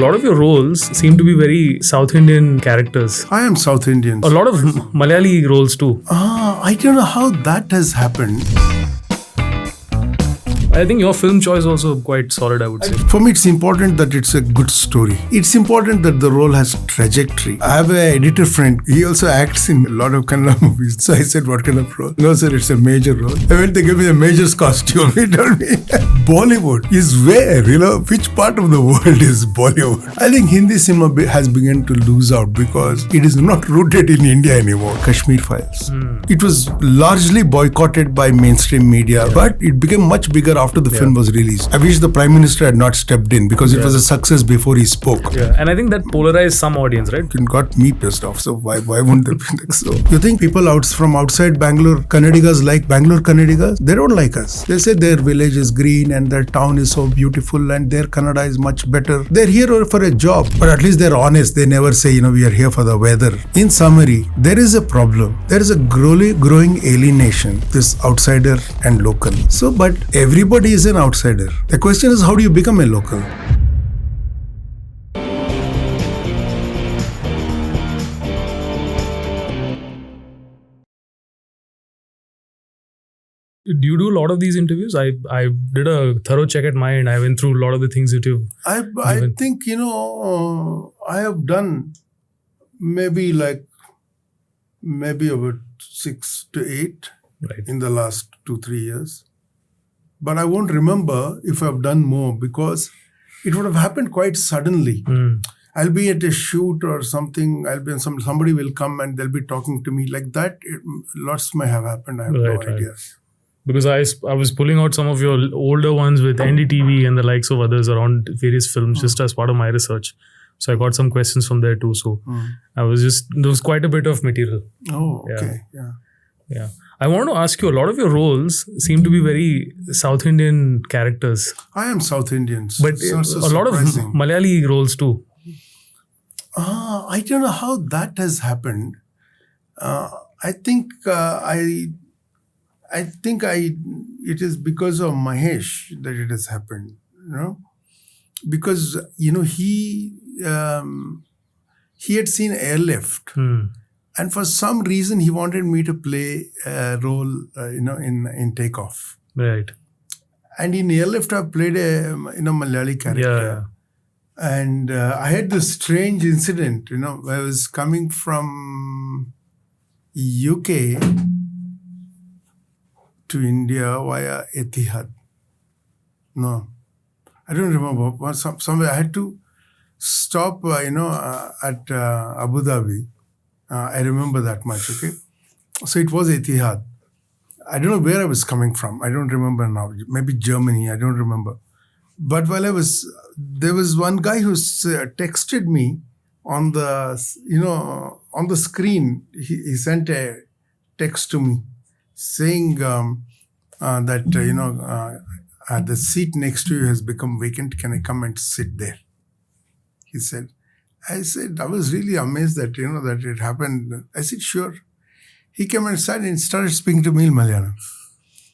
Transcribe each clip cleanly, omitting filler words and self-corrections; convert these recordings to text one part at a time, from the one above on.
A lot of your roles seem to be very South Indian characters. I am South Indian. A lot of Malayali roles too. I don't know how that has happened. I think your film choice also quite solid, I would say. For me, it's important that it's a good story. It's important that the role has trajectory. I have an editor friend. He also acts in a lot of Kannada movies. So I said, what kind of role? No, sir, it's a major role. I went to give me the major's costume. He told me, Bollywood is where, which part of the world is Bollywood? I think Hindi cinema has begun to lose out because it is not rooted in India anymore. Kashmir Files. It was largely boycotted by mainstream media, but it became much bigger after the film was released. I wish the Prime Minister had not stepped in because it was a success before he spoke. Yeah, and I think that polarized some audience, right? It got me pissed off. So why wouldn't they be like so? You think people from outside Bangalore, Kannadigas like Bangalore Kannadigas? They don't like us. They say their village is green and their town is so beautiful and their Kannada is much better. They're here for a job, but at least they're honest. They never say, we are here for the weather. In summary, there is a problem. There is a growing alienation, this outsider and local. So, but everybody is an outsider. The question is, how do you become a local? Do you do a lot of these interviews? I did a thorough check at my end. I went through a lot of the things that you've I think, I have done maybe about 6 to 8 in the last 2-3 years. But I won't remember if I've done more because it would have happened quite suddenly. I'll be at a shoot or something. Somebody will come and they'll be talking to me like that. Lots may have happened. I have no idea. Because I was pulling out some of your older ones with NDTV and the likes of others around various films just as part of my research. So I got some questions from there too. So there was quite a bit of material. Oh, okay. Yeah. I want to ask you, a lot of your roles seem to be very South Indian characters. I am South Indian. But a lot of Malayali roles too. I don't know how that has happened. I think it is because of Mahesh that it has happened. Because he had seen Airlift. And for some reason, he wanted me to play a role, in Takeoff. Right. And in Airlift, I played a Malayali character. Yeah. And I had this strange incident, where I was coming from UK to India via Etihad. No, I don't remember. Somewhere I had to stop, at Abu Dhabi. I remember that much, okay? So it was Etihad. I don't know where I was coming from. I don't remember now. Maybe Germany. I don't remember. But while there was one guy who texted me on the, on the screen. He sent a text to me saying that, the seat next to you has become vacant. Can I come and sit there? He said. I said, I was really amazed that, that it happened. I said, sure. He came and started speaking to me in Malayalam.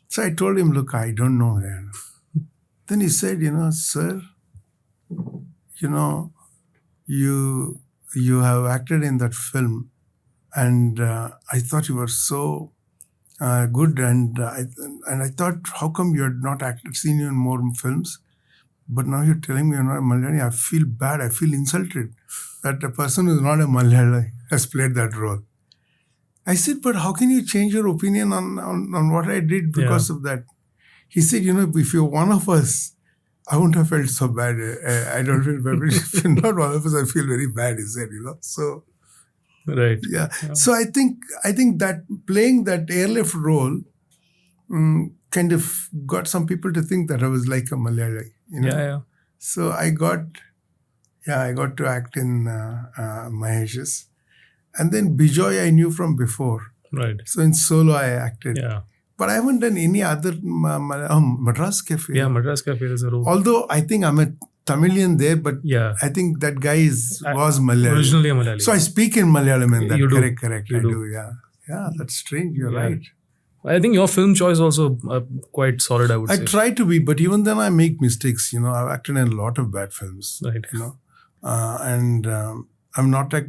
So I told him, look, I don't know Malayalam. Then he said, sir, you have acted in that film and I thought you were so good and I thought, how come you had not seen you in more films? But now you're telling me you're not a Malayali. I feel bad. I feel insulted that a person who's not a Malayali has played that role. I said, but how can you change your opinion on what I did because of that? He said, if you're one of us, I wouldn't have felt so bad. I don't feel bad. If you're not one of us, I feel very bad, he said, So, right. Yeah. So I think that playing that Airlift role kind of got some people to think that I was like a Malayali. So I got to act in Mahesh's. And then Bijoy I knew from before. Right. So in Solo I acted. Yeah. But I haven't done any other Madras Café. Yeah, Madras Café is a role. Although I think I'm a Tamilian there, but I think that guy was Malayali. Originally a Malayali. So I speak in Malayalam in that. You do. Correct. I do, yeah. Yeah, that's strange. You're right. I think your film choice also quite solid, I would say. I try to be, but even then I make mistakes. I've acted in a lot of bad films. Right. and I'm not like,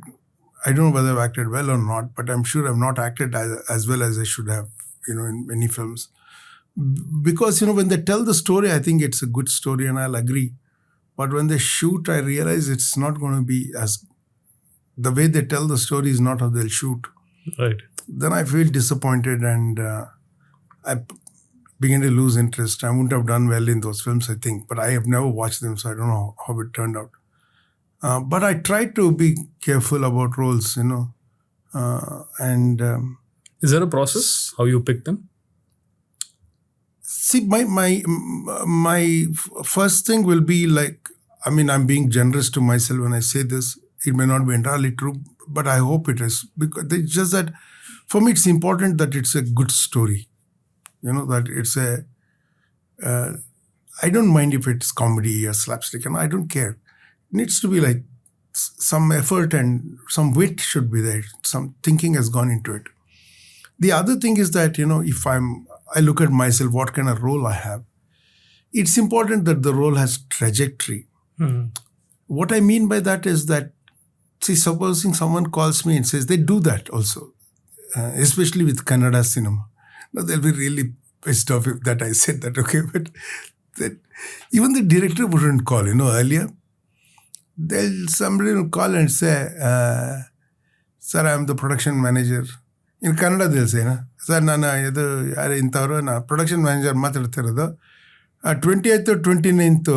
I don't know whether I've acted well or not, but I'm sure I've not acted as well as I should have, in many films. Because, when they tell the story, I think it's a good story and I'll agree. But when they shoot, I realize it's not going to be the way they tell the story is not how they'll shoot. Right. Then I feel disappointed and I begin to lose interest. I wouldn't have done well in those films, I think. But I have never watched them, so I don't know how it turned out. But I try to be careful about roles, and... is there a process how you pick them? See, my first thing will be like, I'm being generous to myself when I say this. It may not be entirely true, but I hope it is. Because it's just that, for me, it's important that it's a good story. That it's I don't mind if it's comedy or slapstick, and I don't care. It needs to be like some effort and some wit should be there. Some thinking has gone into it. The other thing is that, if I look at myself, what kind of role I have, it's important that the role has trajectory. What I mean by that is that, see, supposing someone calls me and says, they do that also, especially with Kannada cinema. Now, they'll be really pissed off if that I said that, okay? But even the director wouldn't call, earlier. Somebody will call and say, sir, I'm the production manager. In Kannada, they'll say, sir, ನಾನು production manager ಮಾತಾಡ್ತಿರೋದು 28th 29th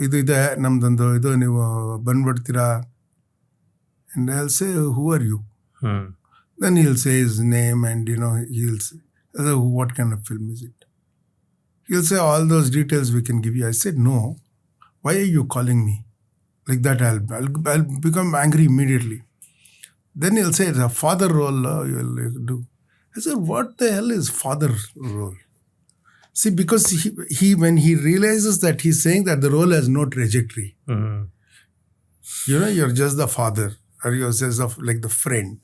ಇದು ಇದೆ ನಮ್ದೊಂದು ಇದು ನೀವು ಬಂದ್ಬಿಡ್ತೀರಾ. And I'll say, who are you? Then he'll say his name and, he'll say, what kind of film is it? He'll say, all those details we can give you. I said, no. Why are you calling me? Like that, I'll become angry immediately. Then he'll say, it's a father role you'll do. I said, what the hell is father role? See, because he when he realizes that he's saying that the role has no trajectory. You're just the father, or you're just like the friend.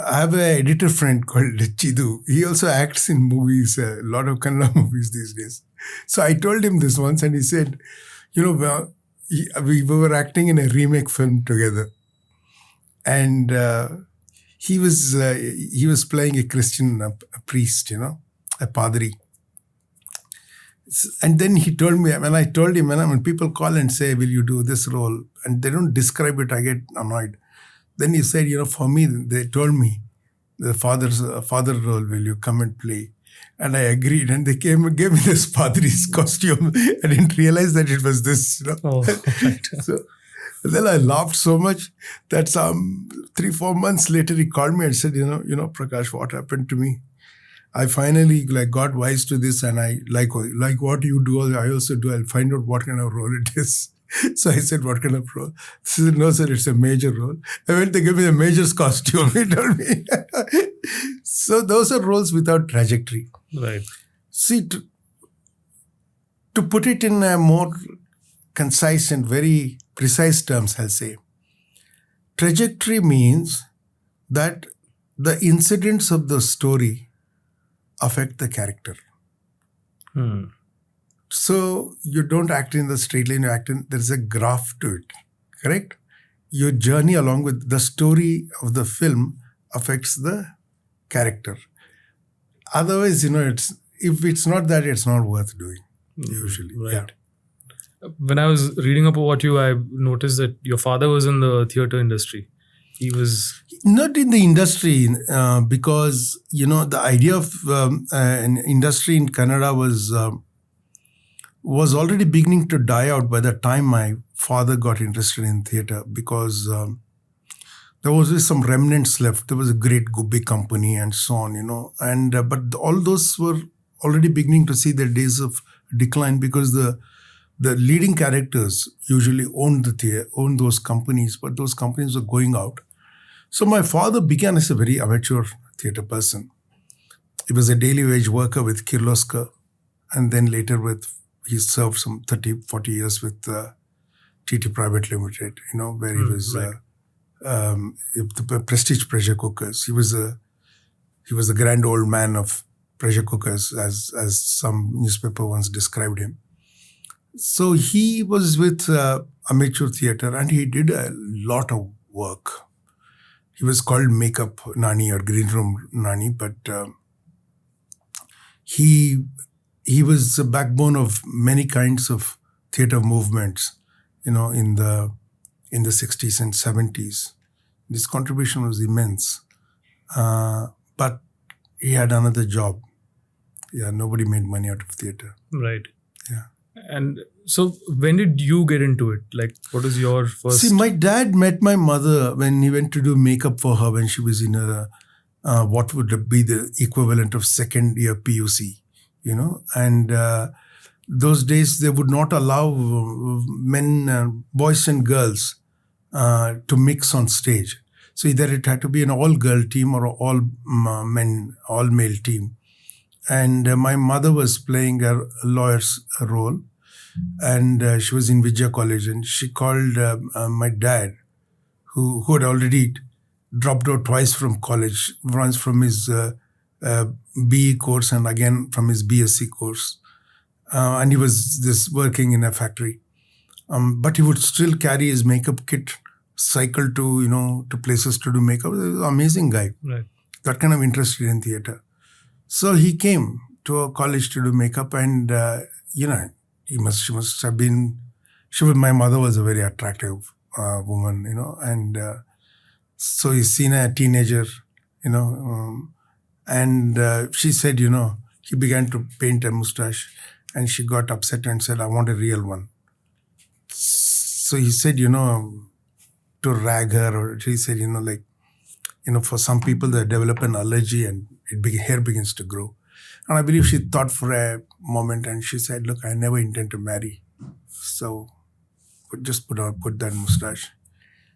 I have an editor friend called Chidu. He also acts in movies, a lot of Kannada movies these days. So I told him this once and he said, we were acting in a remake film together. And he was playing a Christian a priest, a padri. And then he told me, when I told him, when people call and say, will you do this role? And they don't describe it, I get annoyed. Then he said, for me, they told me, the father role, will you come and play? And I agreed. And they gave me this padri's costume. I didn't realize that it was this. Oh, right. So then I laughed so much that 3-4 months later, he called me and said, Prakash, what happened to me? I finally got wise to this, and I like what you do. I also do. I'll find out what kind of role it is. So I said, what kind of role? He said, no, sir, it's a major role. I went to give me a major's costume. He told me. So those are roles without trajectory. Right. See, to put it in a more concise and very precise terms, I'll say, trajectory means that the incidents of the story affect the character. So you don't act in the straight line, there's a graph to it, correct? Your journey along with the story of the film affects the character. Otherwise, if it's not that, it's not worth doing, usually. Right. Yeah. When I was reading about you, I noticed that your father was in the theatre industry. He was... Not in the industry, because, the idea of an industry in Kannada was already beginning to die out by the time my father got interested in theatre, because there was just some remnants left. There was a great big company and so on, and but all those were already beginning to see their days of decline, because the leading characters usually owned those companies, but those companies were going out. So my father began as a very amateur theatre person. He was a daily wage worker with Kirloskar, and then later he served some 30-40 years with TT Private Limited, where he was the prestige pressure cookers. He was a grand old man of pressure cookers, as some newspaper once described him. So he was with amateur theatre, and he did a lot of work. He was called Makeup Nani or Green Room Nani, but he was the backbone of many kinds of theatre movements, in the 60s and 70s. His contribution was immense, but he had another job. Yeah, nobody made money out of theatre. Right. Yeah. And so when did you get into it? Like, what is your first... See, my dad met my mother when he went to do makeup for her when she was in what would be the equivalent of second year PUC, and those days they would not allow men, boys and girls to mix on stage. So either it had to be an all-girl team or all all-male team. And my mother was playing a lawyer's role, and she was in Vijaya College, and she called my dad, who had already dropped out twice from college, once from his BE course and again from his BSc course. And he was working in a factory. But he would still carry his makeup kit, cycle to places to do makeup. He was an amazing guy. Right. That kind of interested in theatre. So he came to a college to do makeup, and she must have been. My mother was a very attractive woman, and so he's seen a teenager, and she said, he began to paint a mustache, and she got upset and said, "I want a real one." So he said, to rag her, or he said, for some people they develop an allergy and hair begins to grow. And I believe she thought for a moment and she said, "Look, I never intend to marry. So just put that mustache."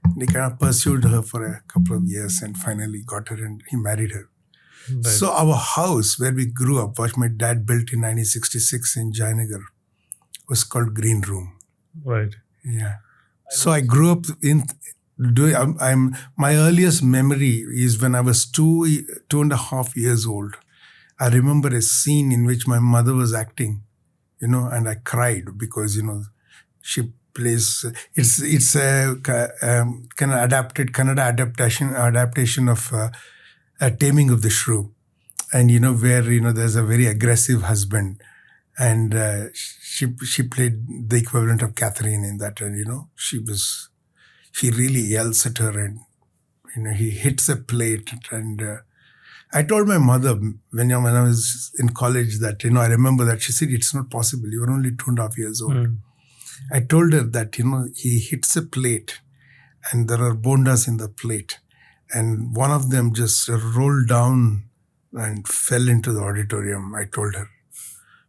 And he kind of pursued her for a couple of years and finally got her and he married her. Right. So our house where we grew up, which my dad built in 1966 in Jayanagar, was called Green Room. Right. Yeah. So I grew up my earliest memory is when I was 2.5 years old. I remember a scene in which my mother was acting, and I cried because, she plays, it's a kind of adapted Kannada adaptation of a Taming of the Shrew. And, where, there's a very aggressive husband. And she played the equivalent of Catherine in that. And, he really yells at her and, he hits a plate. And I told my mother when I was in college that, I remember that she said, "It's not possible. You were only 2.5 years old." Mm. I told her that, he hits a plate and there are bondas in the plate. And one of them just rolled down and fell into the auditorium. I told her.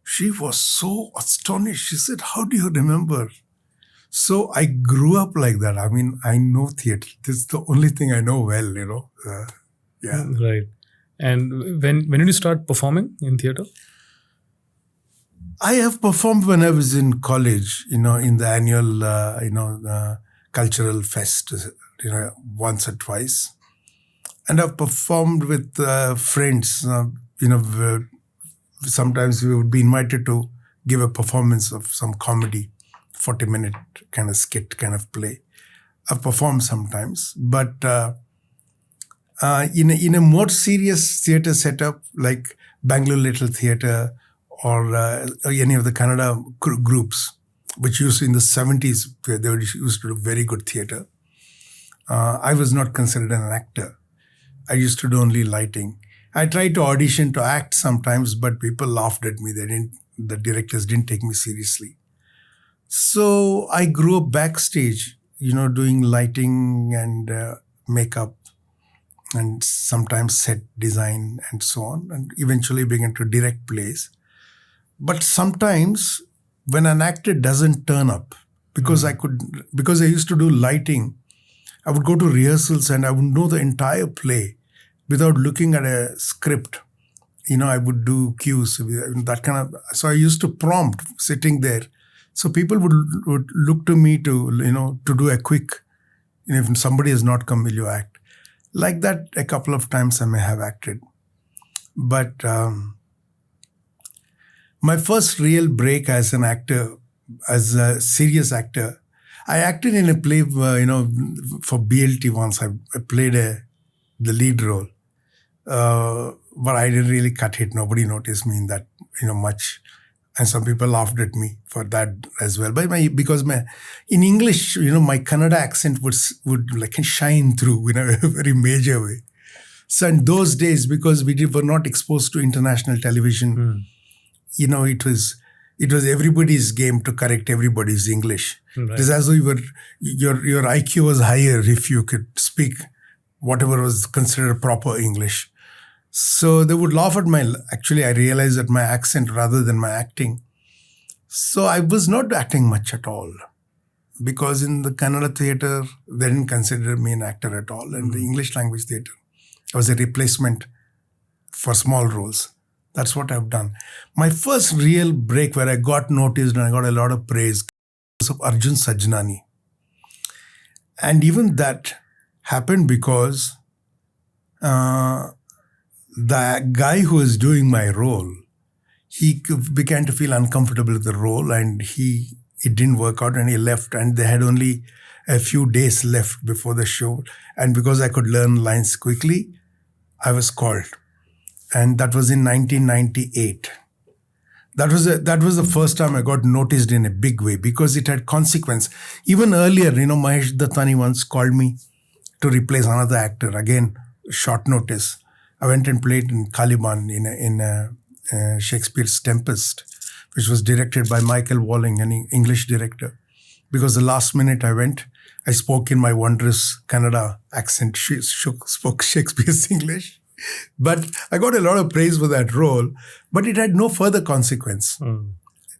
She was so astonished. She said, "How do you remember?" So I grew up like that. I mean, I know theatre. This is the only thing I know well, yeah. Right. And when did you start performing in theatre? I have performed when I was in college, in the annual, cultural fest, once or twice. And I've performed with friends, sometimes we would be invited to give a performance of some comedy, 40-minute kind of skit kind of play. I've performed sometimes, but in a more serious theatre setup like Bangalore Little Theatre or any of the Kannada groups, which used in the 70s, where they used to do very good theatre, I was not considered an actor. I used to do only lighting. I tried to audition to act sometimes, but people laughed at me. The directors didn't take me seriously. So I grew up backstage, doing lighting and makeup and sometimes set design and so on, and eventually began to direct plays. But sometimes when an actor doesn't turn up, because I used to do lighting, I would go to rehearsals and I would know the entire play without looking at a script. I would do cues, that kind of. So I used to prompt sitting there. So people would look to me to do a quick, if somebody has not come, will you act? Like that, a couple of times I may have acted. But my first real break as an actor, as a serious actor, I acted in a play, for BLT once. I played the lead role. But I didn't really cut it. Nobody noticed me in that, much. And some people laughed at me for that as well. But because in English, my Kannada accent would like shine through in a very major way. So in those days, because we were not exposed to international television, it was everybody's game to correct everybody's English. Right. It is as though your IQ was higher if you could speak whatever was considered proper English. So they would laugh at I realized that my accent rather than my acting. So I was not acting much at all. Because in the Kannada theatre, they didn't consider me an actor at all. And the English language theatre, I was a replacement for small roles. That's what I've done. My first real break where I got noticed and I got a lot of praise was of Arjun Sajnani. And even that happened because the guy who was doing my role, he began to feel uncomfortable with the role and it didn't work out and he left, and they had only a few days left before the show. And because I could learn lines quickly, I was called. And that was in 1998. That was the first time I got noticed in a big way because it had consequence. Even earlier, Mahesh Dattani once called me to replace another actor. Again, short notice. I went and played in Caliban in Shakespeare's Tempest, which was directed by Michael Walling, an English director. Because the last minute I went, I spoke in my wondrous Kannada accent, spoke Shakespeare's English. But I got a lot of praise for that role, but it had no further consequence.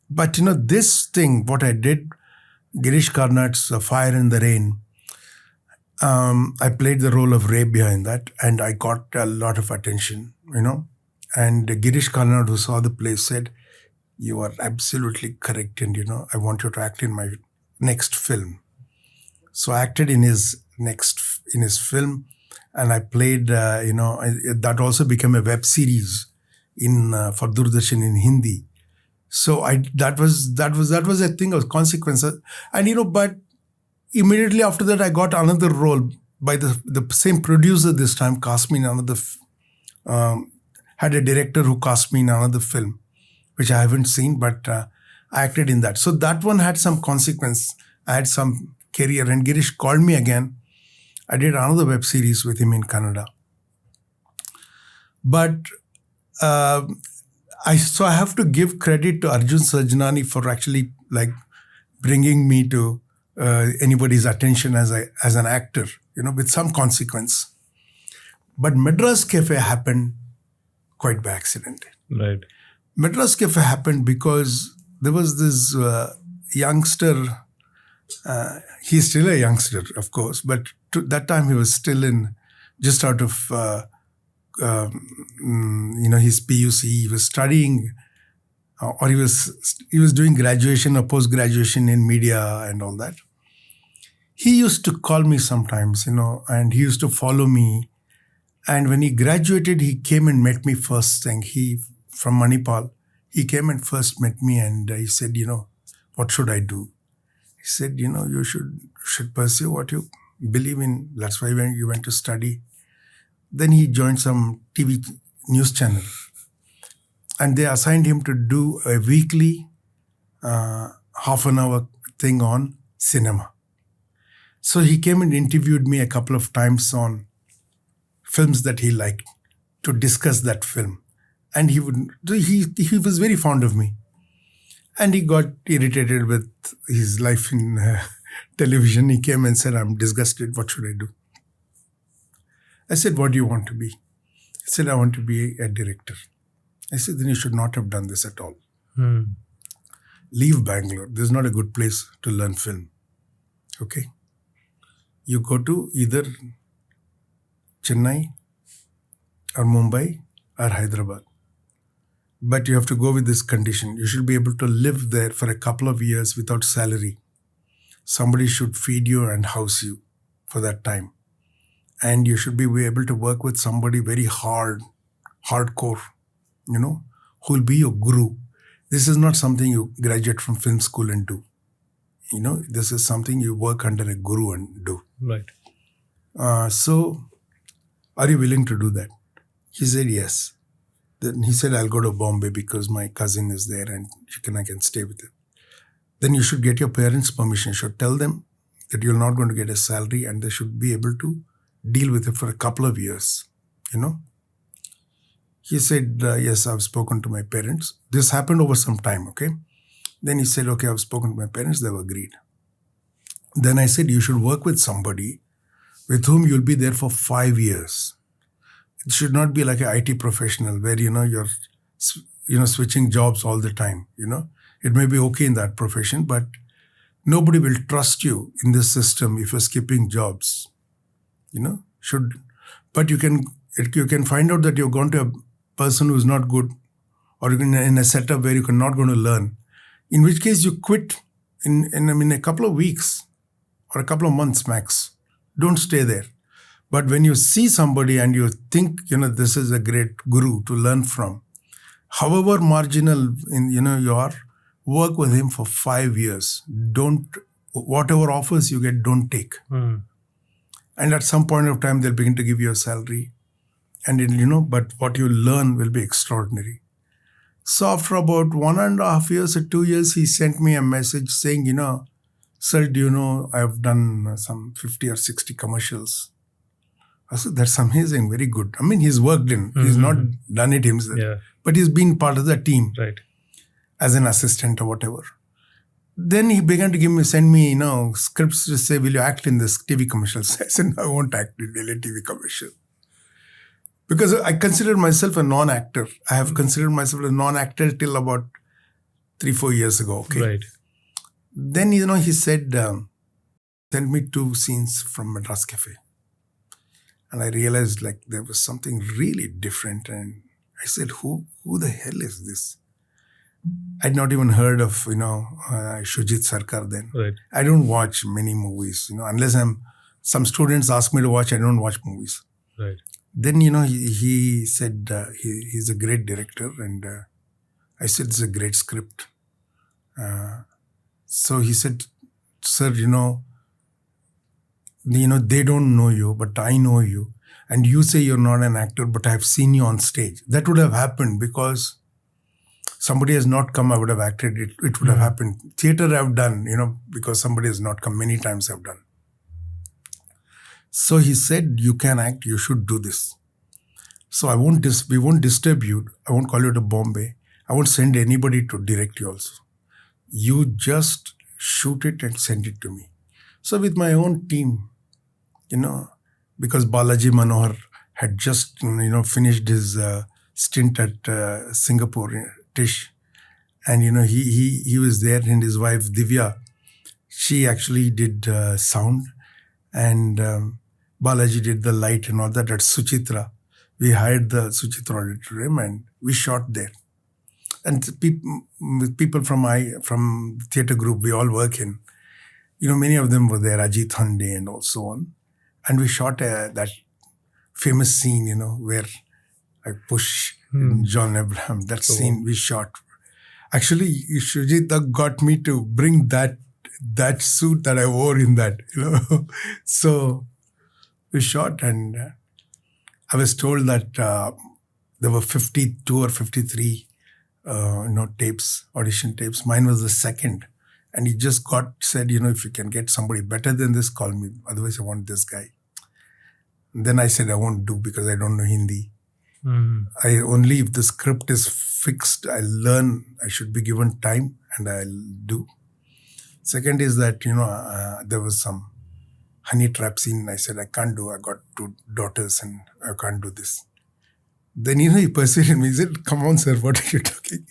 But this thing, what I did, Girish Karnad's Fire in the Rain, I played the role of Rabia in that, and I got a lot of attention, And Girish Karnad, who saw the play, said, "You are absolutely correct, and I want you to act in my next film." So I acted in his film, and I played. That also became a web series for Doordarshan in Hindi. So that was a thing of consequence, and but. Immediately after that, I got another role by the same producer this time, cast me in another, had a director who cast me in another film, which I haven't seen, but I acted in that. So that one had some consequence. I had some career, and Girish called me again. I did another web series with him in Kannada. But I have to give credit to Arjun Sajnani for actually bringing me to anybody's attention as an actor, with some consequence. But Madras Café happened quite by accident. Right. Madras Café happened because there was this youngster. He's still a youngster, of course, but to that time he was still just out of his PUC. He was studying, or he was doing graduation or post-graduation in media and all that. He used to call me sometimes, and he used to follow me. And when he graduated, he came and met me first thing. From Manipal, he came and first met me, and he said, "What should I do?" He said, "You should pursue what you believe in. That's why when you went to study." Then he joined some TV news channel, and they assigned him to do a weekly half-an-hour thing on cinema. So he came and interviewed me a couple of times on films that he liked to discuss that film. And he was very fond of me. And he got irritated with his life in television. He came and said, "I'm disgusted. What should I do?" I said, "What do you want to be?" He said, "I want to be a director." I said, "Then you should not have done this at all. Leave Bangalore. This is not a good place to learn film. Okay? You go to either Chennai or Mumbai or Hyderabad. But you have to go with this condition. You should be able to live there for a couple of years without salary. Somebody should feed you and house you for that time. And you should be able to work with somebody very hardcore, who will be your guru. This is not something you graduate from film school and do. this is something you work under a guru and do. Right. So, are you willing to do that? He said yes. Then he said, I'll go to Bombay because my cousin is there and I can stay with him. Then you should get your parents' permission. You should tell them that you're not going to get a salary and they should be able to deal with it for a couple of years. He said, yes, I've spoken to my parents. This happened over some time, okay? Then he said, okay, I've spoken to my parents. They've agreed. Then I said, you should work with somebody with whom you'll be there for 5 years. It should not be like an IT professional where, you're, switching jobs all the time, It may be okay in that profession, but nobody will trust you in this system if you're skipping jobs, But you can find out that you're going to a person who's not good, or you're in a setup where you're not going to learn. In which case you quit in a couple of weeks or a couple of months max. Don't stay there. But when you see somebody and you think, this is a great guru to learn from, however marginal you are, work with him for 5 years. Whatever offers you get, don't take. And at some point of time, they'll begin to give you a salary. And, but what you learn will be extraordinary. So after about 1.5 years or 2 years, he sent me a message saying, sir, do you know I've done some 50 or 60 commercials. I said, that's amazing, very good. I mean, he's worked in, he's not done it himself, but he's been part of the team as an assistant or whatever. Then he began to send me, scripts to say, will you act in this TV commercials? I said, no, I won't act in a TV commercial. Because I considered myself a non-actor. I have considered myself a non-actor till about 3-4 years ago. Okay. Right. Then, he said, send me 2 scenes from Madras Café. And I realized there was something really different. And I said, who the hell is this? I'd not even heard of, Shujit Sarkar then. Right. I don't watch many movies, unless some students ask me to watch, I don't watch movies. Right. Then, he said he's a great director. And I said, it's a great script. So he said, sir, they don't know you, but I know you. And you say you're not an actor, but I've seen you on stage. That would have happened because somebody has not come, I would have acted. It would have happened. Theater I've done, because somebody has not come. Many times I've done. So he said, you can act, you should do this. So we won't disturb you. I won't call you to Bombay. I won't send anybody to direct you also. You just shoot it and send it to me. So with my own team, because Balaji Manohar had just, finished his stint at Singapore, Tish. And, he was there, and his wife Divya, she actually did sound. And Balaji did the light and all that at Suchitra. We hired the Suchitra auditorium and we shot there. And people from theatre group we all work in, many of them were there, Ajit Hande and all so on. And we shot that famous scene, where I push John Abraham. That scene we shot. Actually, Shujita got me to bring that suit that I wore in that, So we shot, and I was told that there were 52 or 53 tapes, audition tapes. Mine was the second. And he just said, if you can get somebody better than this, call me. Otherwise, I want this guy. And then I said, I won't do because I don't know Hindi. I only, if the script is fixed, I'll learn. I should be given time and I'll do. Second is that, there was some honey trap scene. I said, I can't do. I got 2 daughters and I can't do this. Then, he persuaded me. He said, come on, sir, what are you talking?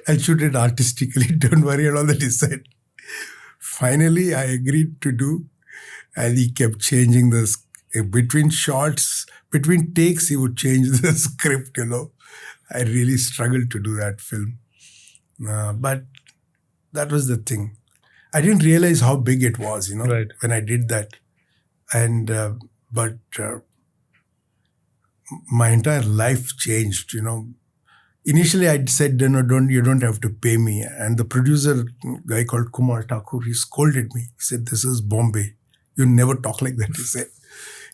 I'll shoot it artistically. Don't worry at all that he said. Finally, I agreed to do. And he kept changing the between shots, between takes, he would change the script, I really struggled to do that film. But that was the thing. I didn't realize how big it was, Right. when I did that. And, but my entire life changed, Initially, I said, no, you don't have to pay me. And the producer, guy called Kumar Thakur, he scolded me. He said, this is Bombay. You never talk like that, he said.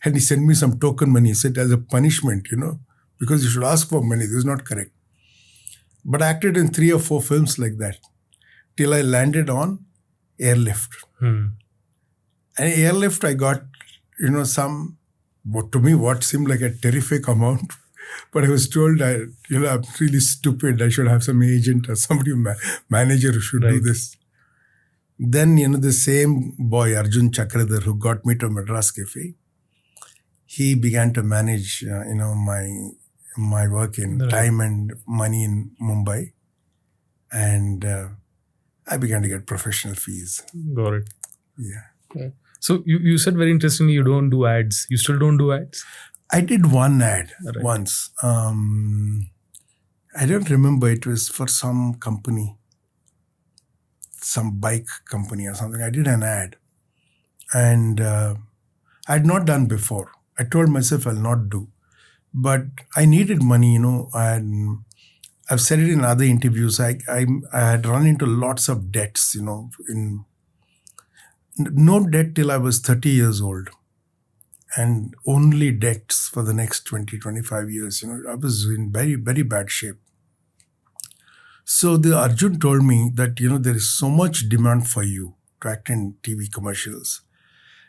And he sent me some token money. He said, as a punishment, because you should ask for money. This is not correct. But I acted in 3 or 4 films like that till I landed on Airlift. And Airlift, I got, to me, what seemed like a terrific amount. But I was told, I'm really stupid. I should have some agent or somebody, manager who should do this. Then, the same boy, Arjun Chakradhar, who got me to Madras Café, he began to manage, my work in time and money in Mumbai. And I began to get professional fees. Got it. Yeah. Okay. So you said very interestingly, you don't do ads. You still don't do ads? I did one ad once. I don't remember. It was for some company, some bike company or something. I did an ad. And I had not done before. I told myself I'll not do. But I needed money, I've said it in other interviews. I had run into lots of debts, no debt till I was 30 years old. And only debts for the next 20, 25 years. I was in very, very bad shape. So the Arjun told me that, there is so much demand for you to act in TV commercials.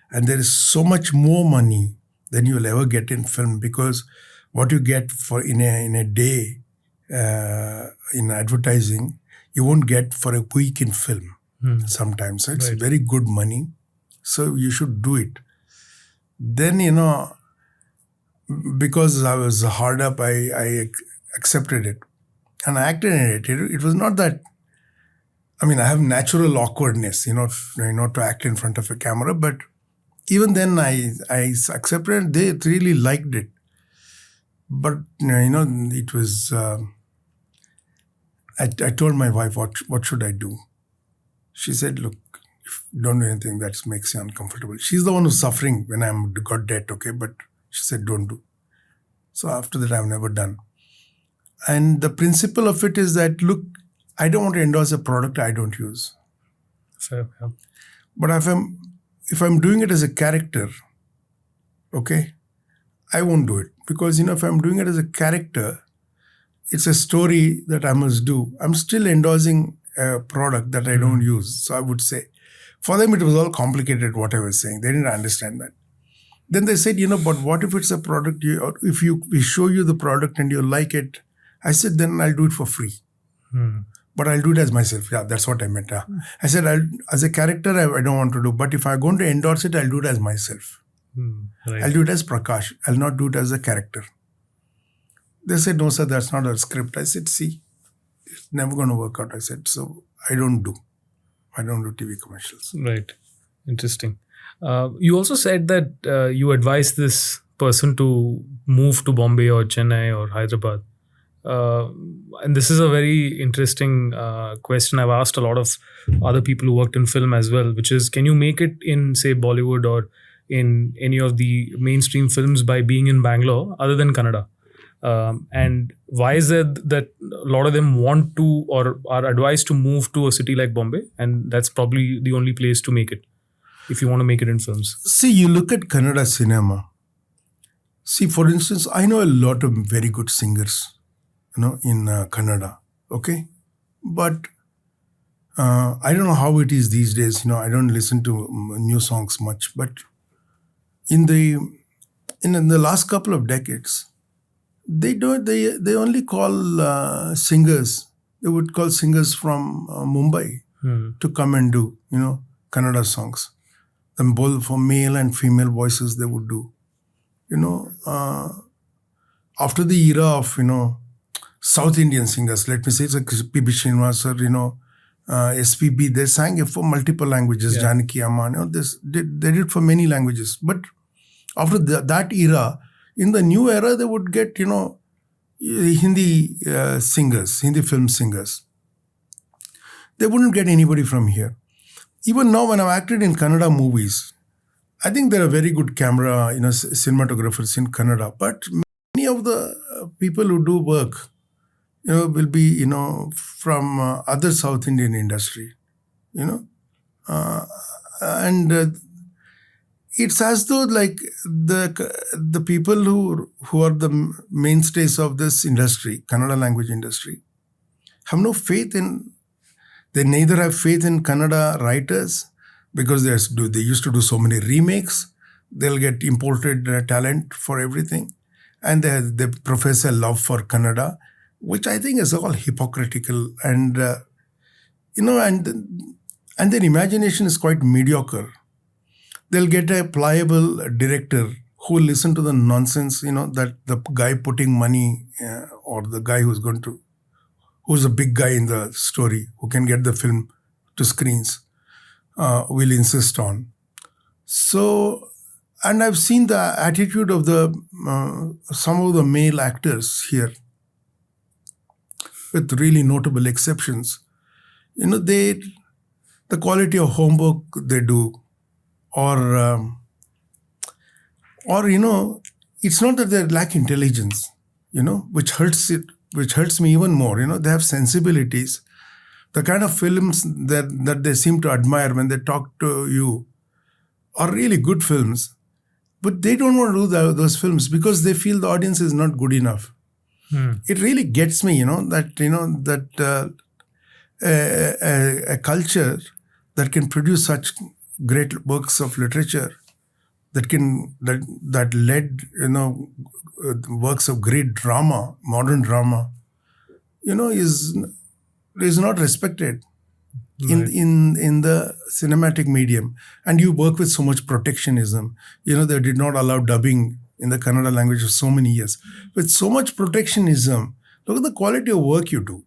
And there is so much more money than you'll ever get in film, because what you get for in a day in advertising, you won't get for a week in film sometimes. So it's very good money. So you should do it. Then, because I was hard up, I accepted it. And I acted in it. It was not that, I have natural awkwardness, to act in front of a camera. But even then, I accepted it. They really liked it. But, it was, I told my wife, what should I do? She said, look, if you don't do anything that makes you uncomfortable. She's the one who's suffering when I got debt, okay? But she said, don't do. So after that, I've never done. And the principle of it is that, look, I don't want to endorse a product I don't use. Fair, yeah. But if I'm doing it as a character, okay, I won't do it. Because, if I'm doing it as a character, it's a story that I must do. I'm still endorsing a product that I don't use. So I would say, for them, it was all complicated, what I was saying. They didn't understand that. Then they said, but what if it's a product, if we show you the product and you like it? I said, then I'll do it for free. But I'll do it as myself. Yeah, that's what I meant. Yeah. I said, as a character, I don't want to do. But if I'm going to endorse it, I'll do it as myself. I'll do it as Prakash. I'll not do it as a character. They said, no, sir, that's not a script. I said, see, it's never going to work out. I said, so I don't do TV commercials. Right. Interesting. You also said that you advised this person to move to Bombay or Chennai or Hyderabad. And this is a very interesting question. I've asked a lot of other people who worked in film as well, which is, can you make it in, say, Bollywood or in any of the mainstream films by being in Bangalore other than Kannada? And why is it that a lot of them want to or are advised to move to a city like Bombay? And that's probably the only place to make it, if you want to make it in films. See, you look at Kannada cinema. See, for instance, I know a lot of very good singers, in Kannada, okay? But I don't know how it is these days. I don't listen to new songs much. But in the last couple of decades, they only call singers. They would call singers from Mumbai to come and do, Kannada songs. Then both for male and female voices they would do. After the era of, South Indian singers, let me say, it's like P.B. Srinivas or, SPB, they sang for multiple languages, Janaki Amma, they did for many languages. But after that era, in the new era, they would get, Hindi singers, Hindi film singers. They wouldn't get anybody from here. Even now, when I've acted in Kannada movies, I think there are very good camera, cinematographers in Kannada. But many of the people who do work, will be, from other South Indian industry, and it's as though like the people who are the mainstays of this industry, Kannada language industry, have no faith in. They neither have faith in Kannada writers because they used to do so many remakes. They'll get imported talent for everything, and they profess a love for Kannada, which I think is all hypocritical, and and their imagination is quite mediocre. They'll get a pliable director who will listen to the nonsense, that the guy putting money or the guy who's a big guy in the story, who can get the film to screens, will insist on. So, and I've seen the attitude of some of the male actors here, with really notable exceptions. The quality of homework they do, or it's not that they lack intelligence, which hurts me even more. They have sensibilities. The kind of films that they seem to admire when they talk to you are really good films, but they don't want to do those films because they feel the audience is not good enough. It really gets me, that a culture that can produce such great works of literature, that led works of great drama, modern drama, is not respected in the cinematic medium. And you work with so much protectionism. They did not allow dubbing in the Kannada language for so many years. With so much protectionism, look at the quality of work you do.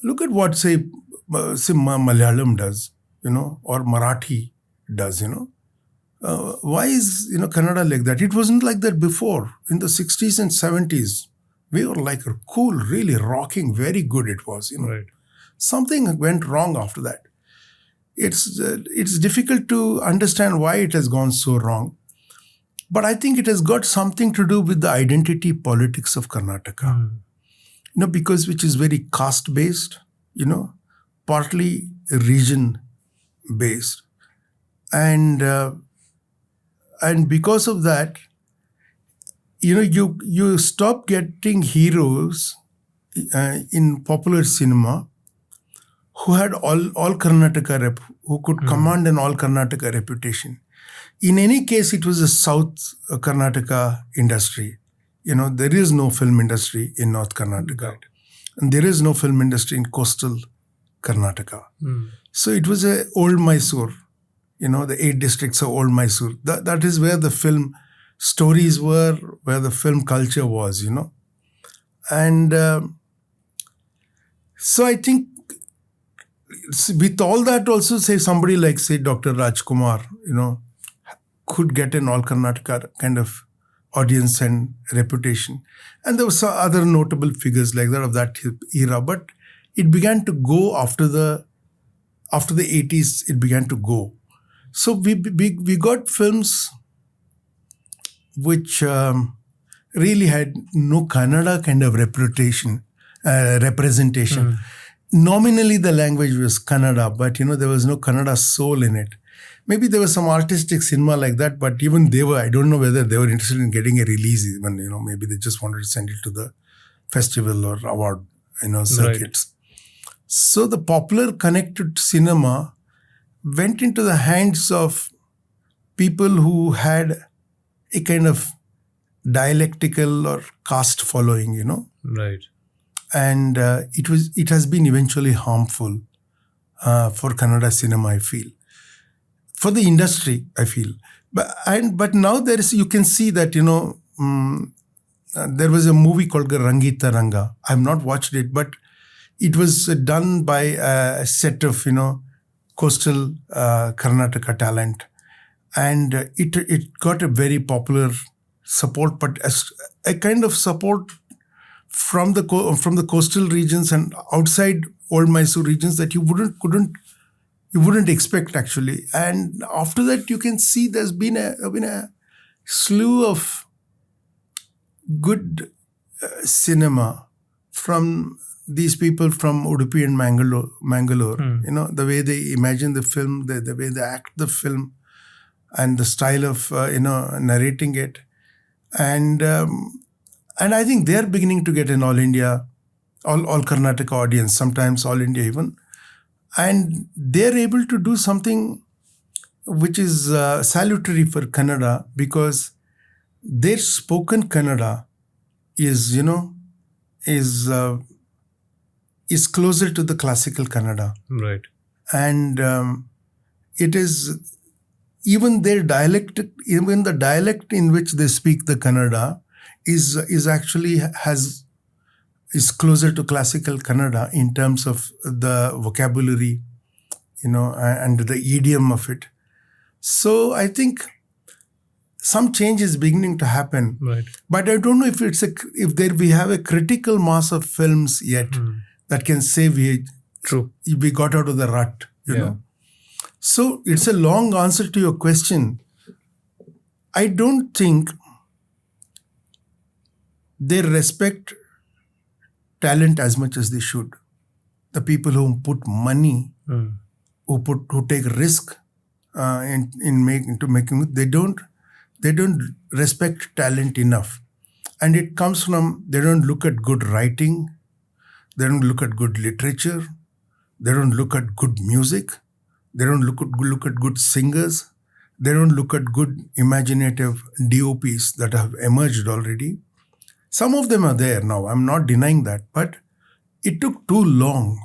Look at what say Malayalam does, or Marathi does. Why is Kannada like that? It wasn't like that before. In the 60s and 70s, we were like cool, really rocking, very good it was. Right. Something went wrong after that. It's difficult to understand why it has gone so wrong. But I think it has got something to do with the identity politics of Karnataka. Because which is very caste-based, partly region-based. And because of that, you stop getting heroes in popular cinema who had all Karnataka who could command an all Karnataka reputation. In any case, it was a South Karnataka industry. There is no film industry in North Karnataka. Right. And there is no film industry in coastal Karnataka. So it was a old Mysore, the 8 districts of old Mysore. That is where the film stories were, where the film culture was, And so I think with all that also, say somebody like, say, Dr. Rajkumar, could get an all Karnataka kind of audience and reputation. And there were some other notable figures like that of that era. But it began to go after the 80s, it began to go. So we got films which really had no Kannada kind of representation. Nominally, the language was Kannada, but there was no Kannada soul in it. Maybe there was some artistic cinema like that, but even I don't know whether they were interested in getting a release even, maybe they just wanted to send it to the festival or award, circuits. Right. So the popular connected cinema went into the hands of people who had a kind of dialectical or caste following, Right. And it has been eventually harmful for Kannada cinema, I feel. For the industry, I feel. But now you can see that, there was a movie called Rangita Ranga. I've not watched it, but it was done by a set of, coastal Karnataka talent. And it got a very popular support, but a kind of support from the coastal regions and outside old Mysore regions that you wouldn't expect actually. And after that, you can see there's been a slew of good cinema from these people from Udupi and Mangalore, the way they imagine the film, the way they act the film, and the style of narrating it, and I think they are beginning to get an all India, all Karnataka audience, sometimes all India even, and they are able to do something which is salutary for Kannada, because their spoken Kannada is closer to the classical Kannada. Right. And it is even their dialect, even the dialect in which they speak the Kannada is closer to classical Kannada in terms of the vocabulary, and the idiom of it. So I think some change is beginning to happen. Right. But I don't know if we have a critical mass of films yet that can say we got out of the rut, you know. So it's a long answer to your question. I don't think they respect talent as much as they should. The people who put money, who take risk into making, they don't respect talent enough. And it comes from, they don't look at good writing, they don't look at good literature, they don't look at good music, they don't look at good singers, they don't look at good imaginative DOPs that have emerged already. Some of them are there now, I'm not denying that, but it took too long,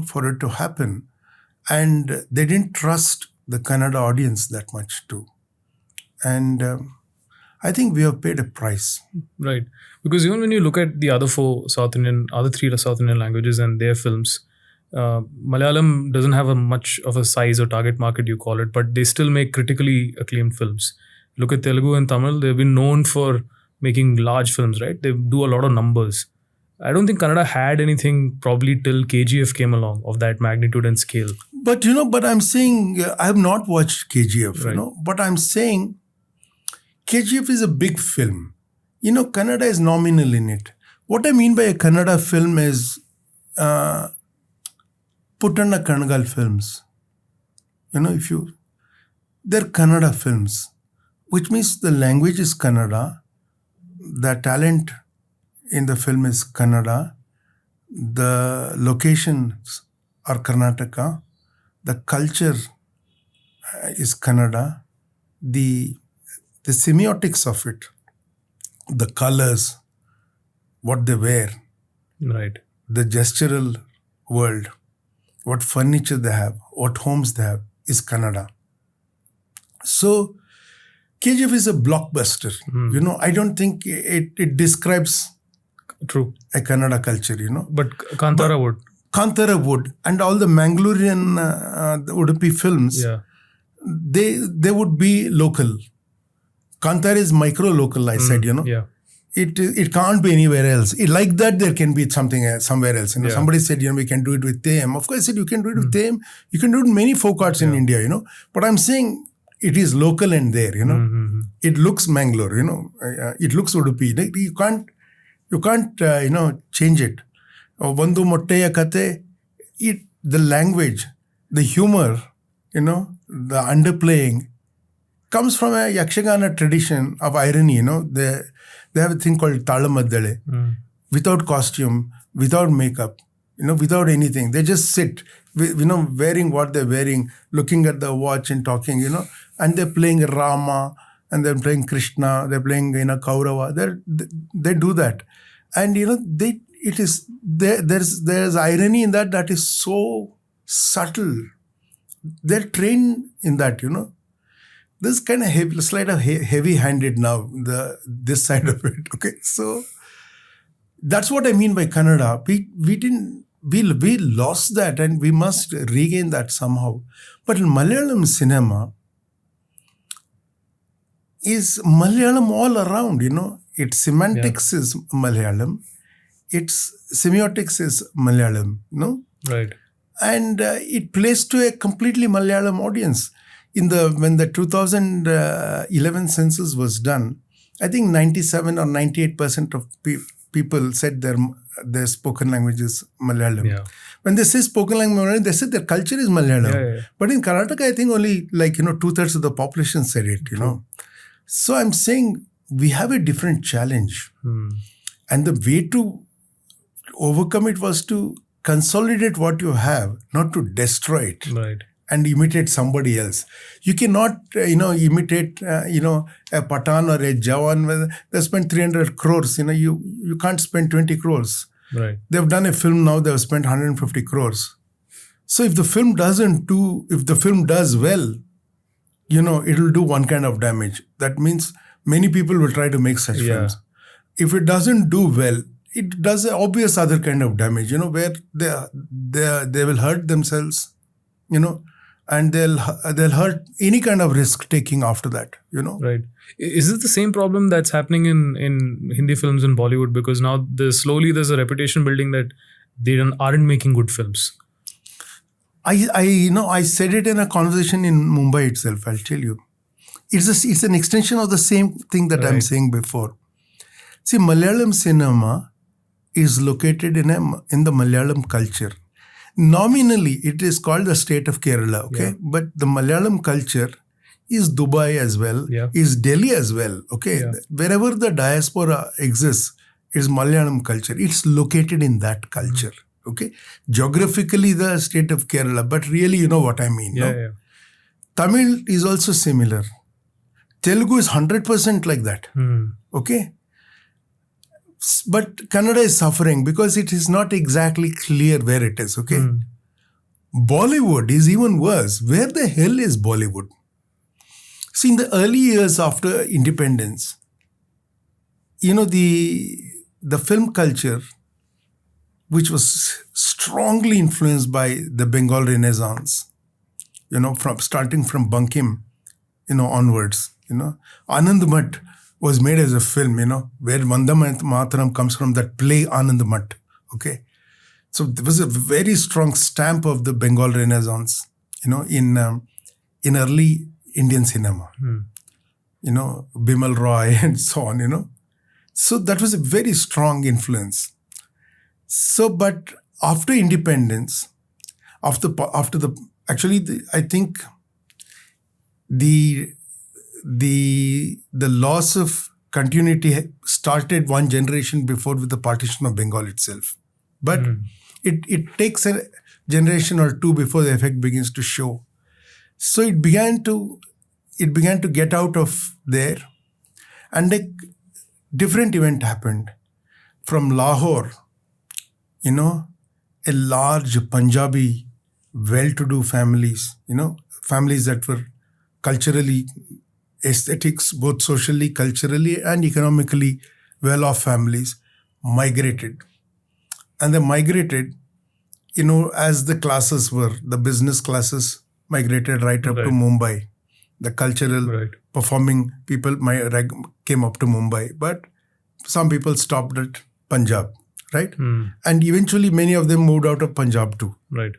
for it to happen. And they didn't trust the Kannada audience that much too. And I think we have paid a price. Right. Because even when you look at the other three South Indian languages and their films, Malayalam doesn't have much of a size or target market, you call it, but they still make critically acclaimed films. Look at Telugu and Tamil, they've been known for making large films, right? They do a lot of numbers. I don't think Kannada had anything probably till KGF came along of that magnitude and scale. But, but I'm saying, I have not watched KGF, right. But I'm saying KGF is a big film. Kannada is nominal in it. What I mean by a Kannada film is Puttanna Kanagal films. They're Kannada films, which means the language is Kannada, the talent in the film is Kannada, the locations are Karnataka, the culture is Kannada, the semiotics of it, the colors, what they wear, right, the gestural world, what furniture they have, what homes they have, is Kannada. So KGF is a blockbuster. I don't think it describes a Kannada culture, But Kantara would. Kantara would. And all the Mangalorean, the Udupi films, they would be local. Kantara is micro-local, I said, Yeah. It can't be anywhere else. Like that, there can be something somewhere else. Somebody said, we can do it with Them. Of course, I said, you can do it with Them. You can do it in many folk arts in India, But I'm saying it is local and there, It looks Mangalore, It looks Udupi. You can't change it. Vandu Motteya Kate, the language, the humor, the underplaying comes from a Yakshagana tradition of irony, They have a thing called Talamaddale, without costume, without makeup, without anything. They just sit, wearing what they're wearing, looking at the watch and talking, and they're playing Rama, and they're playing Krishna, they're playing, Kaurava. They do that. And, there's irony in that is so subtle. They're trained in that, This kind of slight of heavy-handed now, this side of it. Okay, so that's what I mean by Kannada. We lost that, and we must regain that somehow. But in Malayalam cinema is Malayalam all around. Its semantics is Malayalam, its semiotics is Malayalam. Right. And it plays to a completely Malayalam audience. When the 2011 census was done, I think 97 or 98% of people said their spoken language is Malayalam. Yeah. When they say spoken language Malayalam, they said their culture is Malayalam. Yeah. But in Karnataka, I think only 2/3 of the population said it, So I'm saying we have a different challenge. And the way to overcome it was to consolidate what you have, not to destroy it. Right. And imitate somebody else. You cannot, imitate, a Pathan or a Jawan where they spent 300 crores. You can't spend 20 crores. Right. They've done a film now, they've spent 150 crores. So if the film does well, it will do one kind of damage. That means many people will try to make such films. If it doesn't do well, it does an obvious other kind of damage, where they will hurt themselves, and they'll hurt any kind of risk taking after that, Right. Is it the same problem that's happening in Hindi films in Bollywood? Because now there's a reputation building that they aren't making good films. I said it in a conversation in Mumbai itself, I'll tell you. It's an extension of the same thing that I'm saying before. See, Malayalam cinema is located in the Malayalam culture. Nominally, it is called the state of Kerala, okay? Yeah. But the Malayalam culture is Dubai as well, is Delhi as well, okay? Yeah. Wherever the diaspora exists, is Malayalam culture. It's located in that culture, okay? Geographically, the state of Kerala, but really, you know what I mean, no? Yeah. Tamil is also similar. Telugu is 100% like that, okay? But Kannada is suffering because it is not exactly clear where it is, okay? Bollywood is even worse. Where the hell is Bollywood? See, in the early years after independence, the film culture, which was strongly influenced by the Bengal Renaissance, starting from Bankim, onwards, Anand Math was made as a film, where Vande Mataram comes from that play Anand Math, okay? So there was a very strong stamp of the Bengal Renaissance, in early Indian cinema, Bimal Roy and so on, So that was a very strong influence. So, but after independence, I think the loss of continuity started one generation before with the partition of Bengal itself. But it takes a generation or two before the effect begins to show. So it began to get out of there, and a different event happened. From Lahore, a large Punjabi, well-to-do families, families that were culturally, aesthetics, both socially, culturally, and economically well-off families, migrated. And they migrated, as the classes were, the business classes migrated right up to Mumbai. The cultural performing people came up to Mumbai. But some people stopped at Punjab, right? And eventually many of them moved out of Punjab too. Right.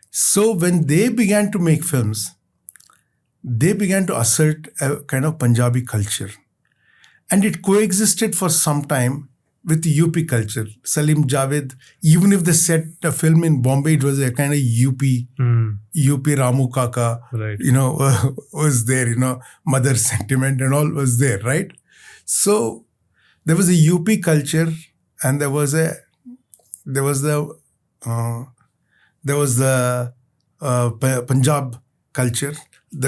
So when they began to make films, they began to assert a kind of Punjabi culture. And it coexisted for some time with UP culture. Salim Javed, even if they set a film in Bombay, it was a kind of UP Ramu Kaka, was there, mother sentiment and all was there, right? So there was a UP culture, and there was the Punjab culture,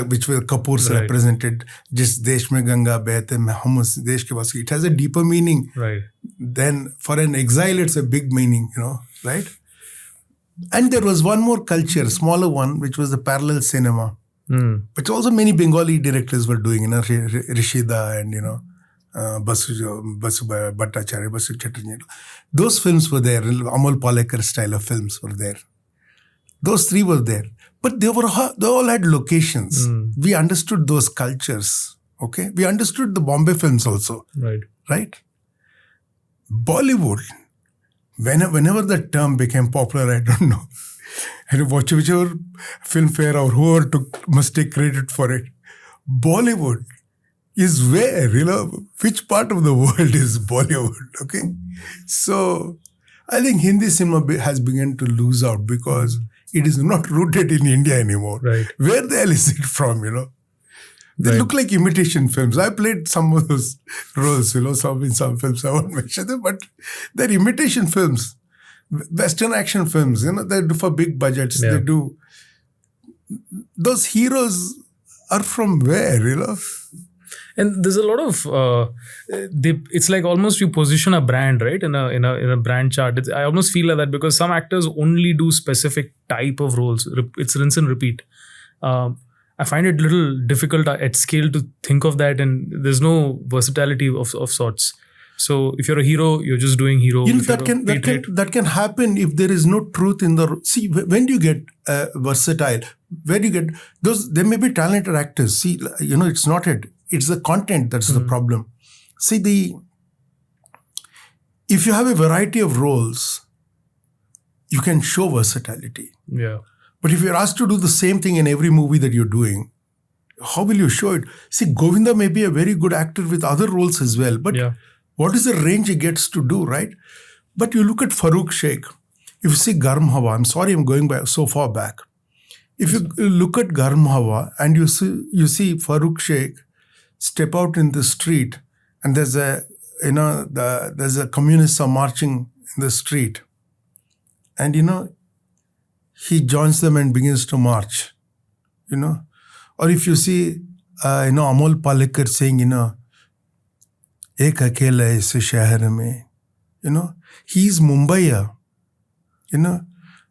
which were Kapoors represented. Just Desh mein Ganga behte main hum us desh ke wasi. It has a deeper meaning. Right. Then for an exile, it's a big meaning, right? And there was one more culture, smaller one, which was the parallel cinema, which also many Bengali directors were doing, Rishida and, Basu Bhattacharya, Basu Chatterjee. Those films were there. Amal Palekar style of films were there. Those three were there. But they all had locations. We understood those cultures. Okay? We understood the Bombay films also. Right? Bollywood, whenever the term became popular, I don't know. And whichever film fair or whoever must take credit for it. Bollywood is where, which part of the world is Bollywood, okay? So I think Hindi cinema has begun to lose out because it is not rooted in India anymore. Right. Where the hell is it from, They look like imitation films. I played some of those roles, some in some films. I won't mention them, but they're imitation films. Western action films, they do for big budgets. Yeah. They do. Those heroes are from where, And there's a lot of it's like almost you position a brand, right, in a brand chart. I almost feel like that because some actors only do specific type of roles. It's rinse and repeat. I find it a little difficult at scale to think of that, and there's no versatility of sorts. So if you're a hero, you're just doing hero. That can happen if there is no truth in the. See, when do you get versatile? Where do you get those? There may be talented actors. See, it's not it. It's the content that's the problem. See, if you have a variety of roles, you can show versatility. Yeah. But if you're asked to do the same thing in every movie that you're doing, how will you show it? See, Govinda may be a very good actor with other roles as well. But what is the range he gets to do, right? But you look at Farooq Sheikh. If you see Garm Hawa, I'm sorry I'm going back so far back. If you look at Garm Hawa and you see Farooq Sheikh step out in the street and there's a communists are marching in the street and he joins them and begins to march, or if you see Amol Palekar saying ek akela is shahar mein, he's Mumbaiya,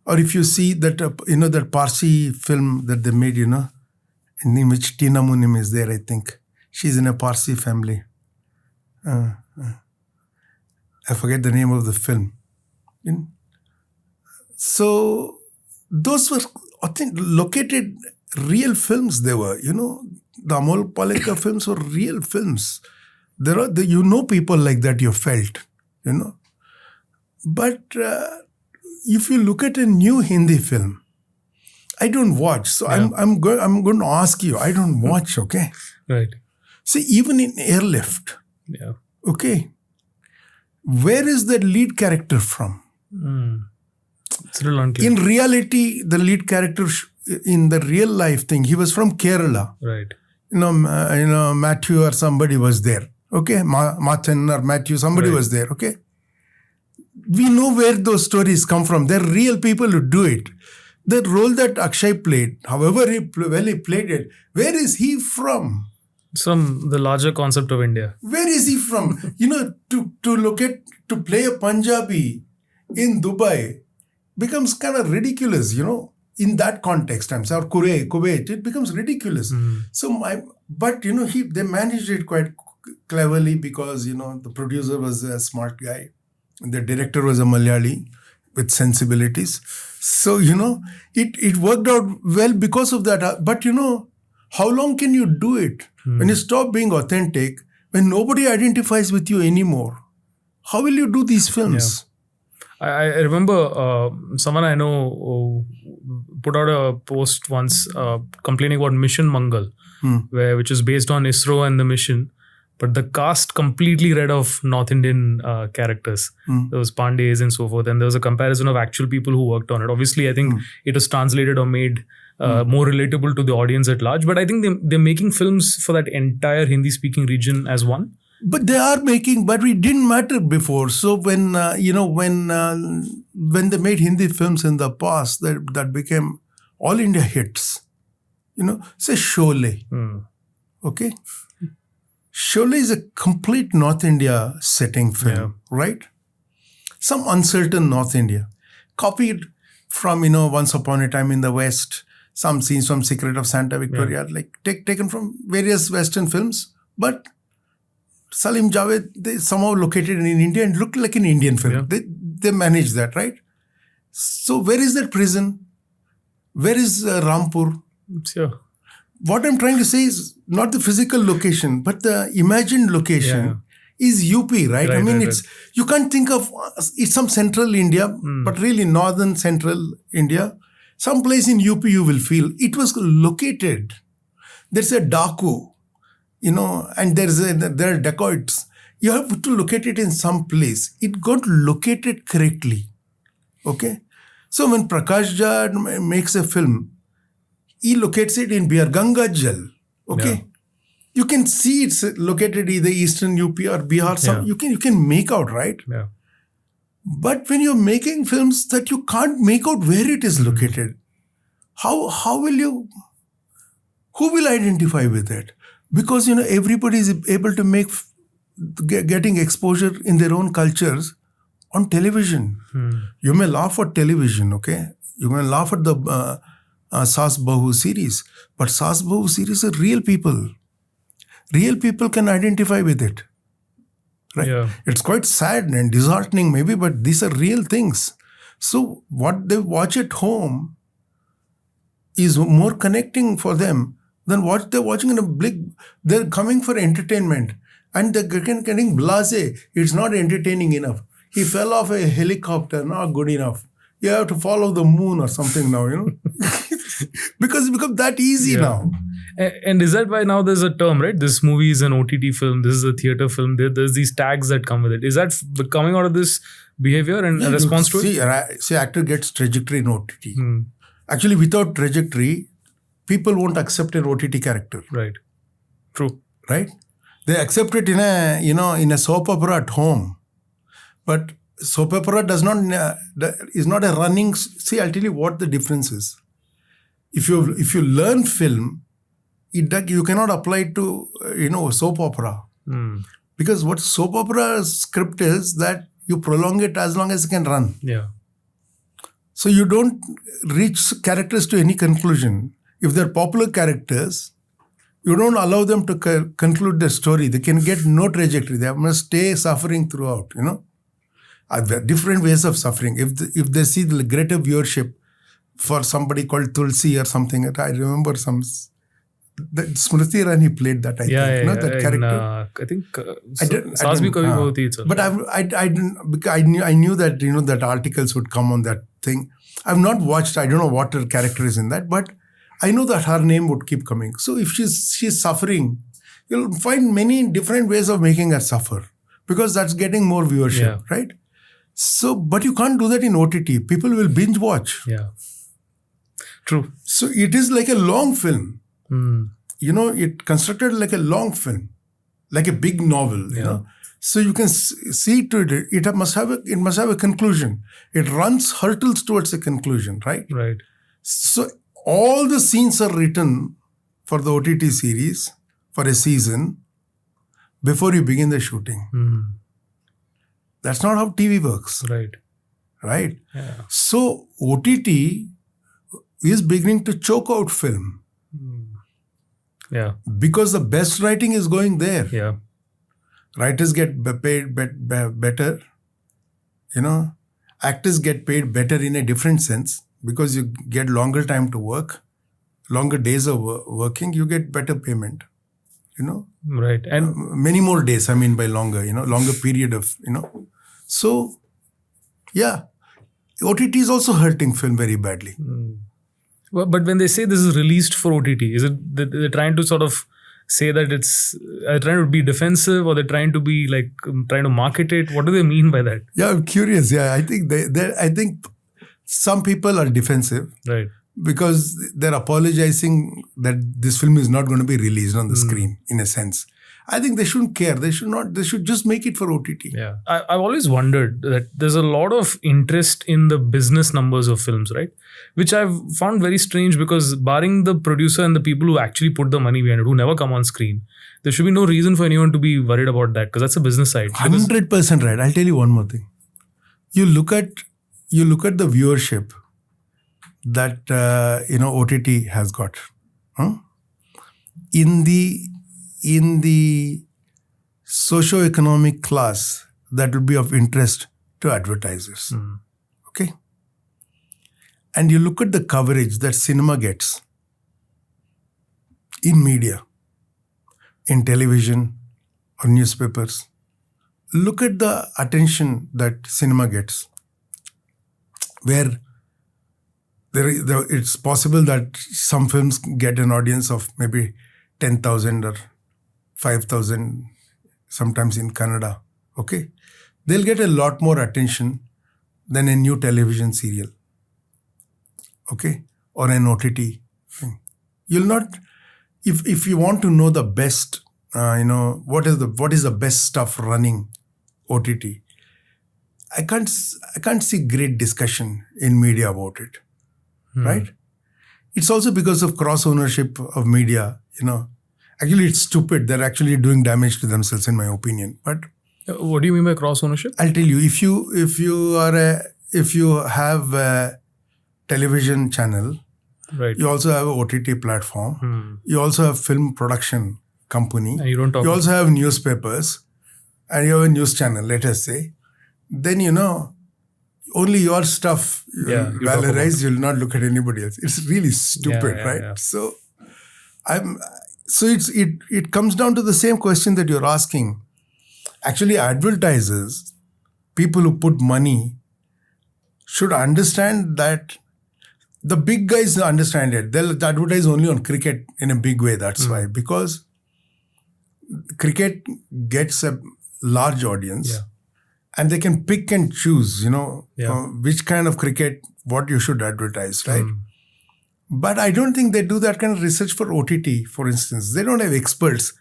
or if you see that that Parsi film that they made, in which Tina Munim is there, I think. She's in a Parsi family. I forget the name of the film. So those were, I think, located real films. They were, the Amol Palekar films were real films. There are, people like that you felt, But if you look at a new Hindi film, I don't watch. So I'm going to ask you. I don't watch. Okay. Right. See, even in Airlift, okay, where is the lead character from? It's a little unclear. In reality, the lead character in the real life thing, he was from Kerala. Right. Matthew or somebody was there. Okay, Martin or Matthew, somebody was there. Okay, we know where those stories come from. They're real people who do it. The role that Akshay played, however he played it, where is he from? From the larger concept of India. Where is he from? To play a Punjabi in Dubai becomes kind of ridiculous, in that context. I'm sorry, Kuwait, it becomes ridiculous. So they managed it quite cleverly because, the producer was a smart guy. The director was a Malayali with sensibilities. So, it worked out well because of that. But, how long can you do it? When you stop being authentic, when nobody identifies with you anymore, how will you do these films? Yeah. I remember someone I know put out a post once complaining about Mission Mangal, which is based on ISRO and the mission. But the cast completely read of North Indian characters. There was Pandays and so forth. And there was a comparison of actual people who worked on it. Obviously, I think it was translated or made more relatable to the audience at large. But I think they're making films for that entire Hindi-speaking region as one. But they are making, but it didn't matter before. So when they made Hindi films in the past, that became all India hits. Say Sholay. Okay? Sholay is a complete North India setting film, right? Some uncertain North India. Copied from, Once Upon a Time in the West, some scenes from Secret of Santa Victoria, taken from various Western films. But Salim Javed, they somehow located in India and looked like an Indian film. Yeah. They managed that, right? So where is that prison? Where is Rampur? Sure. What I'm trying to say is not the physical location, but the imagined location is UP, right? I mean, you can't think of it's some central India, but really northern central India. Some place in UP you will feel it was located. There's a Daku and there are dacoits. You have to locate it in some place. It got located correctly. Okay? So when Prakash Jha makes a film, he locates it in Bihar, Ganga Jal. Okay? Yeah. You can see it's located either Eastern UP or Bihar. You can make out, right? Yeah. But when you're making films that you can't make out where it is located, how will you, who will identify with it? Because, everybody is able to make, getting exposure in their own cultures on television. You may laugh at television, okay? You may laugh at the Saas Bahu series, but Saas Bahu series are real people. Real people can identify with it. Right? Yeah. It's quite sad and disheartening maybe, but these are real things. So what they watch at home is more connecting for them than what they're watching in a big. They're coming for entertainment and they're getting blasé. It's not entertaining enough. He fell off a helicopter, not good enough. You have to follow the moon or something now, because it becomes that easy now. And is that why now there's a term, right? This movie is an OTT film. This is a theater film. There's these tags that come with it. Is that coming out of this behavior and a response to it? See, actor gets trajectory in OTT. Actually, without trajectory, people won't accept an OTT character. Right. True. Right? They accept it in a soap opera at home. But soap opera is not a running. See, I'll tell you what the difference is. If you learn film, you cannot apply it to soap opera, because what soap opera script is that you prolong it as long as it can run. Yeah. So you don't reach characters to any conclusion. If they're popular characters, you don't allow them to conclude the story. They can get no trajectory. They must stay suffering throughout. There are different ways of suffering. If they see the greater viewership for somebody called Tulsi or something, I remember Smriti Irani played that. I think that character. I think Saas Bhi Kabhi Bahu Thi. But I didn't, because I knew that that articles would come on that thing. I've not watched. I don't know what her character is in that, but I know that her name would keep coming. So if she's suffering, you'll find many different ways of making her suffer, because that's getting more viewership, right? So, but you can't do that in OTT. People will binge watch. Yeah. True. So it is like a long film. It constructed like a long film, like a big novel. So you can see to it. It must have a conclusion. It hurtles towards a conclusion, right? Right. So all the scenes are written for the OTT series for a season before you begin the shooting. That's not how TV works. Right. Right. Yeah. So OTT is beginning to choke out film. Yeah. Because the best writing is going there. Yeah. Writers get paid better. Actors get paid better in a different sense, because you get longer time to work, longer days of working, you get better payment. Right. And many more days, I mean by longer, longer period of, So, yeah, OTT is also hurting film very badly. But when they say this is released for OTT, is it they're trying to sort of say that it's trying to be defensive, or they're trying to be trying to market it? What do they mean by that? Yeah, I'm curious. Yeah, I think I think some people are defensive, right? Because they're apologizing that this film is not going to be released on the screen, in a sense. I think they shouldn't care. They should just make it for OTT. Yeah. I've always wondered that there's a lot of interest in the business numbers of films, right? Which I've found very strange, because barring the producer and the people who actually put the money behind it, who never come on screen, there should be no reason for anyone to be worried about that, because that's a business side. 100% right. I'll tell you one more thing. You look at the viewership that OTT has got. In the socio-economic class that will be of interest to advertisers. Okay? And you look at the coverage that cinema gets in media, in television or newspapers. Look at the attention that cinema gets, where it's possible that some films get an audience of maybe 10,000 or 5,000, sometimes in Kannada. Okay, they'll get a lot more attention than a new television serial. Okay, or an OTT thing. You'll not. If you want to know the best, what is the best stuff running OTT. I can't see great discussion in media about it, right? It's also because of cross ownership of media. Actually, it's stupid. They're actually doing damage to themselves, in my opinion. But what do you mean by cross ownership? I'll tell you. If you have a television channel, right? You also have an OTT platform. You also have film production company. And you don't talk. You also have newspapers, and you have a news channel. Let us say, then only your stuff valorize. You'll not look at anybody else. It's really stupid, right? Yeah. So it comes down to the same question that you're asking. Actually, advertisers, people who put money, should understand that the big guys understand it. They'll advertise only on cricket in a big way. That's why. Because cricket gets a large audience. Yeah. And they can pick and choose, which kind of cricket, what you should advertise, right? But I don't think they do that kind of research for OTT, for instance. They don't have experts.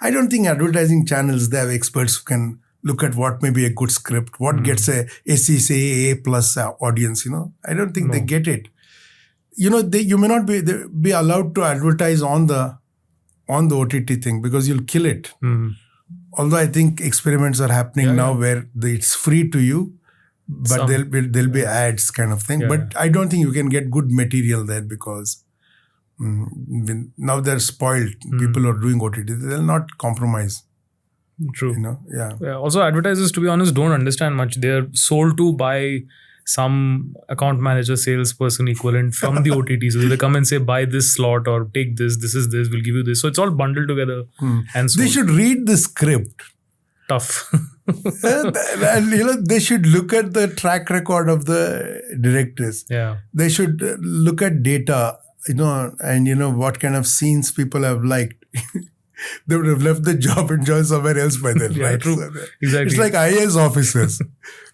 I don't think advertising channels, they have experts who can look at what may be a good script, what gets a ACCA A+ audience, I don't think they get it. You may not be allowed to advertise on the OTT thing because you'll kill it. Although I think experiments are happening now where it's free to you, but there'll be ads kind of thing. But I don't think you can get good material there because now they're spoiled. People are doing OTT. They'll not compromise. True. Yeah. Also, advertisers, to be honest, don't understand much. They're sold to by some account manager, salesperson equivalent from the OTT. So they come and say, buy this slot or take this, we'll give you this. So it's all bundled together. And so they should read the script. Tough. And they should look at the track record of the directors. Yeah. They should look at data, and what kind of scenes people have liked. They would have left the job and joined somewhere else by then, right? True. Exactly. It's like IAS officers,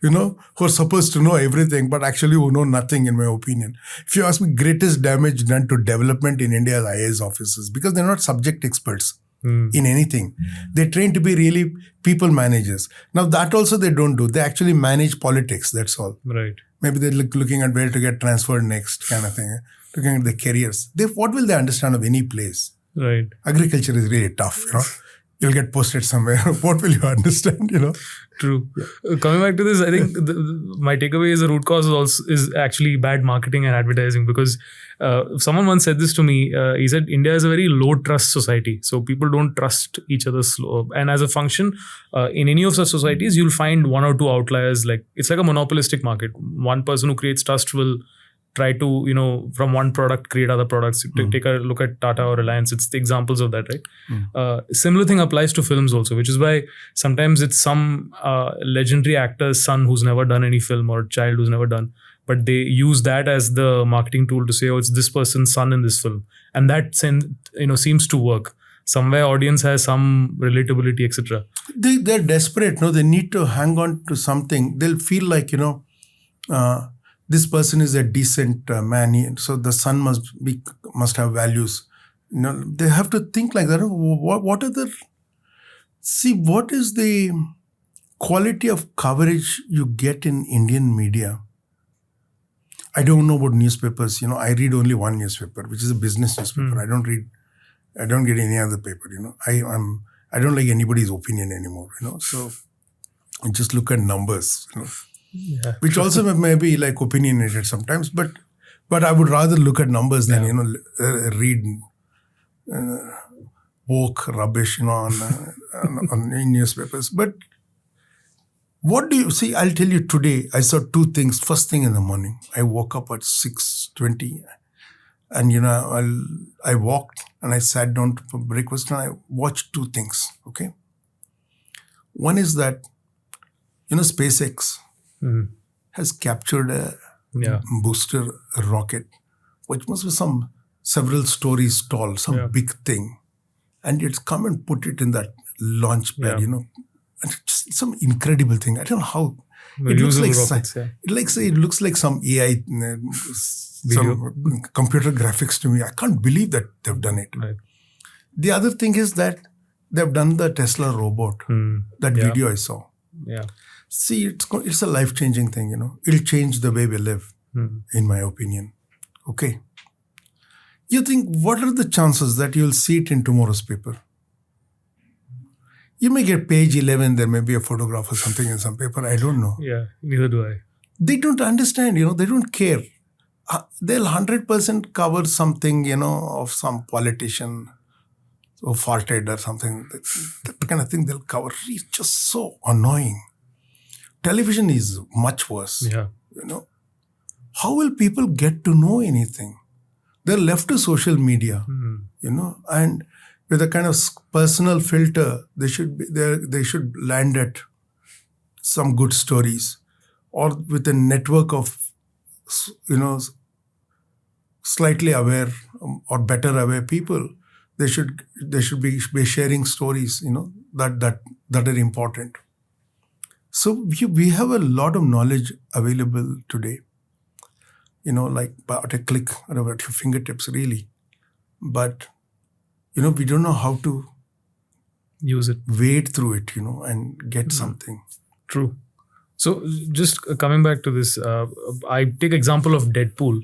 who are supposed to know everything, but actually who know nothing, in my opinion. If you ask me, greatest damage done to development in India is IAS officers because they're not subject experts in anything. They train to be really people managers. Now that also they don't do. They actually manage politics, that's all. Right. Maybe they're looking at where to get transferred next kind of thing. Looking at the careers. What will they understand of any place? Right. Agriculture is really tough, You'll get posted somewhere. What will you understand, True. Yeah. Coming back to this, I think my takeaway is the root cause is actually bad marketing and advertising because someone once said this to me. He said India is a very low trust society. So people don't trust each other. And as a function, in any of such societies, you'll find one or two outliers. Like it's like a monopolistic market. One person who creates trust will try to, from one product, create other products. Take a look at Tata or Reliance. It's the examples of that, right? Similar thing applies to films also, which is why sometimes it's some legendary actor's son who's never done any film or child who's never done. But they use that as the marketing tool to say, oh, it's this person's son in this film. And that seems to work. Somewhere audience has some relatability, etc. They're desperate, They need to hang on to something. They'll feel like, this person is a decent man, so the son must have values. They have to think like that. What is the quality of coverage you get in Indian media? I don't know about newspapers. I read only one newspaper, which is a business newspaper. I don't get any other paper. I don't like anybody's opinion anymore. So I just look at numbers. Yeah. Which also may be like opinionated sometimes, but I would rather look at numbers than read woke rubbish on newspapers. But what do you see? I'll tell you today. I saw two things. First thing in the morning, I woke up at 6:20, and I walked and I sat down for breakfast and I watched two things. Okay, one is that SpaceX has captured a booster rocket, which must be several stories tall, big thing. and it's come and put it in that launch pad, Yeah. And it's some incredible thing. I don't know how. It looks Reusable like rockets, yeah. it looks like some AI, some computer graphics to me. I can't believe that they've done it. Right. The other thing is that they've done the Tesla robot. That Yeah. video I saw. Yeah. See, it's a life-changing thing, It'll change the way we live, in my opinion. Okay. You think, what are the chances that you'll see it in tomorrow's paper? You may get page 11, there may be a photograph or something in some paper. I don't know. Yeah, neither do I. They don't understand, they don't care. They'll 100% cover something, of some politician who farted or something. That kind of thing they'll cover. It's just so annoying. Television is much worse. Yeah. How will people get to know anything? They're left to social media, and with a kind of personal filter, they should land at some good stories, or with a network of, slightly aware or better aware people. They should be sharing stories, that are important. So we have a lot of knowledge available today, like at a click or at your fingertips, really. But, we don't know how to Use it. wade through it, and get something. True. So just coming back to this, I take example of Deadpool.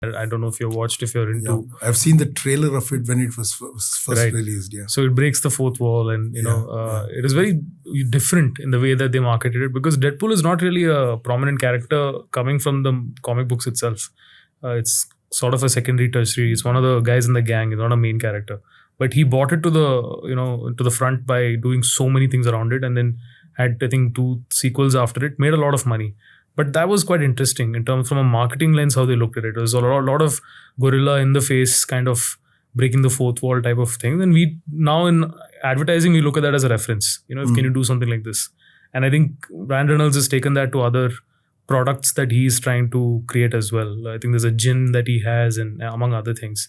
I don't know if you've watched, if you're into. Yeah, I've seen the trailer of it when it was first Right. released. Yeah. So it breaks the fourth wall, and it is very different in the way that they marketed it, because Deadpool is not really a prominent character coming from the comic books itself. It's sort of a secondary, tertiary. It's one of the guys in the gang. It's not a main character, but he brought it to the front by doing so many things around it, and then had, I think, 2 sequels after it. Made a lot of money. But that was quite interesting in terms from a marketing lens, how they looked at it. It was a lot of gorilla in the face kind of breaking the fourth wall type of thing. And we now in advertising, we look at that as a reference. Can you do something like this? And I think Ryan Reynolds has taken that to other products that he's trying to create as well. I think there's a gin that he has, and among other things.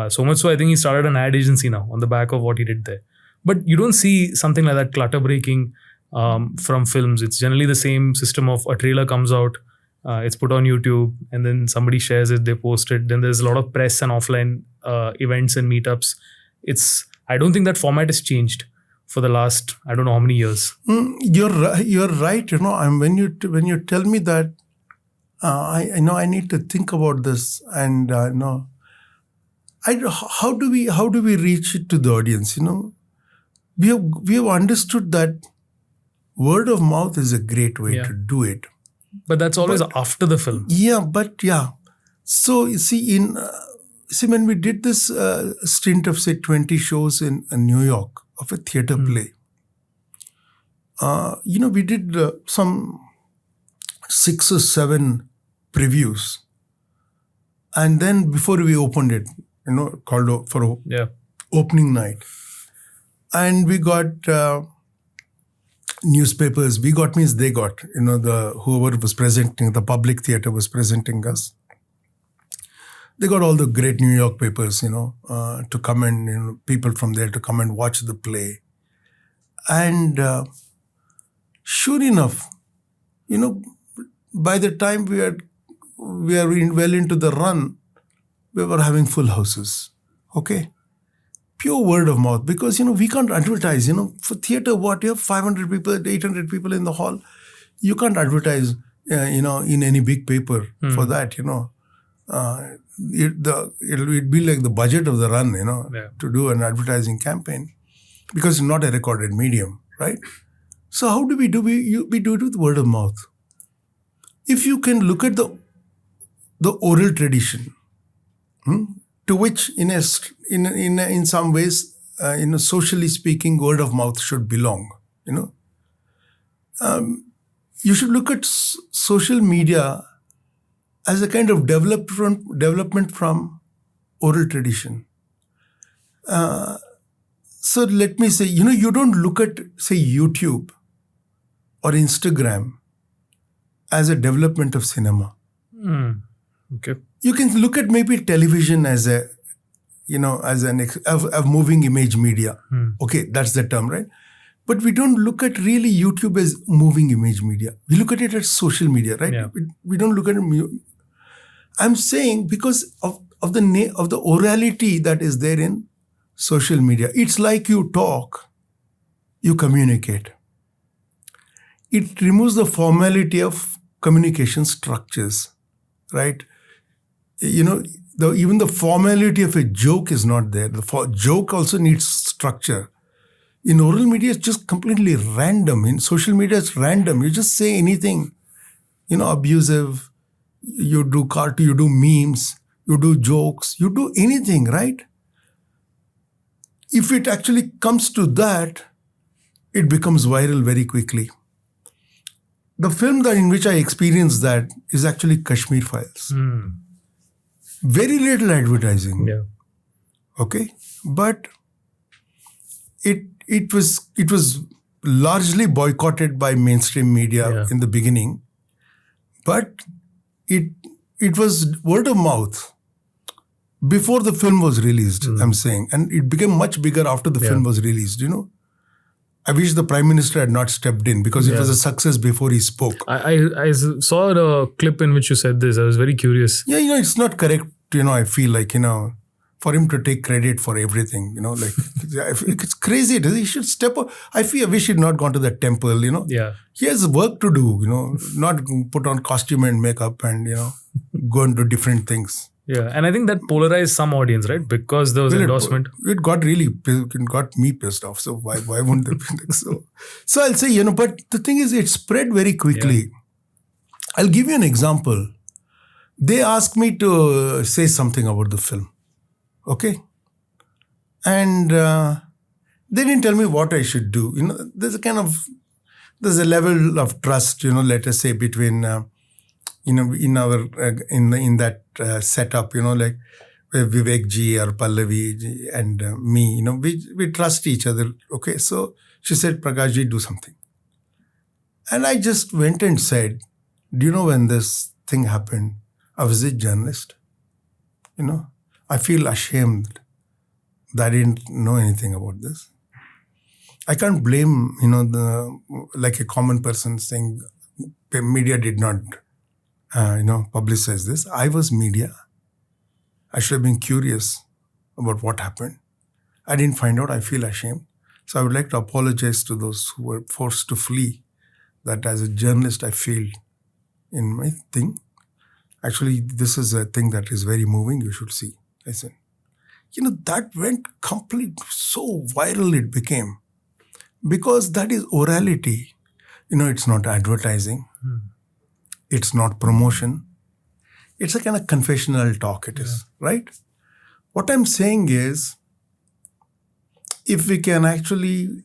So much so, I think he started an ad agency now on the back of what he did there. But you don't see something like that clutter breaking from films. It's generally the same system of a trailer comes out, it's put on YouTube, and then somebody shares it, they post it. Then there's a lot of press and offline events and meetups. I don't think that format has changed for the last, I don't know how many years. You're right. When you tell me that, I need to think about this, and how do we reach it to the audience? We have understood that word of mouth is a great way to do it. But that's always after the film. Yeah. So you see, when we did this stint of, say, 20 shows in New York of a theater play, we did some 6 or 7 previews. And then before we opened it, called for opening night. And we got newspapers. We got means they got, whoever was presenting, the public theater was presenting us. They got all the great New York papers, to come and, people from there to come and watch the play. And sure enough, by the time we are well into the run, we were having full houses. Okay. Pure word of mouth, because, we can't advertise, for theater, what, you have 500 people, 800 people in the hall. You can't advertise, in any big paper for that, it'd be like the budget of the run, to do an advertising campaign, because it's not a recorded medium, right? So how do we do? We do it with word of mouth. If you can look at the oral tradition, to which in some ways, socially speaking, word of mouth should belong. You should look at social media as a kind of development from oral tradition. So let me say, you don't look at, say, YouTube or Instagram as a development of cinema. Okay. You can look at maybe television as a as a moving image media. Okay, that's the term, right? But we don't look at really YouTube as moving image media. We look at it as social media, right? Yeah. We don't look at it. I'm saying because of the orality that is there in social media. It's like you talk, you communicate. It removes the formality of communication structures, right? Even the formality of a joke is not there. The joke also needs structure. In oral media, it's just completely random. In social media, it's random. You just say anything, abusive. You do cartoon, you do memes, you do jokes, you do anything, right? If it actually comes to that, it becomes viral very quickly. The film in which I experienced that is actually Kashmir Files. Very little advertising. Yeah. Okay, but it was largely boycotted by mainstream media in the beginning, but it was word of mouth before the film was released. I'm saying, and it became much bigger after the film was released. I wish the Prime Minister had not stepped in because it was a success before he spoke. I saw a clip in which you said this. I was very curious. Yeah, it's not correct. I feel like for him to take credit for everything, it's crazy. He should step up. I wish he'd not gone to the temple, Yeah. He has work to do, not put on costume and makeup and, go into different things. Yeah, and I think that polarized some audience, right? Because there was endorsement. It got me pissed off. So why wouldn't they be so? So I'll say, but the thing is, it spread very quickly. Yeah. I'll give you an example. They asked me to say something about the film. Okay. And they didn't tell me what I should do. There's a level of trust, let us say between, in that setup, like Vivek ji or Pallavi ji and me, we trust each other. Okay. So she said, Prakash ji, do something. And I just went and said, do you know when this thing happened? I was a journalist. I feel ashamed that I didn't know anything about this. I can't blame, like a common person saying media did not, publicize this. I was media. I should have been curious about what happened. I didn't find out. I feel ashamed. So I would like to apologize to those who were forced to flee. That as a journalist, I feel in my thing. Actually, this is a thing that is very moving. You should see. Listen, that went so viral it became. Because that is orality. It's not advertising. It's not promotion. It's a kind of confessional talk, it is, right? What I'm saying is, if we can actually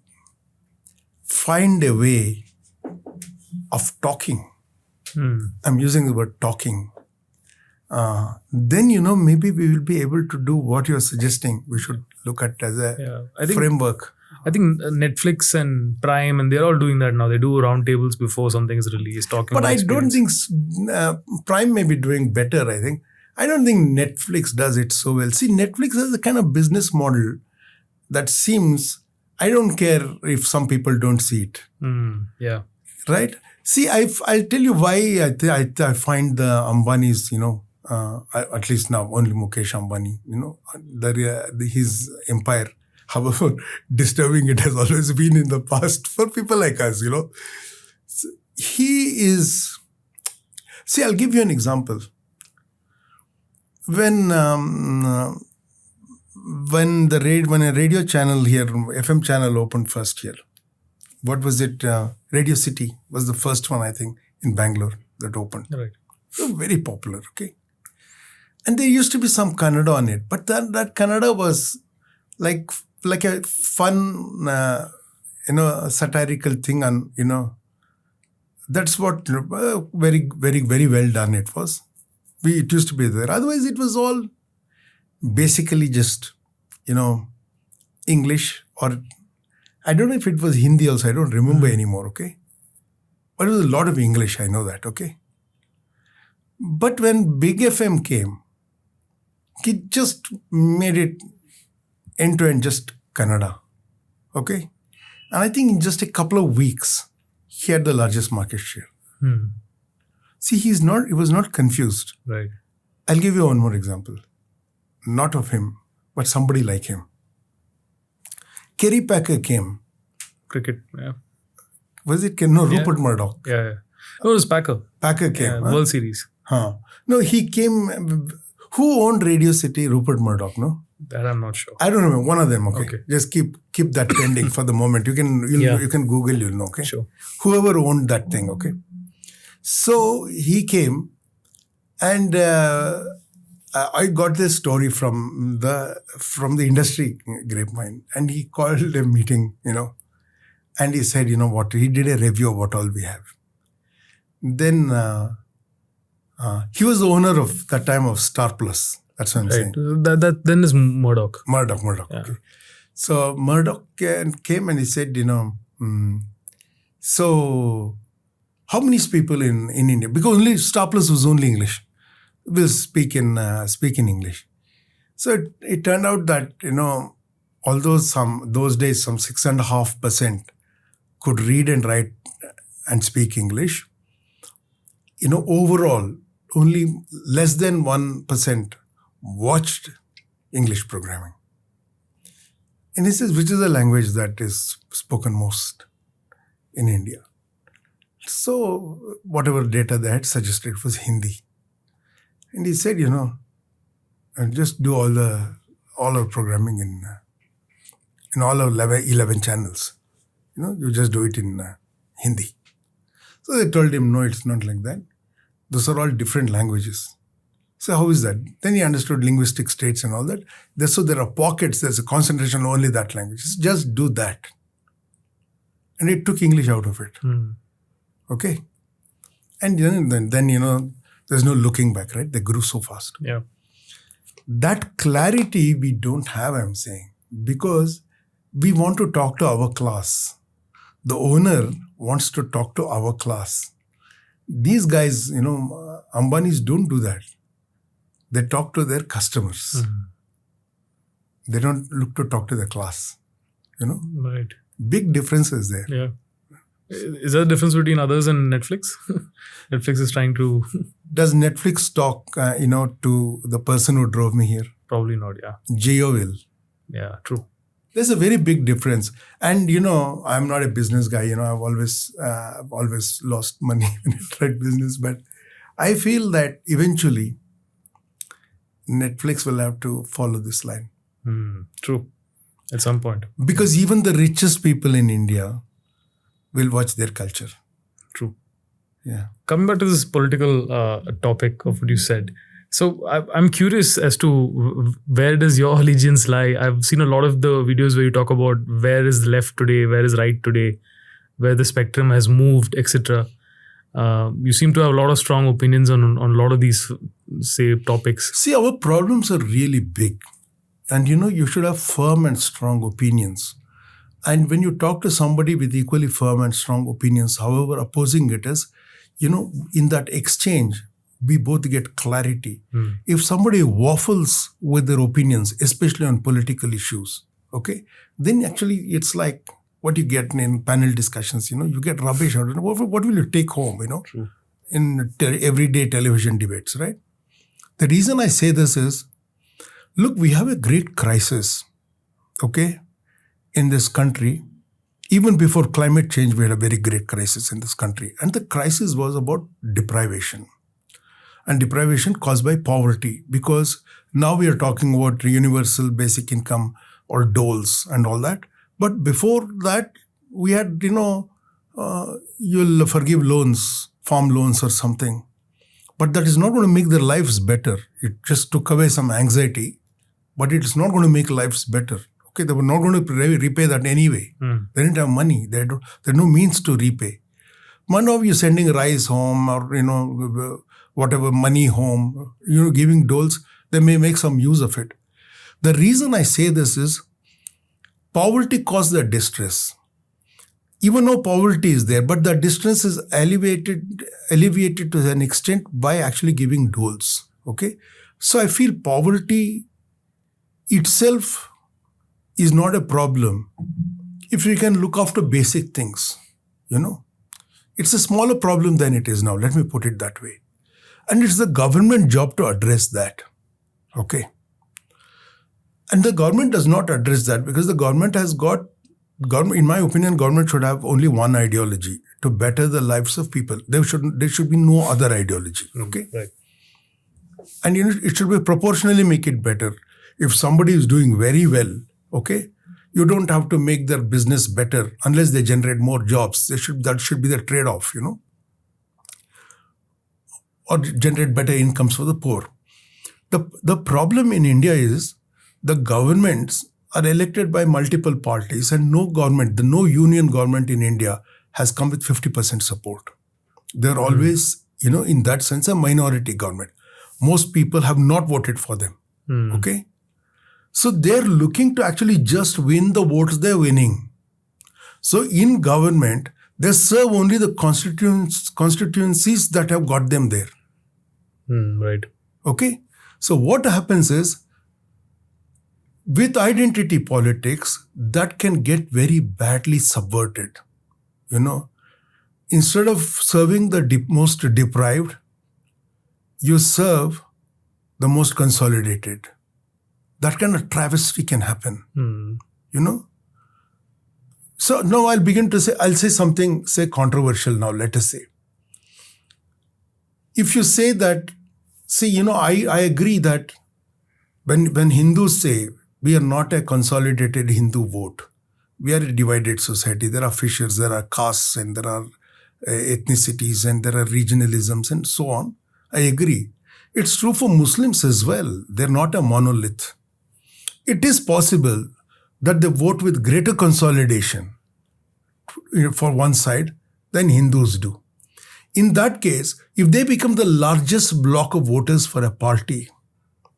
find a way of talking, I'm using the word talking, then, maybe we will be able to do what you're suggesting we should look at as a framework. I think Netflix and Prime, and they're all doing that now. They do roundtables before something is released, talking about experience. Don't think Prime may be doing better, I think. I don't think Netflix does it so well. See, Netflix has a kind of business model that seems, I don't care if some people don't see it. Yeah. Right? See, I'll tell you why I find the Ambanis, at least now, only Mukesh Ambani, his empire, however disturbing it has always been in the past for people like us, So he is... See, I'll give you an example. When a radio channel here, FM channel opened first here, what was it? Radio City was the first one, I think, in Bangalore that opened. Right. It was very popular, okay? And there used to be some Kannada on it, but that Kannada was like a fun, satirical thing, and that's what very, very, very well done it was. It used to be there. Otherwise, it was all basically just, English, or I don't know if it was Hindi also. I don't remember anymore, okay? But it was a lot of English, I know that, okay? But when Big FM came, it just made it end to end just Kannada. Okay? And I think in just a couple of weeks, he had the largest market share. See, he was not confused. Right. I'll give you one more example. Not of him, but somebody like him. Kerry Packer came. Cricket, yeah. Was it? No, Rupert Murdoch. Yeah. No, it was Packer. Packer came. World Series. No, he came. Who owned Radio City? Rupert Murdoch, no? That I'm not sure. I don't remember. One of them, okay. Just keep that pending for the moment. You can Google, you'll know, okay? Sure. Whoever owned that thing, okay? So he came and I got this story from the industry grapevine, and he called a meeting, and he said, what, he did a review of what all we have. Then he was the owner of that time of Star Plus. That's what I'm saying. That then is Murdoch. Murdoch, Yeah. okay. So Murdoch came and he said, so how many people in India? Because only Star Plus was only English. Will speak in English. So it turned out that, although those days some 6.5% could read and write and speak English, overall only less than 1% watched English programming. And he says, which is the language that is spoken most in India? So whatever data they had suggested was Hindi. And he said, and just do all our programming in all our 11 channels. You just do it in Hindi. So they told him, no, it's not like that. Those are all different languages. So how is that? Then he understood linguistic states and all that. So there are pockets, there's a concentration on only that language. Just do that. And it took English out of it. Okay? And then there's no looking back, right? They grew so fast. Yeah. That clarity we don't have, I'm saying, because we want to talk to our class. The owner wants to talk to our class. These guys, Ambanis don't do that. They talk to their customers. They don't look to talk to the class. Right. Big differences there. Yeah. Is there a difference between others and Netflix? Netflix is trying to... Does Netflix talk, to the person who drove me here? Probably not, yeah. Geo will. Yeah, true. There's a very big difference. And, I'm not a business guy. I've always lost money when I tried business. But I feel that eventually Netflix will have to follow this line. True. At some point. Because even the richest people in India will watch their culture. True. Yeah. Coming back to this political topic of what you said. So I'm curious as to where does your allegiance lie? I've seen a lot of the videos where you talk about where is left today, where is right today, where the spectrum has moved, etc. You seem to have a lot of strong opinions on a lot of these, say, topics. See, our problems are really big. And you should have firm and strong opinions. And when you talk to somebody with equally firm and strong opinions, however opposing it is, in that exchange, we both get clarity. If somebody waffles with their opinions, especially on political issues, okay, then actually it's like what you get in panel discussions, you get rubbish out of it. What will you take home, True. in everyday television debates, right? The reason I say this is, look, we have a great crisis, okay, in this country. Even before climate change, we had a very great crisis in this country. And the crisis was about deprivation. And deprivation caused by poverty. Because now we are talking about universal basic income or doles and all that. But before that, we had, you'll forgive loans, farm loans or something. But that is not going to make their lives better. It just took away some anxiety. But it's not going to make lives better. Okay, they were not going to repay that anyway. They didn't have money. They had no means to repay. But now you're sending rice home or, whatever, money home, giving doles, they may make some use of it. The reason I say this is poverty caused the distress. Even though poverty is there, but the distress is alleviated to an extent by actually giving doles. Okay, so I feel poverty itself is not a problem if we can look after basic things, It's a smaller problem than it is now. Let me put it that way. And it's the government job to address that. Okay. And the government does not address that because the government has got, in my opinion, government should have only one ideology to better the lives of people. There should be no other ideology. Okay. Right. And it should be proportionally make it better. If somebody is doing very well, okay, you don't have to make their business better unless they generate more jobs. That should be the trade-off, or generate better incomes for the poor. The problem in India is the governments are elected by multiple parties and no union government in India has come with 50% support. They're always, in that sense, a minority government. Most people have not voted for them. Okay? So they're looking to actually just win the votes they're winning. So in government, they serve only the constituencies that have got them there. Right. Okay? So what happens is, with identity politics, that can get very badly subverted. Instead of serving the most deprived, you serve the most consolidated. That kind of travesty can happen. So now I'll say something, controversial now, let us say. If you say that, I agree that when Hindus say we are not a consolidated Hindu vote, we are a divided society. There are fissures, there are castes, and there are ethnicities, and there are regionalisms, and so on. I agree. It's true for Muslims as well. They're not a monolith. It is possible that they vote with greater consolidation for one side than Hindus do. In that case, if they become the largest block of voters for a party,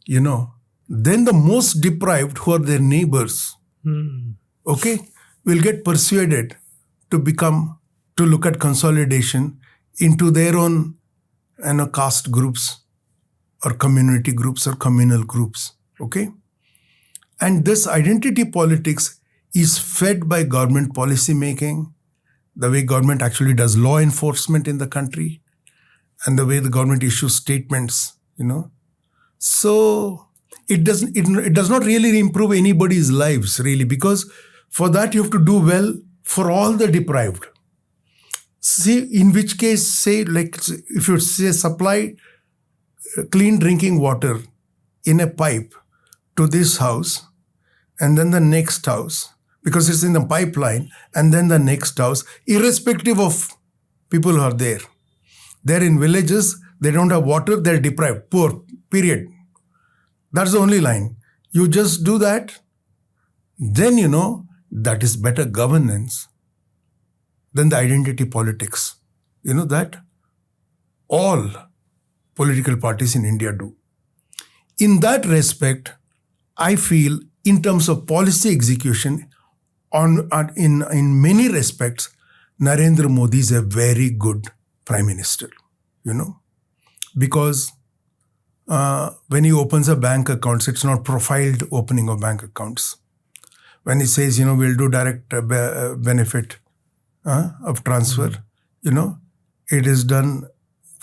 then the most deprived, who are their neighbors, okay, will get persuaded to look at consolidation into their own caste groups or community groups or communal groups. Okay? And this identity politics is fed by government policy making, the way government actually does law enforcement in the country, and the way the government issues statements, So it does not really improve anybody's lives, really, because for that you have to do well for all the deprived. See, in which case, if you supply clean drinking water in a pipe to this house, and then the next house, because it's in the pipeline, and then the next house, irrespective of people who are there. They're in villages, they don't have water, they're deprived, poor, period. That's the only line. You just do that, then that is better governance than the identity politics. That all political parties in India do. In that respect, I feel in terms of policy execution, in many respects, Narendra Modi is a very good prime minister, because when he opens a bank accounts, it's not profiled opening of bank accounts. When he says, we'll do direct benefit of transfer, it is done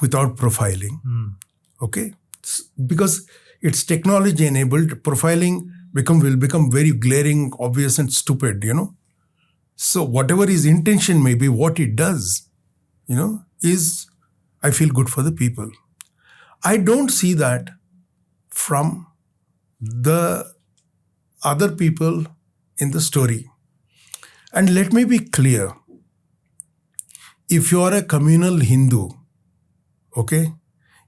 without profiling. Okay? Because it's technology enabled, profiling will become very glaring, obvious and stupid, So whatever his intention may be, what it does, is, I feel, good for the people. I don't see that from the other people in the story. And let me be clear. If you are a communal Hindu, okay,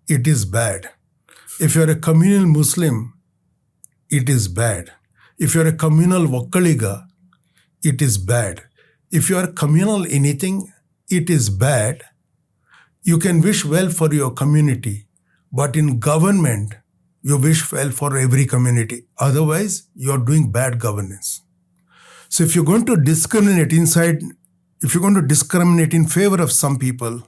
it is bad. If you are a communal Muslim, it is bad. If you are a communal Vakkaliga, it is bad. If you are communal anything, it is bad. You can wish well for your community, but in government, you wish well for every community. Otherwise, you are doing bad governance. So if you're going to discriminate in favor of some people,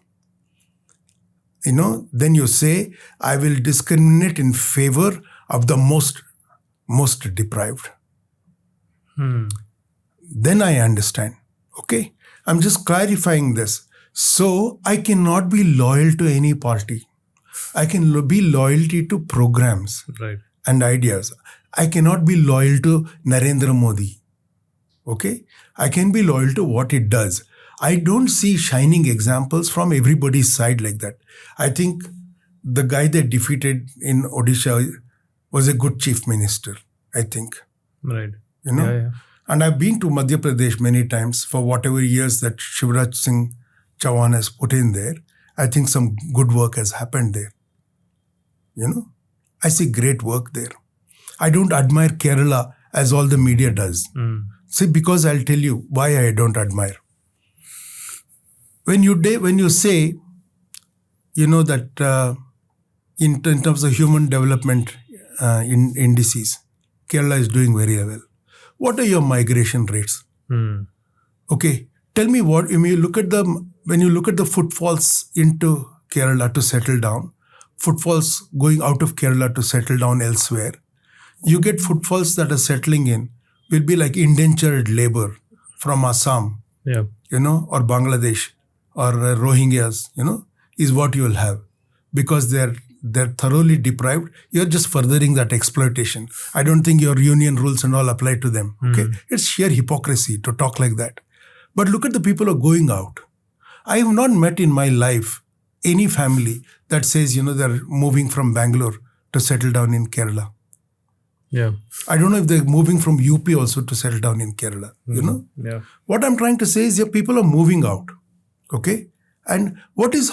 then you say, I will discriminate in favor of the most deprived. Then I understand. Okay? I'm just clarifying this. So I cannot be loyal to any party. I can be loyalty to programs and ideas. I cannot be loyal to Narendra Modi. Okay? I can be loyal to what it does. I don't see shining examples from everybody's side like that. I think the guy they defeated in Odisha was a good chief minister, I think. Right. You know? Yeah. And I've been to Madhya Pradesh many times for whatever years that Shivraj Singh Chauhan has put in there. I think some good work has happened there. You know? I see great work there. I don't admire Kerala as all the media does. See, because I'll tell you why I don't admire. When you say, you know, that in terms of human development indices, Kerala is doing very well. What are your migration rates? Okay, tell me what when you look at the footfalls into Kerala to settle down, footfalls going out of Kerala to settle down elsewhere. You get footfalls that are settling in will be like indentured labor from Assam, you know, or Bangladesh or Rohingyas, you know, is what you will have because they're thoroughly deprived. You're just furthering that exploitation. I don't think your union rules and all apply to them. Okay, it's sheer hypocrisy to talk like that. But look at the people who are going out. I have not met in my life any family that says, you know, they're moving from Bangalore to settle down in Kerala. Yeah. I don't know if they're moving from UP also to settle down in Kerala. You know? Yeah. What I'm trying to say is, people are moving out. Okay? And what is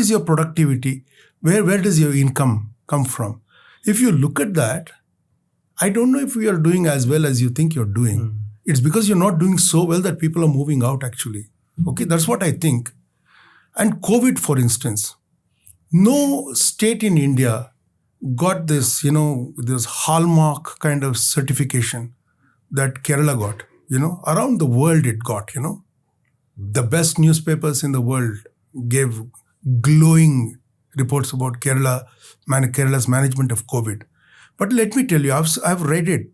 your productivity? Where does your income come from? If you look at that, I don't know if we are doing as well as you think you're doing. It's because you're not doing so well that people are moving out actually. Okay, that's what I think. And COVID, for instance, no state in India got this, you know, this hallmark kind of certification that Kerala got. You know, around the world it got, you know. The best newspapers in the world gave glowing reports about Kerala's management of COVID. But let me tell you, I've read it.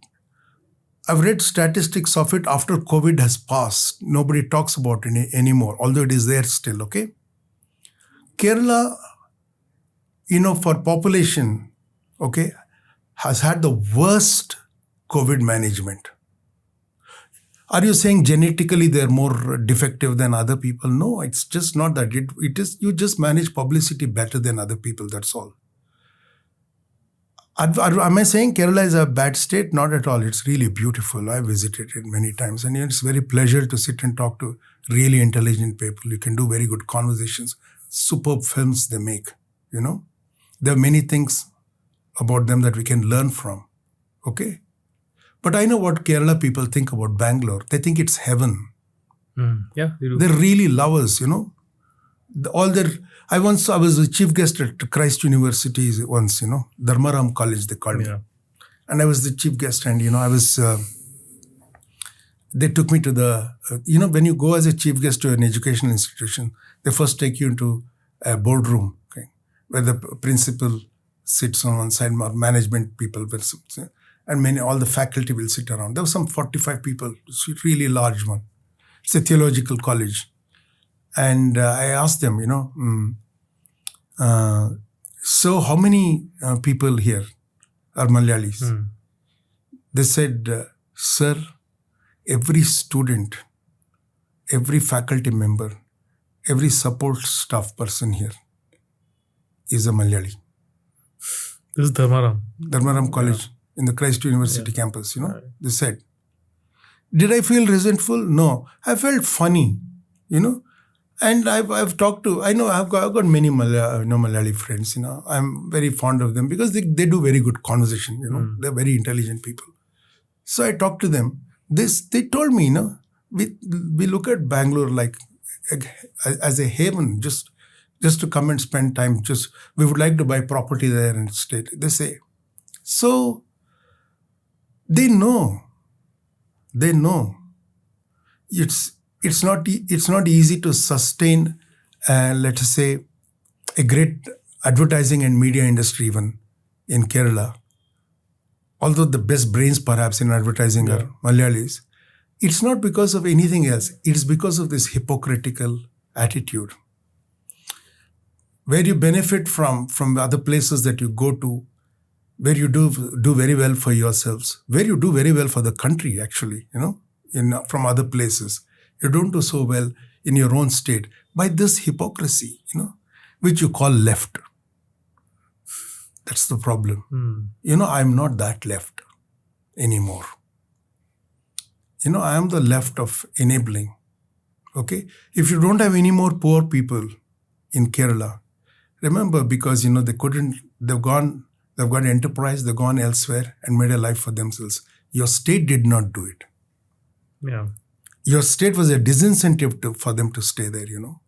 I've read statistics of it after COVID has passed. Nobody talks about it anymore, although it is there still, okay? Kerala, you know, for population, okay, has had the worst COVID management. Are you saying genetically they're more defective than other people? No, it's just not that. It is you just manage publicity better than other people, that's all. Am I saying Kerala is a bad state? Not at all. It's really beautiful. I visited it many times and it's very pleasure to sit and talk to really intelligent people. You can do very good conversations. Superb films they make, you know. There are many things about them that we can learn from, okay? But I know what Kerala people think about Bangalore. They think it's heaven. Yeah, they do. They're really lovers, you know. I was a chief guest at Christ University once, you know, Dharmaram College they called me. And I was the chief guest and, you know, they took me to the, you know, when you go as a chief guest to an educational institution, they first take you into a boardroom, okay, where the principal sits on one side, management people, and all the faculty will sit around. There were some 45 people, it's a really large one. It's a theological college. And I asked them, you know, so how many people here are Malayalis? They said, sir, every student, every faculty member, every support staff person here is a Malayali. This is Dharmaram College in the Christ University campus, you know. They said, did I feel resentful? No. I felt funny, you know. And I've talked to, I know I've got many Malayali friends, you know. I'm very fond of them because they do very good conversation, you know. They're very intelligent people. So I talked to them. They told me, you know, we look at Bangalore like as a haven, just to come and spend time. Just we would like to buy property there and stay. They say, so they know. It's not easy to sustain, let us say, a great advertising and media industry even in Kerala. Although the best brains perhaps in advertising are Malayalis, It's not because of anything else. It's because of this hypocritical attitude, where you benefit from other places that you go to, where you do very well for yourselves, where you do very well for the country, actually, from other places. You don't do so well in your own state by this hypocrisy, which you call left. That's the problem. I'm not that left anymore. I am the left of enabling. Okay? If you don't have any more poor people in Kerala, remember, because, they've gone enterprise, they've gone elsewhere and made a life for themselves. Your state did not do it. Yeah. Your state was a disincentive for them to stay there, You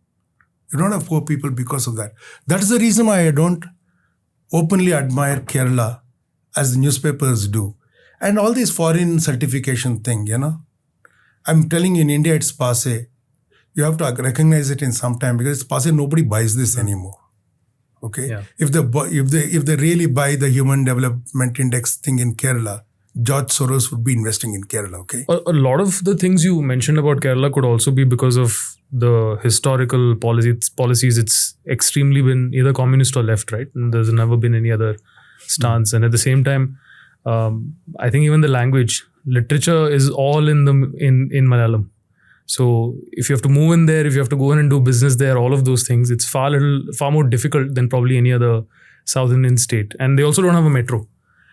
don't have poor people because of that. That's the reason why I don't openly admire Kerala as the newspapers do. And all this foreign certification thing, I'm telling you, in India, it's passé. You have to recognize it in some time because it's passé. Nobody buys this anymore. Okay? Yeah. If they really buy the Human Development Index thing in Kerala, George Soros would be investing in Kerala. Okay? A lot of the things you mentioned about Kerala could also be because of the historical policies. It's extremely been either communist or left, right? And there's never been any other stance. And at the same time, I think even the language, literature is all in Malayalam. So if you have to move in there, if you have to go in and do business there, all of those things, it's far more difficult than probably any other South Indian state. And they also don't have a metro,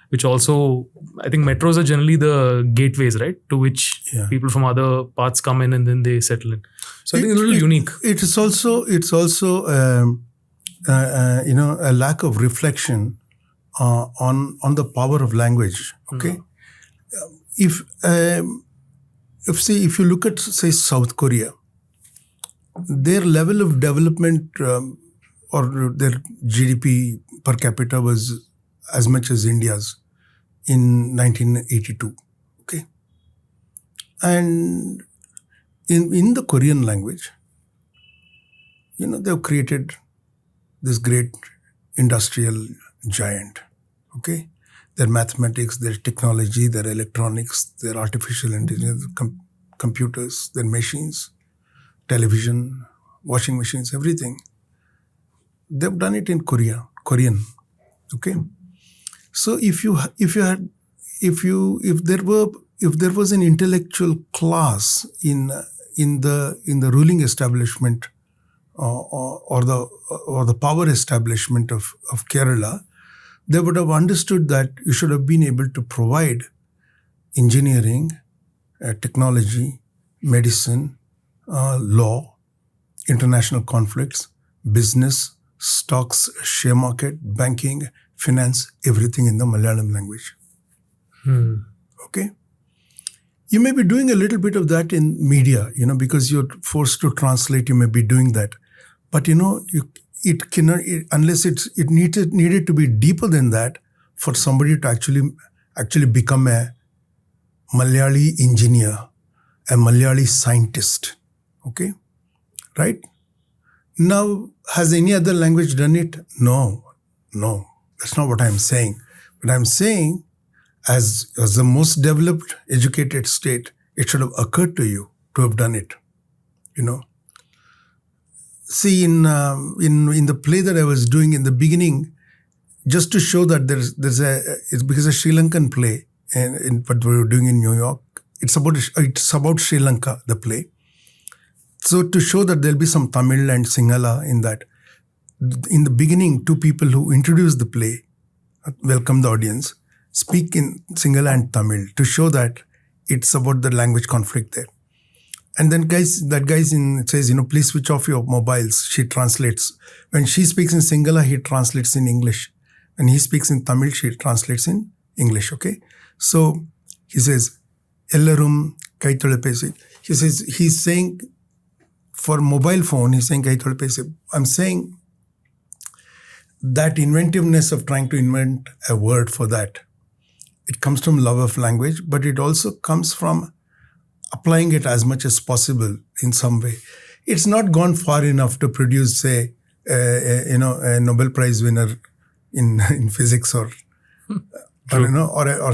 which also, I think metros are generally the gateways, right? To which people from other parts come in and then they settle in. So I think it's a little unique. It's also a lack of reflection on the power of language. Okay, if you look at, say, South Korea, their level of development or their GDP per capita was as much as India's in 1982. Okay, and in the Korean language, they've created this great industrial giant. Okay, their mathematics, their technology, their electronics, their artificial intelligence, computers, their machines, television, washing machines, everything. They've done it in Korean. Okay, so if there was an intellectual class in the ruling establishment or the power establishment of Kerala, they would have understood that you should have been able to provide engineering, technology, medicine, law, international conflicts, business, stocks, share market, banking, finance, everything in the Malayalam language. Okay? You may be doing a little bit of that in media, because you're forced to translate, you may be doing that. But, it cannot, unless it needed to be deeper than that for somebody to actually become a Malayali engineer, a Malayali scientist. Okay? Right? Now, has any other language done it? No. That's not what I'm saying. But I'm saying, as the most developed, educated state, it should have occurred to you to have done it. See, in the play that I was doing in the beginning, just to show that it's because a Sri Lankan play, and what we were doing in New York, it's about Sri Lanka, the play. So to show that there'll be some Tamil and Sinhala in that, in the beginning, two people who introduce the play, welcome the audience, speak in Sinhala and Tamil to show that it's about the language conflict there. And then that guy says, please switch off your mobiles. She translates. When she speaks in Sinhala, he translates in English. When he speaks in Tamil, she translates in English. Okay? So he says, Ellarum kai tolapesi. He says, he's saying, for mobile phone, he's saying kai tolapesi. I'm saying that inventiveness of trying to invent a word for that, it comes from love of language, but it also comes from applying it as much as possible in some way. It's not gone far enough to produce, say, a Nobel Prize winner in physics or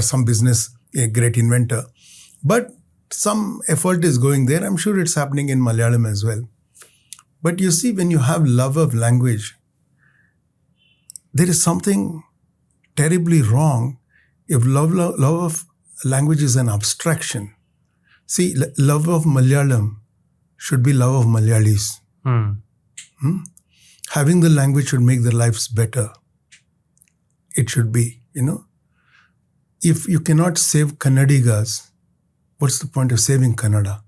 some business, a great inventor. But some effort is going there. I'm sure it's happening in Malayalam as well. But you see, when you have love of language, there is something terribly wrong if love of language is an abstraction. See, love of Malayalam should be love of Malayalis. Having the language should make their lives better. It should be, If you cannot save Kannadigas, what's the point of saving Kannada?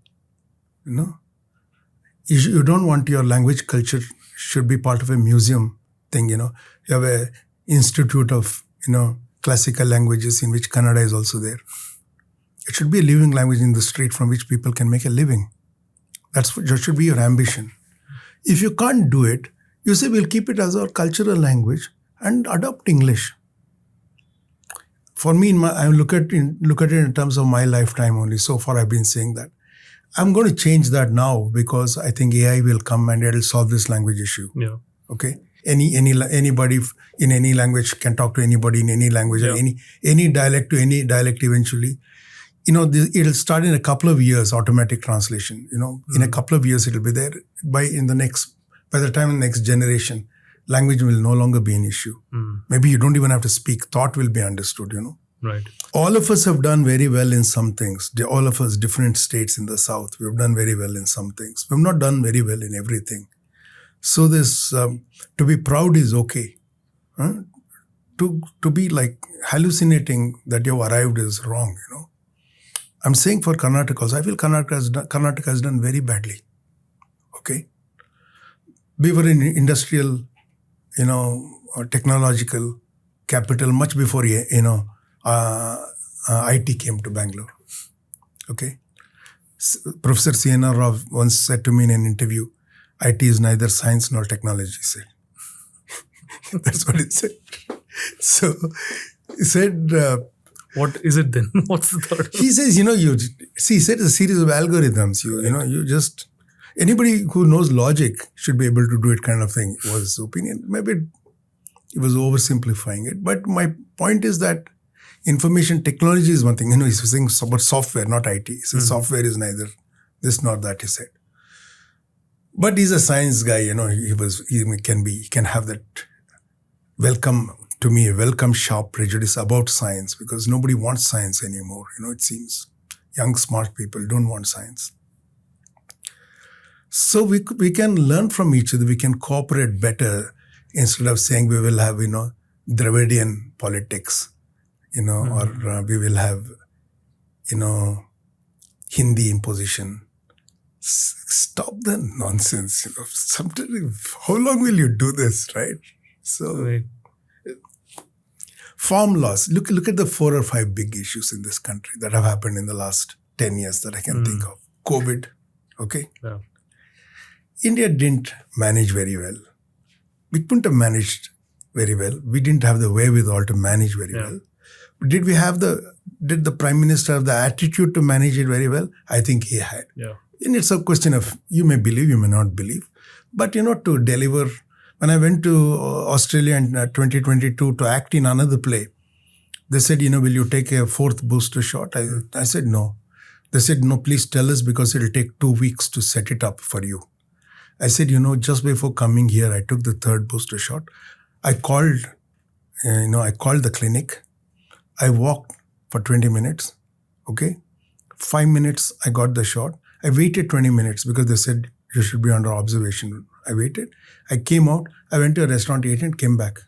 You don't want your language culture should be part of a museum thing, You have a institute of, classical languages in which Kannada is also there. It should be a living language in the street from which people can make a living. That should be your ambition. If you can't do it, you say we'll keep it as our cultural language and adopt English. For me, I look at it in terms of my lifetime only. So far, I've been saying that. I'm going to change that now because I think AI will come and it'll solve this language issue. Yeah. Okay. Anybody in any language can talk to anybody in any language, or any dialect to any dialect eventually. It'll start in a couple of years, automatic translation. In a couple of years it'll be there. By the time in the next generation, language will no longer be an issue. Maybe you don't even have to speak. Thought will be understood, Right. All of us have done very well in some things. All of us, different states in the South, we've done very well in some things. We've not done very well in everything. So this, to be proud is okay. To be like hallucinating that you've arrived is wrong, I'm saying for Karnataka also, I feel Karnataka has done very badly. Okay? We were in industrial, technological capital much before, IT came to Bangalore. Okay? Professor C.N.R. Rao once said to me in an interview, IT is neither science nor technology, he said. That's what he said. So, he said... what is it then? What's the third? He says, he said it's a series of algorithms. Anybody who knows logic should be able to do it kind of thing, was his opinion. Maybe he was oversimplifying it. But my point is that information technology is one thing. He's saying about software, not IT. He says software is neither this nor that, he said. But he's a science guy, he can have that welcome sharp prejudice about science, because nobody wants science anymore. It seems young smart people don't want science. So we can learn from each other. We can cooperate better instead of saying we will have, Dravidian politics, or we will have, Hindi imposition. Stop the nonsense, Sometimes, how long will you do this, right? So, Right. Farm laws. Look at the 4 or 5 big issues in this country that have happened in the last 10 years that I can think of. COVID, okay? Yeah. India didn't manage very well. We couldn't have managed very well. We didn't have the wherewithal to manage very well. Did the Prime Minister have the attitude to manage it very well? I think he had. Yeah. And it's a question of, you may believe, you may not believe. But, to deliver. When I went to Australia in 2022 to act in another play, they said, will you take a 4th booster shot? I said, no. They said, no, please tell us because it'll take 2 weeks to set it up for you. I said, just before coming here, I took the 3rd booster shot. I called the clinic. I walked for 20 minutes. Okay. 5 minutes, I got the shot. I waited 20 minutes because they said you should be under observation. I waited. I came out. I went to a restaurant, ate and came back.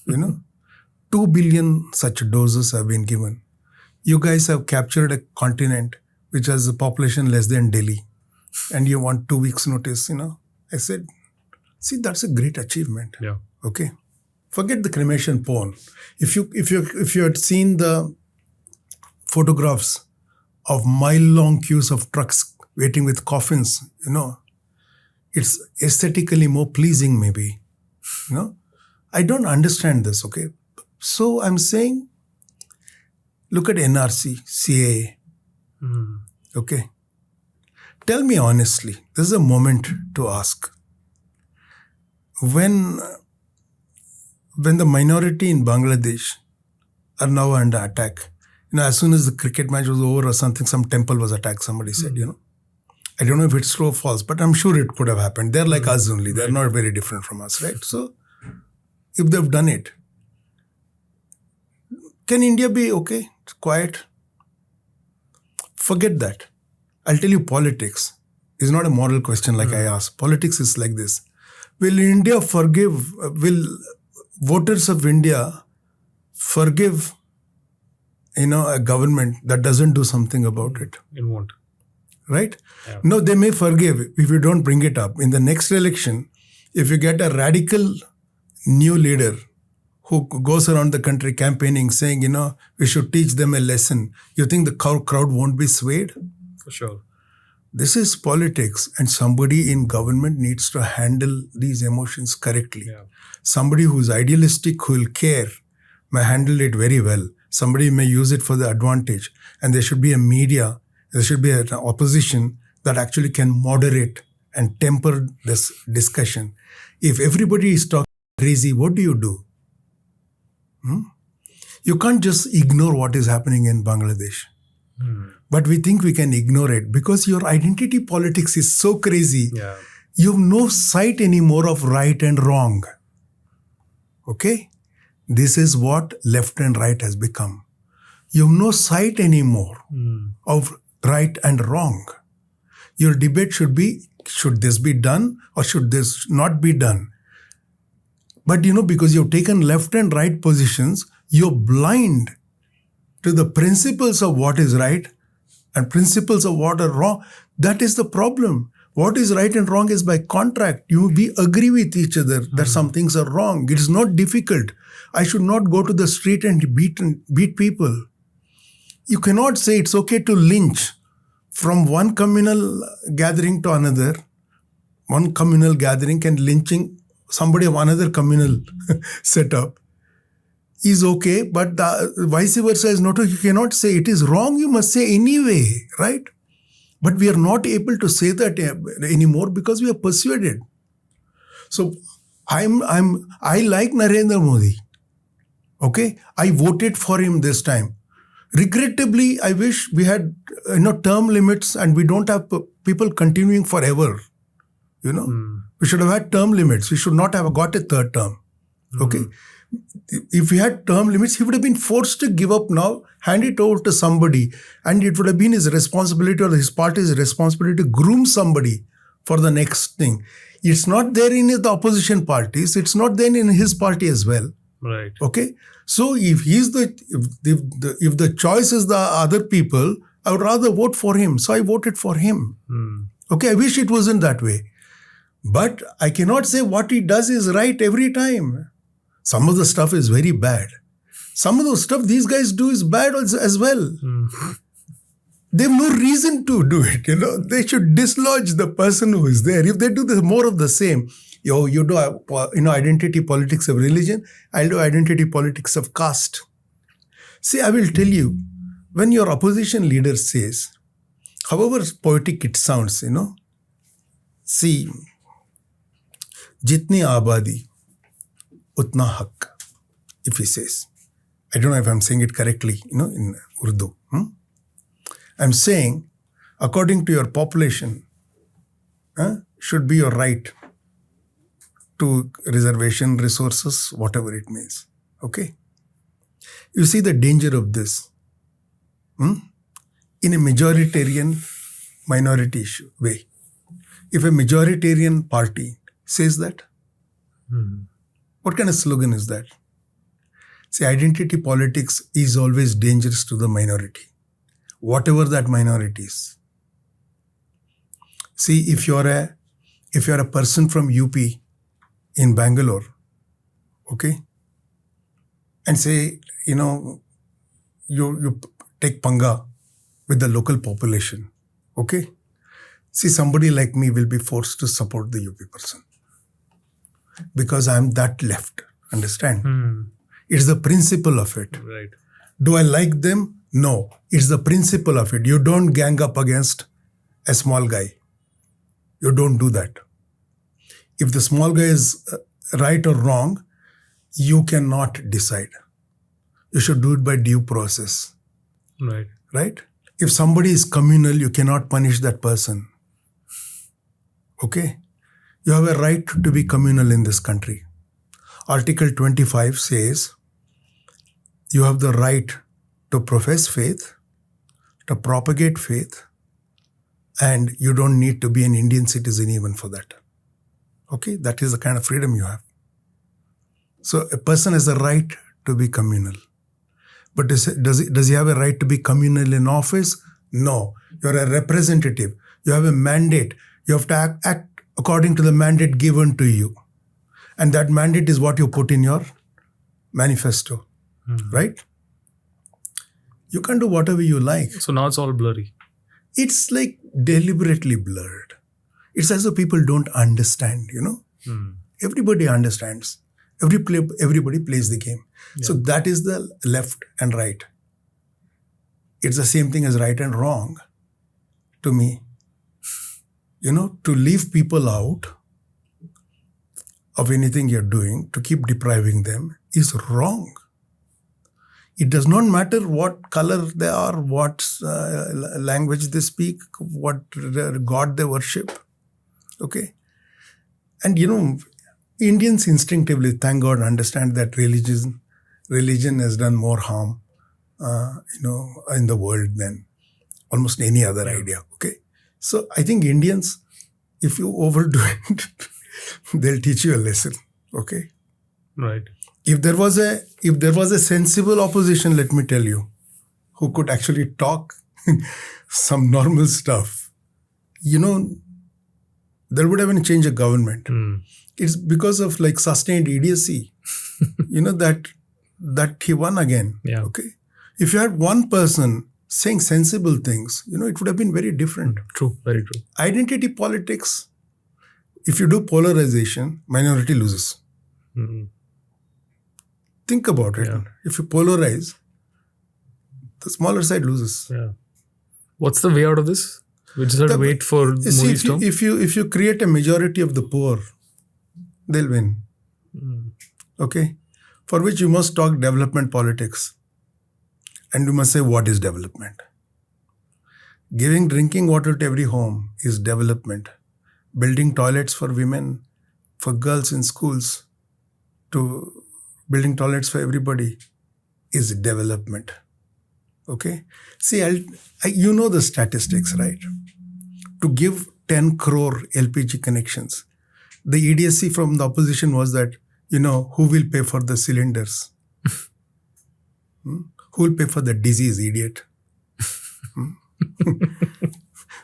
2 billion such doses have been given. You guys have captured a continent which has a population less than Delhi. And you want 2 weeks notice, I said, see, that's a great achievement. Yeah. Okay. Forget the cremation porn. If you had seen the photographs of mile-long queues of trucks waiting with coffins, it's aesthetically more pleasing maybe. I don't understand this, okay? So I'm saying, look at NRC, CAA. Okay. Tell me honestly, this is a moment to ask. When the minority in Bangladesh are now under attack, as soon as the cricket match was over or something, some temple was attacked, somebody said, I don't know if it's true or false, but I'm sure it could have happened. They're like us only. They're not very different from us, right? So, if they've done it, can India be okay? It's quiet? Forget that. I'll tell you, politics is not a moral question like I asked. Politics is like this. Will voters of India forgive, a government that doesn't do something about it? It won't. Right? Yeah. No, they may forgive if you don't bring it up. In the next election, if you get a radical new leader who goes around the country campaigning, saying, we should teach them a lesson, you think the crowd won't be swayed? For sure. This is politics, and somebody in government needs to handle these emotions correctly. Yeah. Somebody who's idealistic, who will care, may handle it very well. Somebody may use it for the advantage. And there should be a media, there should be an opposition that actually can moderate and temper this discussion. If everybody is talking crazy, what do you do? You can't just ignore what is happening in Bangladesh. But we think we can ignore it because your identity politics is so crazy. Yeah. You have no sight anymore of right and wrong. Okay? This is what left and right has become. You have no sight anymore of right and wrong. Your debate should be, should this be done or should this not be done? But because you've taken left and right positions, you're blind to the principles of what is right and principles of what are wrong. That is the problem. What is right and wrong is by contract. We agree with each other that some things are wrong. It is not difficult. I should not go to the street and beat people. You cannot say it's okay to lynch from one communal gathering to another. One communal gathering and lynching somebody of another communal setup is okay, but the vice versa is not okay. You cannot say it is wrong, you must say anyway, right? But we are not able to say that anymore because we are persuaded. So I like Narendra Modi. Okay? I voted for him this time. Regrettably, I wish we had term limits and we don't have people continuing forever. We should have had term limits. We should not have got a third term. Okay? If we had term limits, he would have been forced to give up now, hand it over to somebody, and it would have been his responsibility or his party's responsibility to groom somebody for the next thing. It's not there in the opposition parties. It's not there in his party as well. Right. Okay? So if he's if the choice is the other people, I would rather vote for him. So I voted for him. Okay? I wish it wasn't that way. But I cannot say what he does is right every time. Some of the stuff is very bad. Some of the stuff these guys do is bad as well. They have no reason to do it. They should dislodge the person who is there. If they do more of the same, you do identity politics of religion, I'll do identity politics of caste. See, I will tell you, when your opposition leader says, however poetic it sounds, see, jitni abadi, utna haq, if he says. I don't know if I'm saying it correctly, in Urdu. I'm saying, according to your population, should be your right to reservation, resources, whatever it means. Okay? You see the danger of this. In a majoritarian minority issue way. If a majoritarian party says that, what kind of slogan is that? See, identity politics is always dangerous to the minority, whatever that minority is. See, if you're a person from UP in Bangalore, okay, and say, you take panga with the local population, okay, see, somebody like me will be forced to support the UP person because I'm that left, understand? It's the principle of it. Right. Do I like them? No. It's the principle of it. You don't gang up against a small guy. You don't do that. If the small guy is right or wrong, you cannot decide. You should do it by due process. Right? If somebody is communal, you cannot punish that person. Okay? You have a right to be communal in this country. Article 25 says you have the right to profess faith, to propagate faith, and you don't need to be an Indian citizen even for that. Okay? That is the kind of freedom you have. So a person has a right to be communal. But does he have a right to be communal in office? No. You're a representative. You have a mandate. You have to act according to the mandate given to you. And that mandate is what you put in your manifesto. Right? You can do whatever you like. So now it's all blurry. It's like deliberately blurred. It's as though people don't understand, Everybody understands. Everybody plays the game. Yeah. So that is the left and right. It's the same thing as right and wrong to me. To leave people out of anything you're doing, to keep depriving them, is wrong. It does not matter what color they are, what language they speak, what God they worship. Okay? And Indians instinctively, thank God, understand that religion has done more harm, in the world than almost any other idea. Okay, so I think Indians, if you overdo it, they'll teach you a lesson. Okay, right. If there was a sensible opposition, let me tell you, who could actually talk some normal stuff, there would have been a change of government. It's because of sustained idiocy, that he won again. Yeah. Okay. If you had one person saying sensible things, it would have been very different. True. Very true. Identity politics, if you do polarization, minority loses. Think about it. Yeah. If you polarize, the smaller side loses. Yeah. What's the way out of this? We just have to wait for Modi's term? If you create a majority of the poor, they'll win. Okay? For which you must talk development politics. And you must say, what is development? Giving drinking water to every home is development. Building toilets for women, for girls in schools, to building toilets for everybody is development. Okay? See, you know the statistics, right? To give 10 crore LPG connections, the idiocy from the opposition was that, who will pay for the cylinders? Who will pay for the disease, idiot?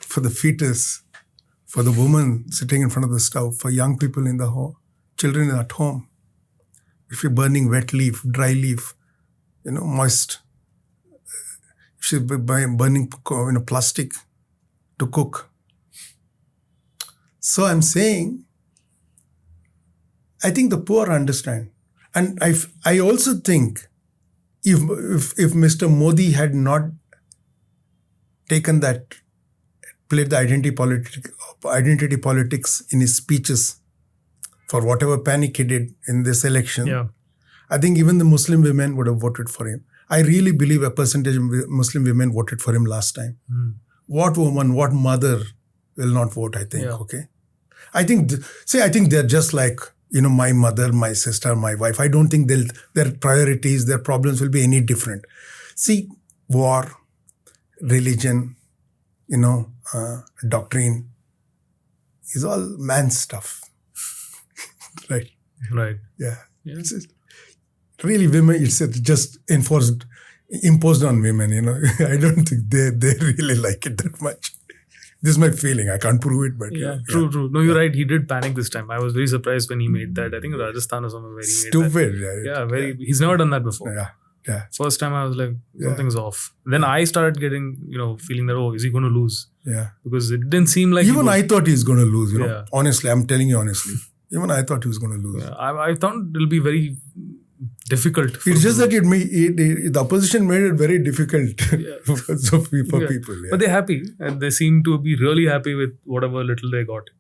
For the fetus, for the woman sitting in front of the stove, for young people in the home, children at home. If you're burning wet leaf, dry leaf, moist, if you're burning plastic to cook. So I'm saying, I think the poor understand. And I also think if Mr. Modi had not taken that, played the identity politics in his speeches for whatever panic he did in this election, I think even the Muslim women would have voted for him. I really believe a percentage of Muslim women voted for him last time. What woman, what mother will not vote, I think, okay? I think they're just like, my mother, my sister, my wife. I don't think their priorities, their problems will be any different. See, war, religion, doctrine is all man's stuff. Right? Right. Yeah. It's just, really, women, it's just imposed on women, I don't think they really like it that much. This is my feeling. I can't prove it, but... True. No, you're right. He did panic this time. I was very surprised when he made that. I think Rajasthan or somewhere where he Stupid. Made that. He's never done that before. Yeah. First time I was like, something's off. Then I started getting, feeling that, is he going to lose? Yeah. Because it didn't seem like... Even I thought he was going to lose, Honestly, I'm telling you honestly. Even I thought he was going to lose. Yeah, I thought it'll be very difficult. It's just that the opposition made it very difficult for people. Yeah. But they're happy, and they seem to be really happy with whatever little they got.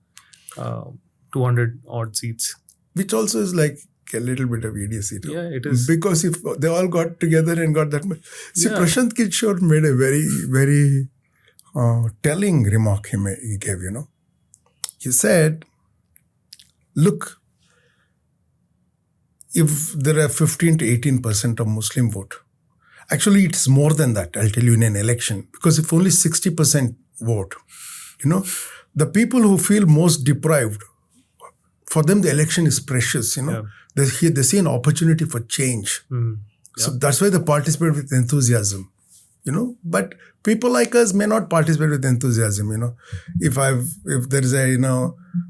200 odd seats. Which also is like a little bit of idiocy too. Yeah, it is. Because if they all got together and got that much. See, Yeah. Prashant Kishore made a very, very telling remark he gave, He said, look, if there are 15 to 18% of Muslim vote, actually it's more than that, I'll tell you, in an election. Because if only 60% vote, the people who feel most deprived, for them the election is precious, Yeah. They see an opportunity for change. So that's why they participate with enthusiasm, But people like us may not participate with enthusiasm, If there is a,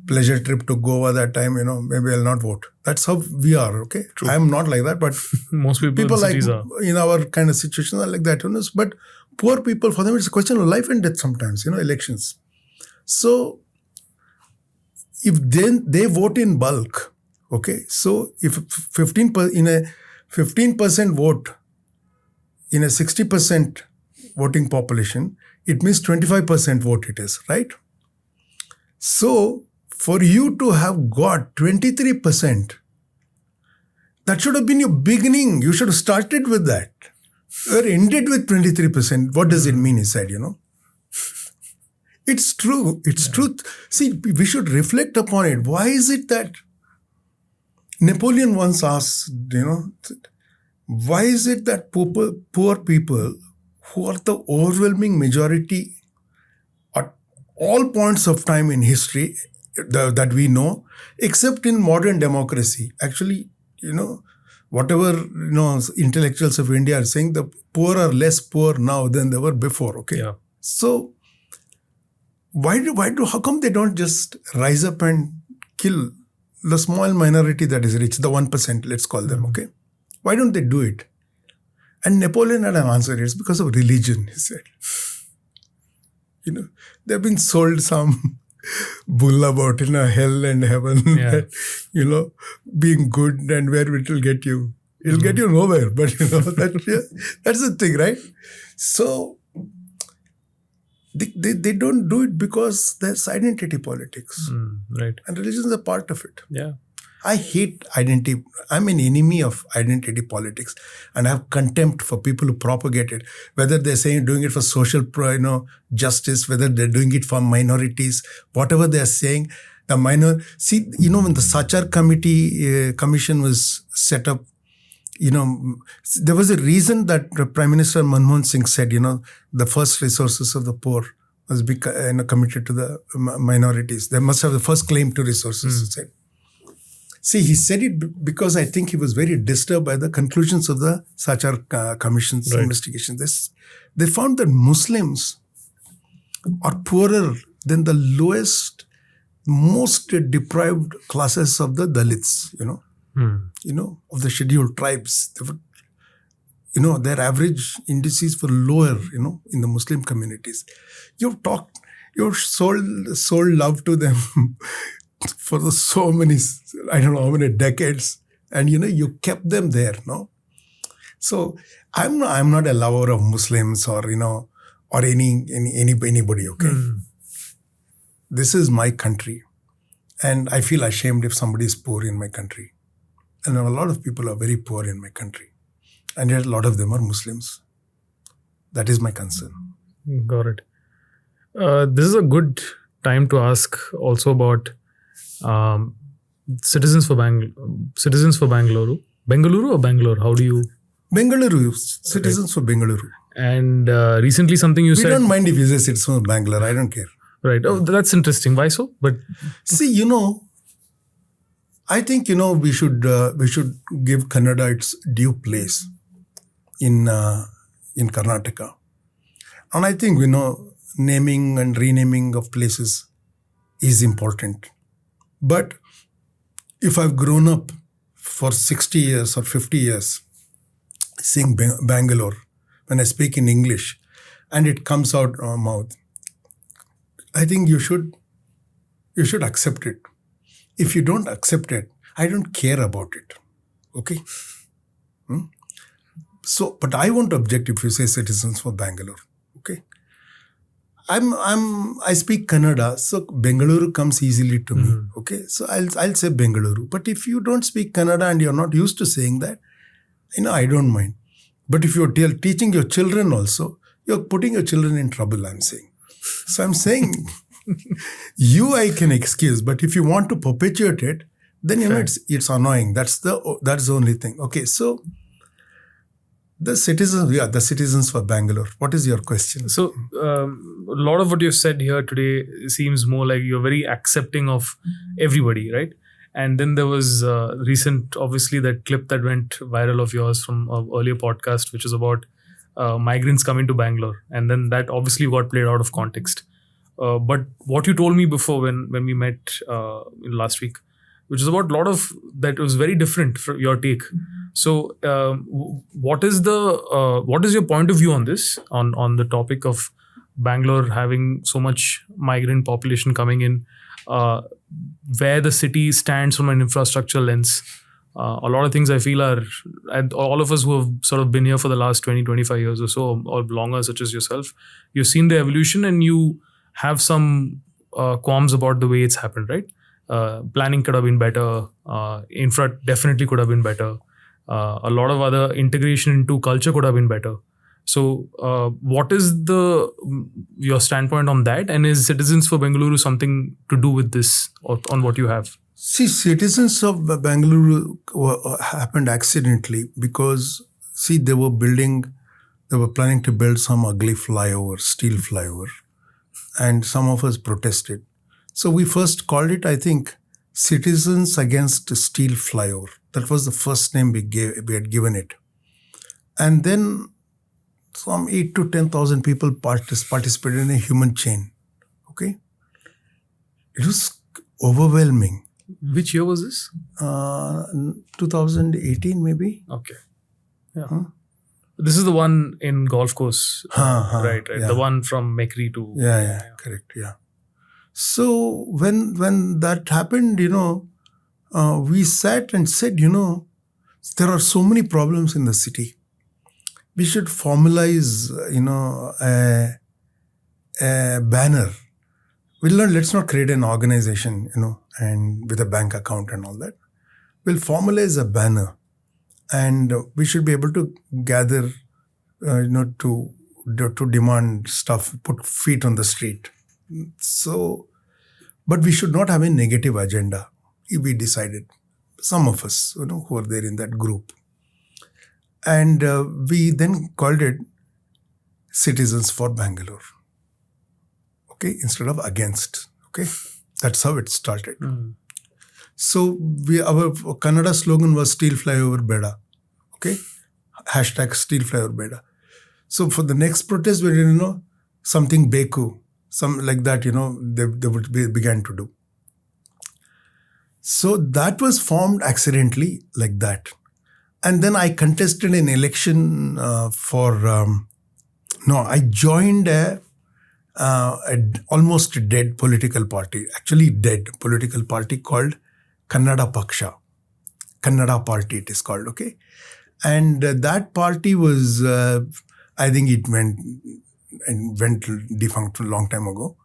pleasure trip to Goa that time, maybe I'll not vote. That's how we are, okay? True. I'm not like that, but Most people in like cities are. in our kind of situation are like that, But poor people, for them, it's a question of life and death sometimes, elections. So if they vote in bulk, okay, so if 15% vote in a 60% voting population, it means 25% vote it is, right? So for you to have got 23%, that should have been your beginning. You should have started with that. Or ended with 23%. What does it mean, he said, It's true. It's truth. See, we should reflect upon it. Why is it that Napoleon once asked, why is it that poor people who are the overwhelming majority at all points of time in history that we know, except in modern democracy, actually, whatever, intellectuals of India are saying, the poor are less poor now than they were before, okay? Yeah. So, how come they don't just rise up and kill the small minority that is rich, the 1%, let's call them, okay? Why don't they do it? And Napoleon had an answer. It's because of religion, he said. They've been sold some bull about, hell and heaven, being good and where it will get you. It'll get you nowhere, but that's the thing, right? So, they don't do it because there's identity politics. Right. And religion is a part of it. Yeah. I hate identity. I'm an enemy of identity politics, and I have contempt for people who propagate it. Whether they're saying doing it for social, justice, whether they're doing it for minorities, whatever they're saying, when the Sachar commission was set up, there was a reason that Prime Minister Manmohan Singh said, the first resources of the poor must be committed to the minorities. They must have the first claim to resources, he said. See, he said it because I think he was very disturbed by the conclusions of the Sachar Commission's investigation. They found that Muslims are poorer than the lowest, most deprived classes of the Dalits, of the scheduled tribes. Their average indices were lower, in the Muslim communities. You've sold love to them for so many, I don't know how many decades, and you kept them there, no? So I'm not a lover of Muslims or anybody, okay? This is my country, and I feel ashamed if somebody is poor in my country. And a lot of people are very poor in my country, and yet a lot of them are Muslims. That is my concern. Got it. This is a good time to ask also about citizens for Bengaluru. Bengaluru or Bangalore? How do you? Bengaluru, citizens for Bengaluru. And recently something you said. We don't mind if you say citizens for Bangalore. I don't care. Right. Oh, that's interesting. Why so? But see, I think we should give Kannada its due place in Karnataka, and I think naming and renaming of places is important. But if I've grown up for 60 years or 50 years saying Bangalore when I speak in English and it comes out of my mouth, I think you should accept it. If you don't accept it, I don't care about it. Okay? So, but I won't object if you say citizens for Bangalore. Okay? I speak Kannada, so Bengaluru comes easily to me. Okay, so I'll say Bengaluru. But if you don't speak Kannada and you're not used to saying that, I don't mind. But if you're teaching your children also, you're putting your children in trouble, I'm saying. So I'm saying, I can excuse, but if you want to perpetuate it, then it's annoying. That's the only thing. Okay, so the citizens for Bangalore. What is your question? So a lot of what you've said here today seems more like you're very accepting of everybody, right? And then there was recent, obviously, that clip that went viral of yours from an earlier podcast, which is about migrants coming to Bangalore. And then that obviously got played out of context. But what you told me before when we met last week, which is about a lot of that was very different from your take. So what is your point of view on this, on the topic of Bangalore having so much migrant population coming in, where the city stands from an infrastructure lens? A lot of things I feel are, and all of us who have sort of been here for the last 20-25 years or so, or longer, such as yourself, you've seen the evolution and you have some qualms about the way it's happened, right? Planning could have been better. Infra definitely could have been better. A lot of other integration into culture could have been better. So what is your standpoint on that? And is Citizens for Bengaluru something to do with this, or on what you have? See, Citizens of Bengaluru happened accidentally because, they were planning to build some ugly flyover, steel flyover. And some of us protested. So we first called it, I think, Citizens Against Steel Flyover. That was the first name we had given it. And then some 8,000 to 10,000 people participated in a human chain. Okay? It was overwhelming. Which year was this? 2018 maybe. Okay. Yeah. Huh? This is the one in golf course, right? Yeah. The one from Mekri to... Yeah, correct, yeah. So when that happened, we sat and said, there are so many problems in the city. We should formalize, a banner. Let's not create an organization, and with a bank account and all that. We'll formalize a banner. And we should be able to gather, to demand stuff, put feet on the street. So, but we should not have a negative agenda. We decided, some of us, who are there in that group. And we then called it Citizens for Bangalore. Okay, instead of against. Okay, that's how it started. So our Kannada slogan was Steel Flyover Beda. Okay? # Steel Flyover Beda. So for the next protest, we didn't something Beku, some like that, they began to do. So that was formed accidentally like that. And then I contested an election I joined a almost dead political party, actually dead political party called Kannada Paksha. Kannada Party it is called, okay? And that party was, I think it went defunct a long time ago.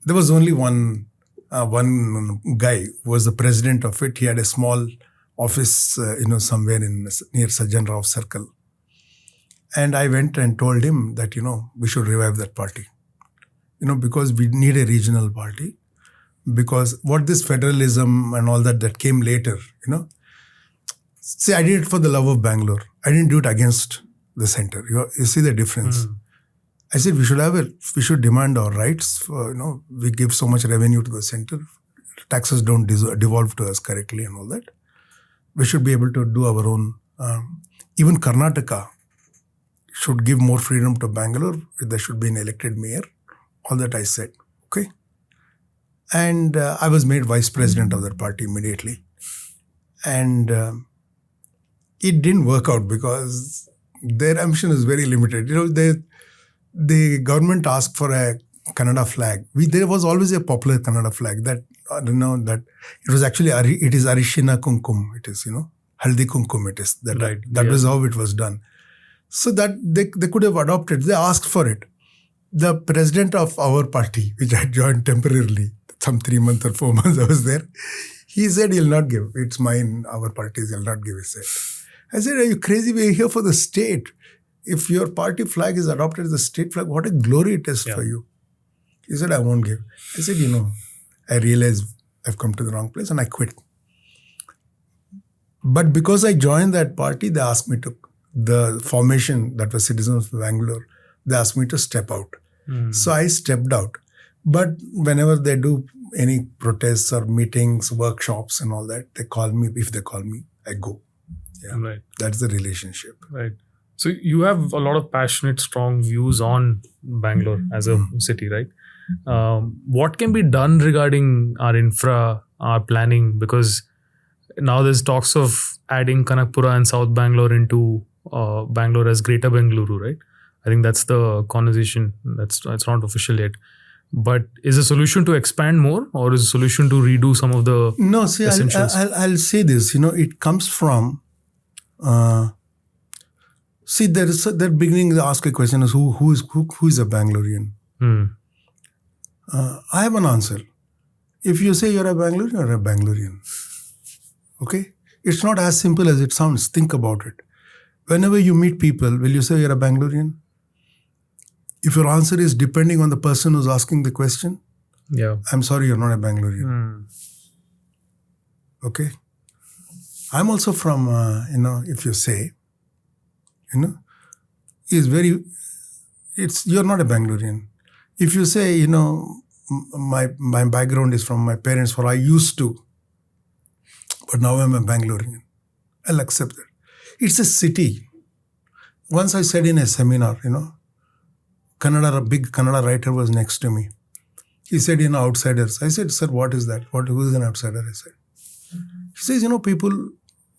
There was only one guy who was the president of it. He had a small office, somewhere near Sajjan Rao Circle. And I went and told him that, we should revive that party. Because we need a regional party. Because what this federalism and all that came later, See, I did it for the love of Bangalore. I didn't do it against the center. You see the difference. I said we should demand our rights. We give so much revenue to the center. Taxes don't devolve to us correctly and all that. We should be able to do our own. Even Karnataka should give more freedom to Bangalore. There should be an elected mayor. All that I said. Okay. And I was made vice president of that party immediately. And it didn't work out because their ambition is very limited. The government asked for a Kannada flag. There was always a popular Kannada flag that it was actually it is Arishina Kunkum. It is Haldi Kunkum. It is that. Right. That was how it was done. So that they could have adopted. They asked for it, The president of our party, which I joined temporarily, some 3 months or 4 months I was there, he said, he'll not give. It's mine, our parties, he'll not give, he said. I said, are you crazy? We're here for the state. If your party flag is adopted as a state flag, what a glory it is for you. He said, I won't give. I said, I realized I've come to the wrong place and I quit. But because I joined that party, they asked me to, the formation that was Citizens of Bangalore, they asked me to step out. So I stepped out. But whenever they do any protests or meetings, workshops and all that, they call me. If they call me, I go. Yeah. Right. That's the relationship. Right. So you have a lot of passionate, strong views on Bangalore as a city, right? What can be done regarding our infra, our planning? Because now there's talks of adding Kanakpura and South Bangalore into Bangalore as Greater Bengaluru, right? I think that's the conversation. It's not official yet. But is the solution to expand more, or is the solution to redo some of the essentials? I'll say this. It comes from. They're beginning to ask a question: is who is a Bangalorean? I have an answer. If you say you're a Bangalorean, you're a Bangalorean. Okay, it's not as simple as it sounds. Think about it. Whenever you meet people, will you say you're a Bangalorean? If your answer is depending on the person who's asking the question, I'm sorry, you're not a Bangalorean. Okay? I'm also from, if you say, you're not a Bangalorean. If you say, my background is from my parents, I used to, but now I'm a Bangalorean, I'll accept that. It's a city. Once I said in a seminar, a big Kannada writer was next to me. He said, outsiders. I said, sir, what is that? Who is an outsider? I said. He says, people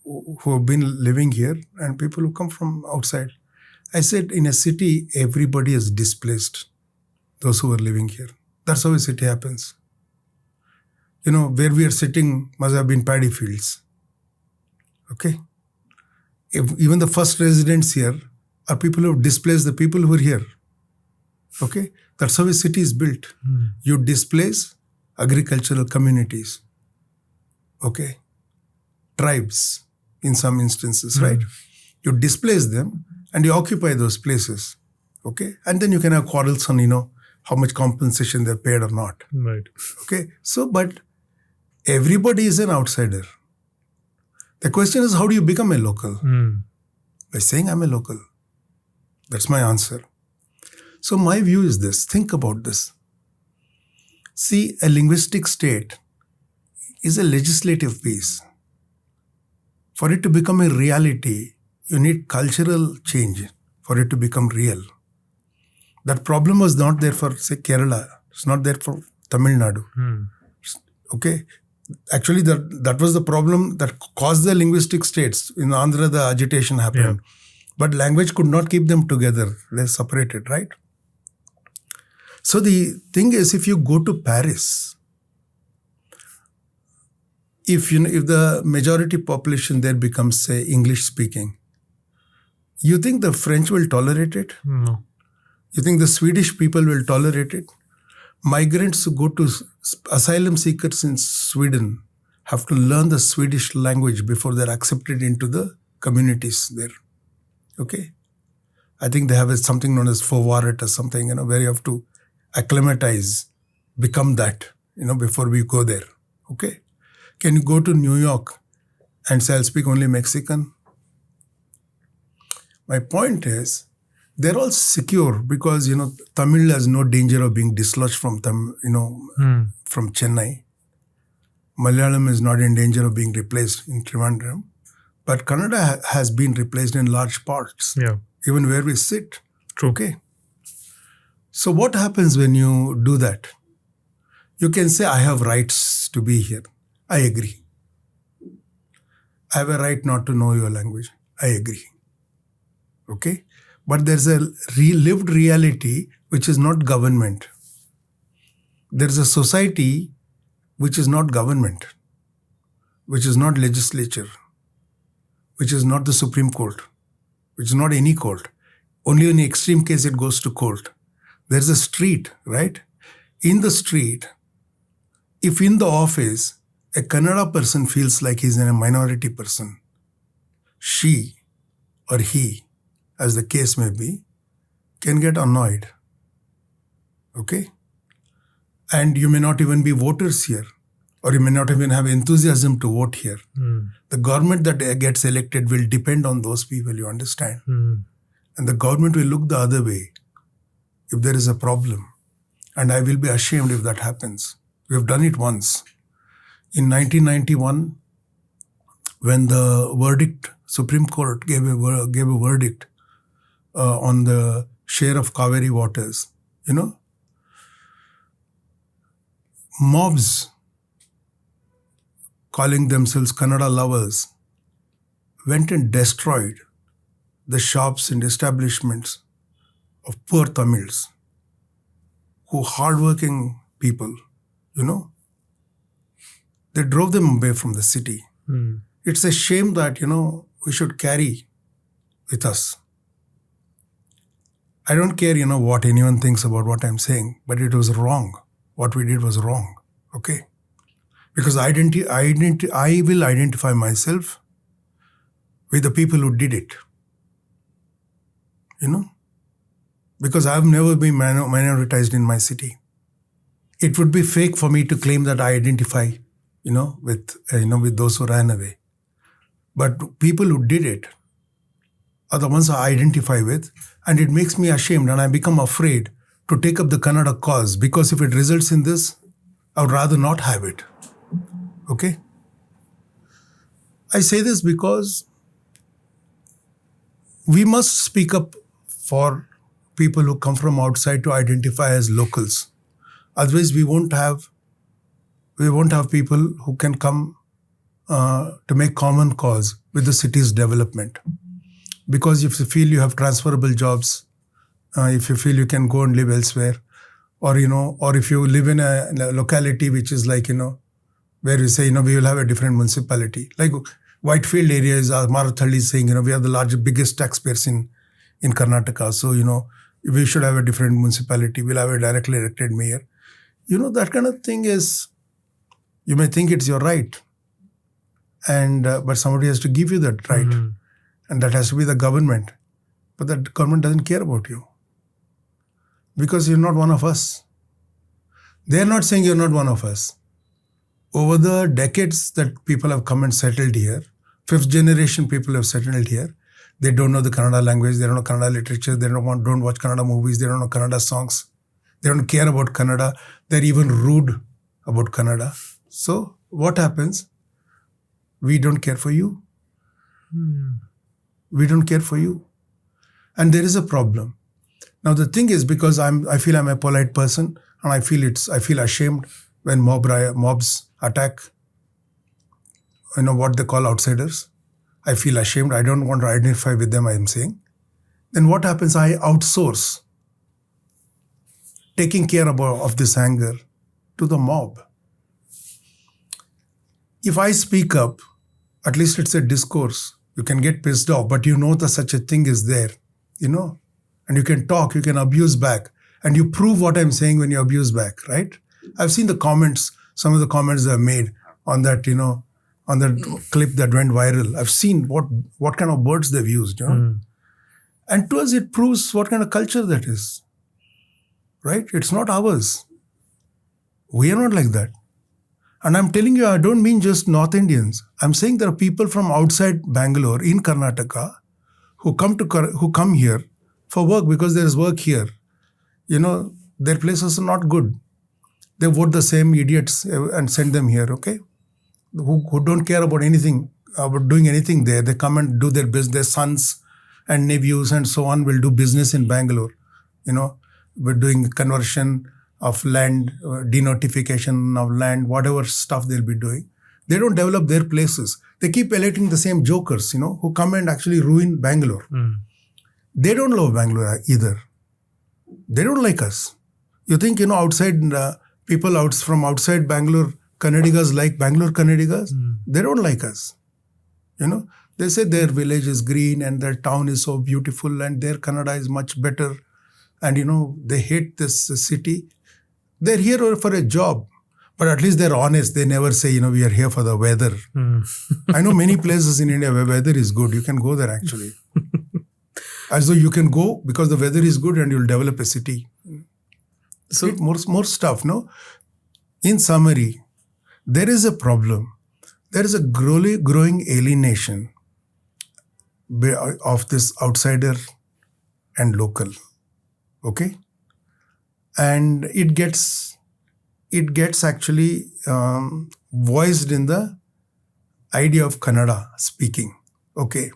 who have been living here and people who come from outside. I said, in a city, everybody is displaced. Those who are living here. That's how a city happens. Where we are sitting must have been paddy fields. Okay? Even the first residents here are people who have displaced the people who are here. Okay? That's how a city is built. You displace agricultural communities. Okay? Tribes, in some instances, right? You displace them and you occupy those places. Okay? And then you can have quarrels on, how much compensation they're paid or not. Right. Okay? So, but everybody is an outsider. The question is, how do you become a local? By saying I'm a local. That's my answer. So my view is this. Think about this. See, a linguistic state is a legislative piece. For it to become a reality, you need cultural change for it to become real. That problem was not there for, say, Kerala. It's not there for Tamil Nadu. Okay? Actually, that was the problem that caused the linguistic states. In Andhra, the agitation happened. But language could not keep them together. They're separated, right? So the thing is, if you go to Paris, if the majority population there becomes, say, English speaking, you think the French will tolerate it? No. You think the Swedish people will tolerate it? Migrants who go to asylum seekers in Sweden have to learn the Swedish language before they're accepted into the communities there. Okay? I think they have something known as Fovaret or something, where you have to acclimatize, become that, before we go there. Okay? Can you go to New York and say, I'll speak only Mexican? My point is, they're all secure because, Tamil has no danger of being dislodged from from Chennai. Malayalam is not in danger of being replaced in Trivandrum. But Kannada has been replaced in large parts. Yeah. Even where we sit. True. Okay. So what happens when you do that? You can say, I have rights to be here. I agree. I have a right not to know your language. I agree. Okay? But there's a lived reality which is not government. There's a society which is not government, which is not legislature, which is not the Supreme Court, which is not any court. Only in extreme case it goes to court. There's a street, right? In the street, if in the office, a Kannada person feels like he's a minority person, she or he, as the case may be, can get annoyed. Okay? And you may not even be voters here, or you may not even have enthusiasm to vote here. The government that gets elected will depend on those people, you understand? And the government will look the other way if there is a problem. And I will be ashamed if that happens. We have done it once. In 1991, when the verdict, Supreme Court gave a verdict on the share of Kaveri waters, mobs calling themselves Kannada lovers went and destroyed the shops and establishments of poor Tamils, who hardworking people, they drove them away from the city. It's a shame that, we should carry with us. I don't care, what anyone thinks about what I'm saying, but it was wrong. What we did was wrong. Okay? Because I will identify myself with the people who did it. Because I've never been minoritized in my city. It would be fake for me to claim that I identify, with those who ran away. But people who did it are the ones I identify with, and it makes me ashamed, and I become afraid to take up the Kannada cause, because if it results in this, I would rather not have it. Okay? I say this because we must speak up for people who come from outside to identify as locals. Otherwise, we won't have people who can come to make common cause with the city's development. Because if you feel you have transferable jobs, if you feel you can go and live elsewhere, or if you live in a locality which is like, where we say, we will have a different municipality. Like Whitefield area is, Marathali is saying, we are the biggest taxpayers in Karnataka. So, we should have a different municipality. We'll have a directly elected mayor. That kind of thing is, you may think it's your right. But somebody has to give you that right. And that has to be the government. But that government doesn't care about you. Because you're not one of us. They're not saying you're not one of us. Over the decades that people have come and settled here, fifth generation people have settled here, they don't know the Kannada language, they don't know Kannada literature, they don't watch Kannada movies, they don't know Kannada songs, they don't care about Kannada, they're even rude about Kannada. So what happens? We don't care for you. We don't care for you. And there is a problem. Now the thing is, because I feel I'm a polite person, and I feel ashamed when mobs attack, what they call outsiders. I feel ashamed. I don't want to identify with them, I am saying. Then what happens? I outsource taking care of this anger to the mob. If I speak up, at least it's a discourse. You can get pissed off, but that such a thing is there, and you can talk, you can abuse back, and you prove what I'm saying when you abuse back, right? I've seen the comments, some of the comments they have made on that, on that clip that went viral. I've seen what kind of words they've used, And to us, it proves what kind of culture that is, right? It's not ours. We are not like that. And I'm telling you, I don't mean just North Indians. I'm saying there are people from outside Bangalore in Karnataka who come here for work because there is work here. Their places are not good. They vote the same idiots and send them here, okay? Who don't care about anything, about doing anything there. They come and do their business. Their sons and nephews and so on will do business in Bangalore. We're doing conversion of land, denotification of land, whatever stuff they'll be doing. They don't develop their places. They keep electing the same jokers, who come and actually ruin Bangalore. They don't love Bangalore either. They don't like us. You think, outside people from outside Bangalore, Kannadigas like Bangalore Kannadigas? They don't like us. They say their village is green and their town is so beautiful and their Kannada is much better and they hate this city. They're here for a job, but at least they're honest. They never say, we are here for the weather. I know many places in India where weather is good. You can go there actually. As though you can go because the weather is good and you'll develop a city. So more stuff, no? In summary, there is a problem. There is a growing alienation of this outsider and local. Okay? And it gets actually voiced in the idea of Kannada speaking. Okay?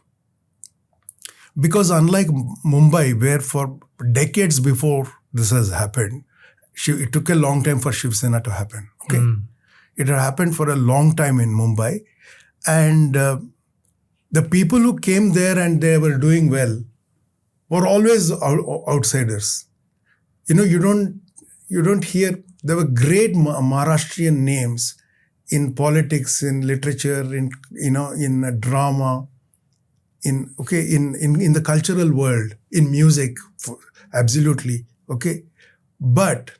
Because unlike Mumbai, where for decades before this has happened, it took a long time for Shiv Sena to happen. Okay? It had happened for a long time in Mumbai. And the people who came there and they were doing well were always outsiders. You don't hear, there were great Maharashtrian names in politics, in literature, in drama, in the cultural world, in music, absolutely. Okay. But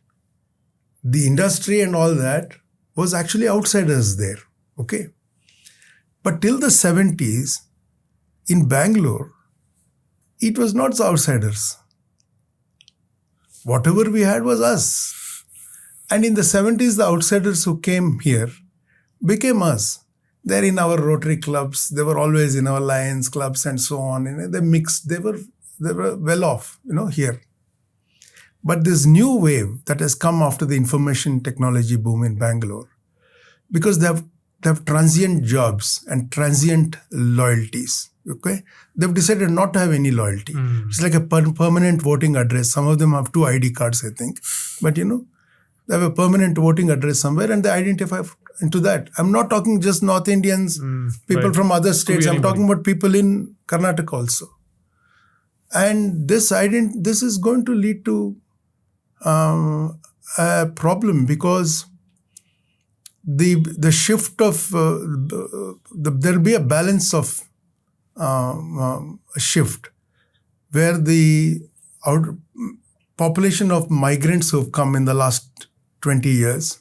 the industry and all that was actually outsiders there. Okay. But till the 70s, in Bangalore, it was not the outsiders. Whatever we had was us. And in the 70s, the outsiders who came here became us. They're in our Rotary clubs. They were always in our Lions clubs and so on. They mixed. They were well off, here. But this new wave that has come after the information technology boom in Bangalore, because they have transient jobs and transient loyalties. Okay, they've decided not to have any loyalty. It's like a permanent voting address. Some of them have 2 ID cards, I think. But they have a permanent voting address somewhere and they identify into that. I'm not talking just North Indians, people from other states. I'm talking about people in Karnataka also. And this is going to lead to a problem because the shift of there'll be a balance of a shift where the population of migrants who have come in the last 20 years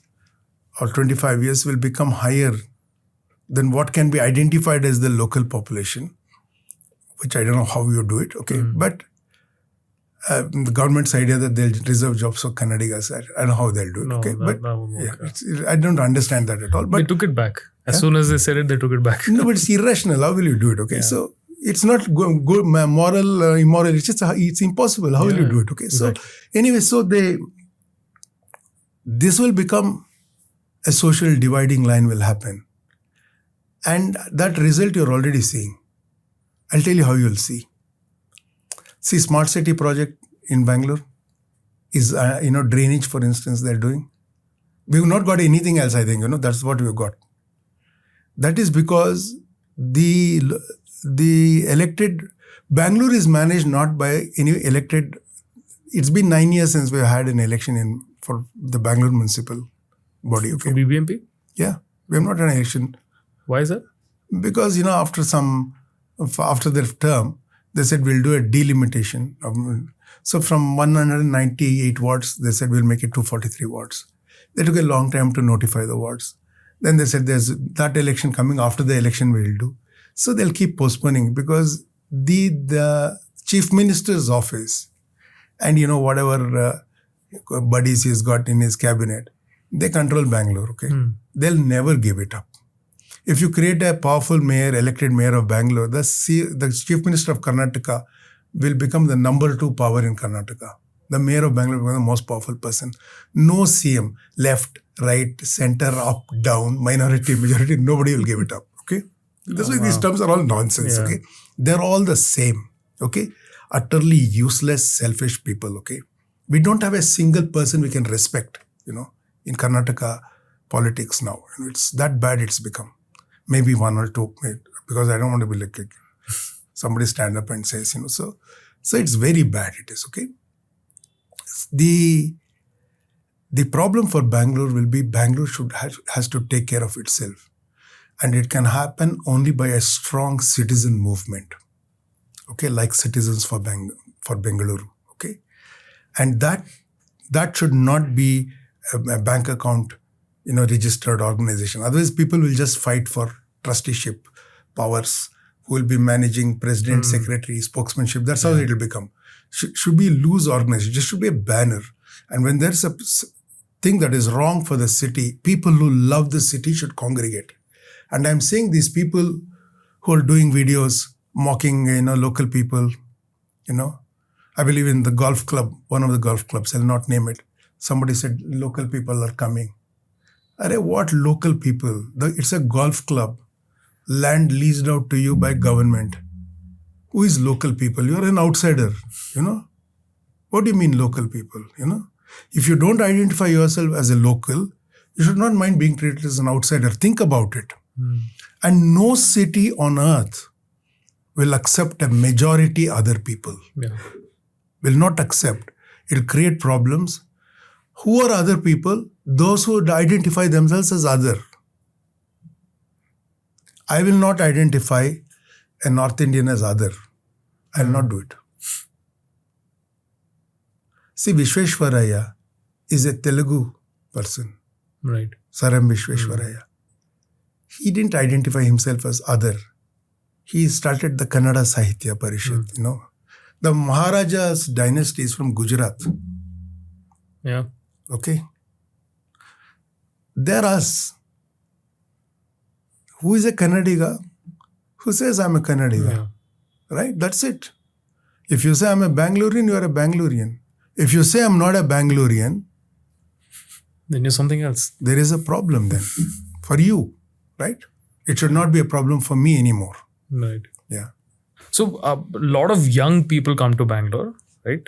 or 25 years will become higher than what can be identified as the local population, which I don't know how you do it. Okay, but the government's idea that they'll reserve jobs for Kannadigas, I don't know how they'll do it. No, okay, that won't work. I don't understand that at all. But they took it back. As soon as they said it, they took it back. No, but it's irrational. How will you do it? Okay, so it's not good, moral, immoral. It's impossible. How will you do it? Okay, exactly. So anyway, this will become a social dividing line will happen, and that result you're already seeing. I'll tell you how you'll see. See, Smart City project in Bangalore is, drainage, for instance, they're doing. We've not got anything else, I think, that's what we've got. That is because the elected, Bangalore is managed not by any elected, it's been 9 years since we had an election for the Bangalore municipal body. Okay. For BBMP? Yeah, we have not had an election. Why is that? Because, after their term, they said we'll do a delimitation. So from 198 wards, they said we'll make it 243 wards. They took a long time to notify the wards. Then they said there's that election coming, after the election we'll do. So they'll keep postponing because the chief minister's office and whatever buddies he's got in his cabinet, they control Bangalore. Okay, They'll never give it up. If you create a powerful mayor, elected mayor of Bangalore, the chief minister of Karnataka will become the number 2 power in Karnataka. The mayor of Bangalore will become the most powerful person. No CM, left, right, center, up, down, minority, majority, nobody will give it up. Okay, that's why these terms are all nonsense. Yeah. Okay, they're all the same. Okay, utterly useless, selfish people. Okay, we don't have a single person we can respect. In Karnataka politics now, it's that bad. It's become. Maybe 1 or 2, because I don't want to be like somebody stand up and says, so it's very bad. It is, okay. The problem for Bangalore will be Bangalore has to take care of itself, and it can happen only by a strong citizen movement. Okay, like Citizens for Bengaluru. Okay, And that should not be a bank account, registered organization. Otherwise, people will just fight for trusteeship powers, who will be managing president, secretary, spokesmanship. That's how it will become. Should be a loose organization. Just should be a banner. And when there's a thing that is wrong for the city, people who love the city should congregate. And I'm saying these people who are doing videos mocking, local people, I believe in the golf club, one of the golf clubs, I'll not name it. Somebody said local people are coming. Arey, what local people? It's a golf club. Land leased out to you by government. Who is local people? You're an outsider, What do you mean local people, If you don't identify yourself as a local, you should not mind being treated as an outsider. Think about it. And no city on earth will accept a majority other people. Yeah. Will not accept. It'll create problems. Who are other people? Those who identify themselves as other. I will not identify a North Indian as other. I will not do it. See, Vishweshwaraya is a Telugu person. Right. Saram Vishweshwaraya. He didn't identify himself as other. He started the Kannada Sahitya Parishad, The Maharaja's dynasty is from Gujarat. Yeah. Okay. They're us. Who is a Kannadiga? Who says I'm a Kannadiga? Yeah. Right? That's it. If you say I'm a Bangalorean, you are a Bangalorean. If you say I'm not a Bangalorean, then you're something else. There is a problem then for you, right? It should not be a problem for me anymore. Right. Yeah. So a lot of young people come to Bangalore, right?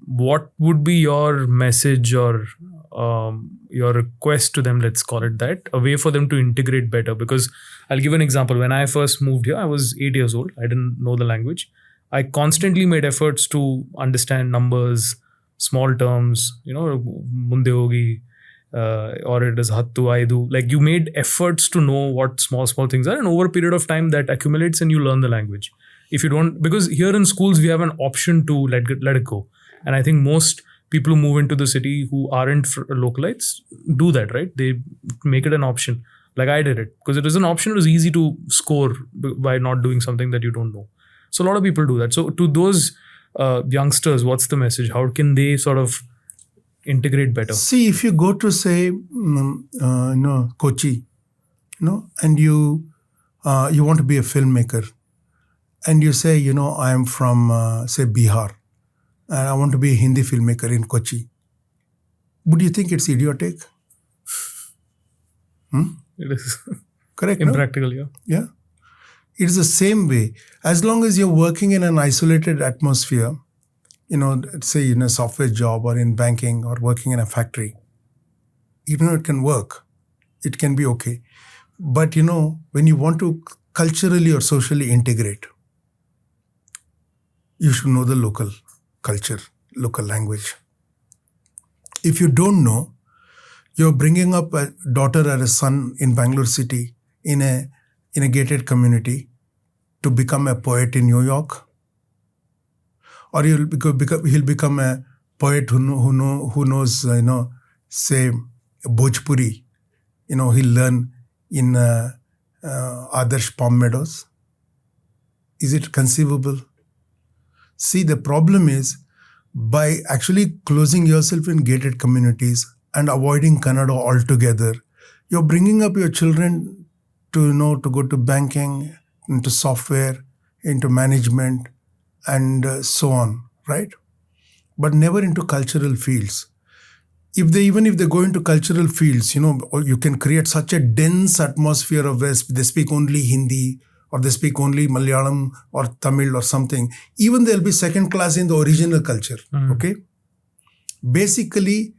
What would be your message or your request to them, let's call it that, a way for them to integrate better? Because I'll give an example. When I first moved here, I was 8 years old. I didn't know the language. I constantly made efforts to understand numbers, small terms, munde hogi, or it is hattu, aidu. Like you made efforts to know what small things are, and over a period of time that accumulates and you learn the language. If you don't, because here in schools we have an option to let it go, and I think most people who move into the city who aren't localites do that, right? They make it an option. Like I did it because it was an option. It was easy to score by not doing something that you don't know. So a lot of people do that. So to those youngsters, what's the message? How can they sort of integrate better? See, if you go to say, Kochi, and you want to be a filmmaker, and you say, I am from, say, Bihar, and I want to be a Hindi filmmaker in Kochi. Would you think it's idiotic? It is. Correct. Impractical, no? Yeah. It's the same way. As long as you're working in an isolated atmosphere, say in a software job or in banking or working in a factory, even though it can work, it can be okay. But, when you want to culturally or socially integrate, you should know the local culture, local language. If you don't know, you're bringing up a daughter or a son in Bangalore city in a gated community to become a poet in New York, or he'll become a poet who knows say Bhojpuri. He'll learn in Adarsh Palm Meadows. Is it conceivable? See, the problem is by actually closing yourself in gated communities and avoiding Kannada altogether, you're bringing up your children to go to banking, into software, into management, and so on, right? But never into cultural fields. Even if they go into cultural fields, you can create such a dense atmosphere of where they speak only Hindi or they speak only Malayalam or Tamil or something. Even they'll be second class in the original culture, okay? Basically,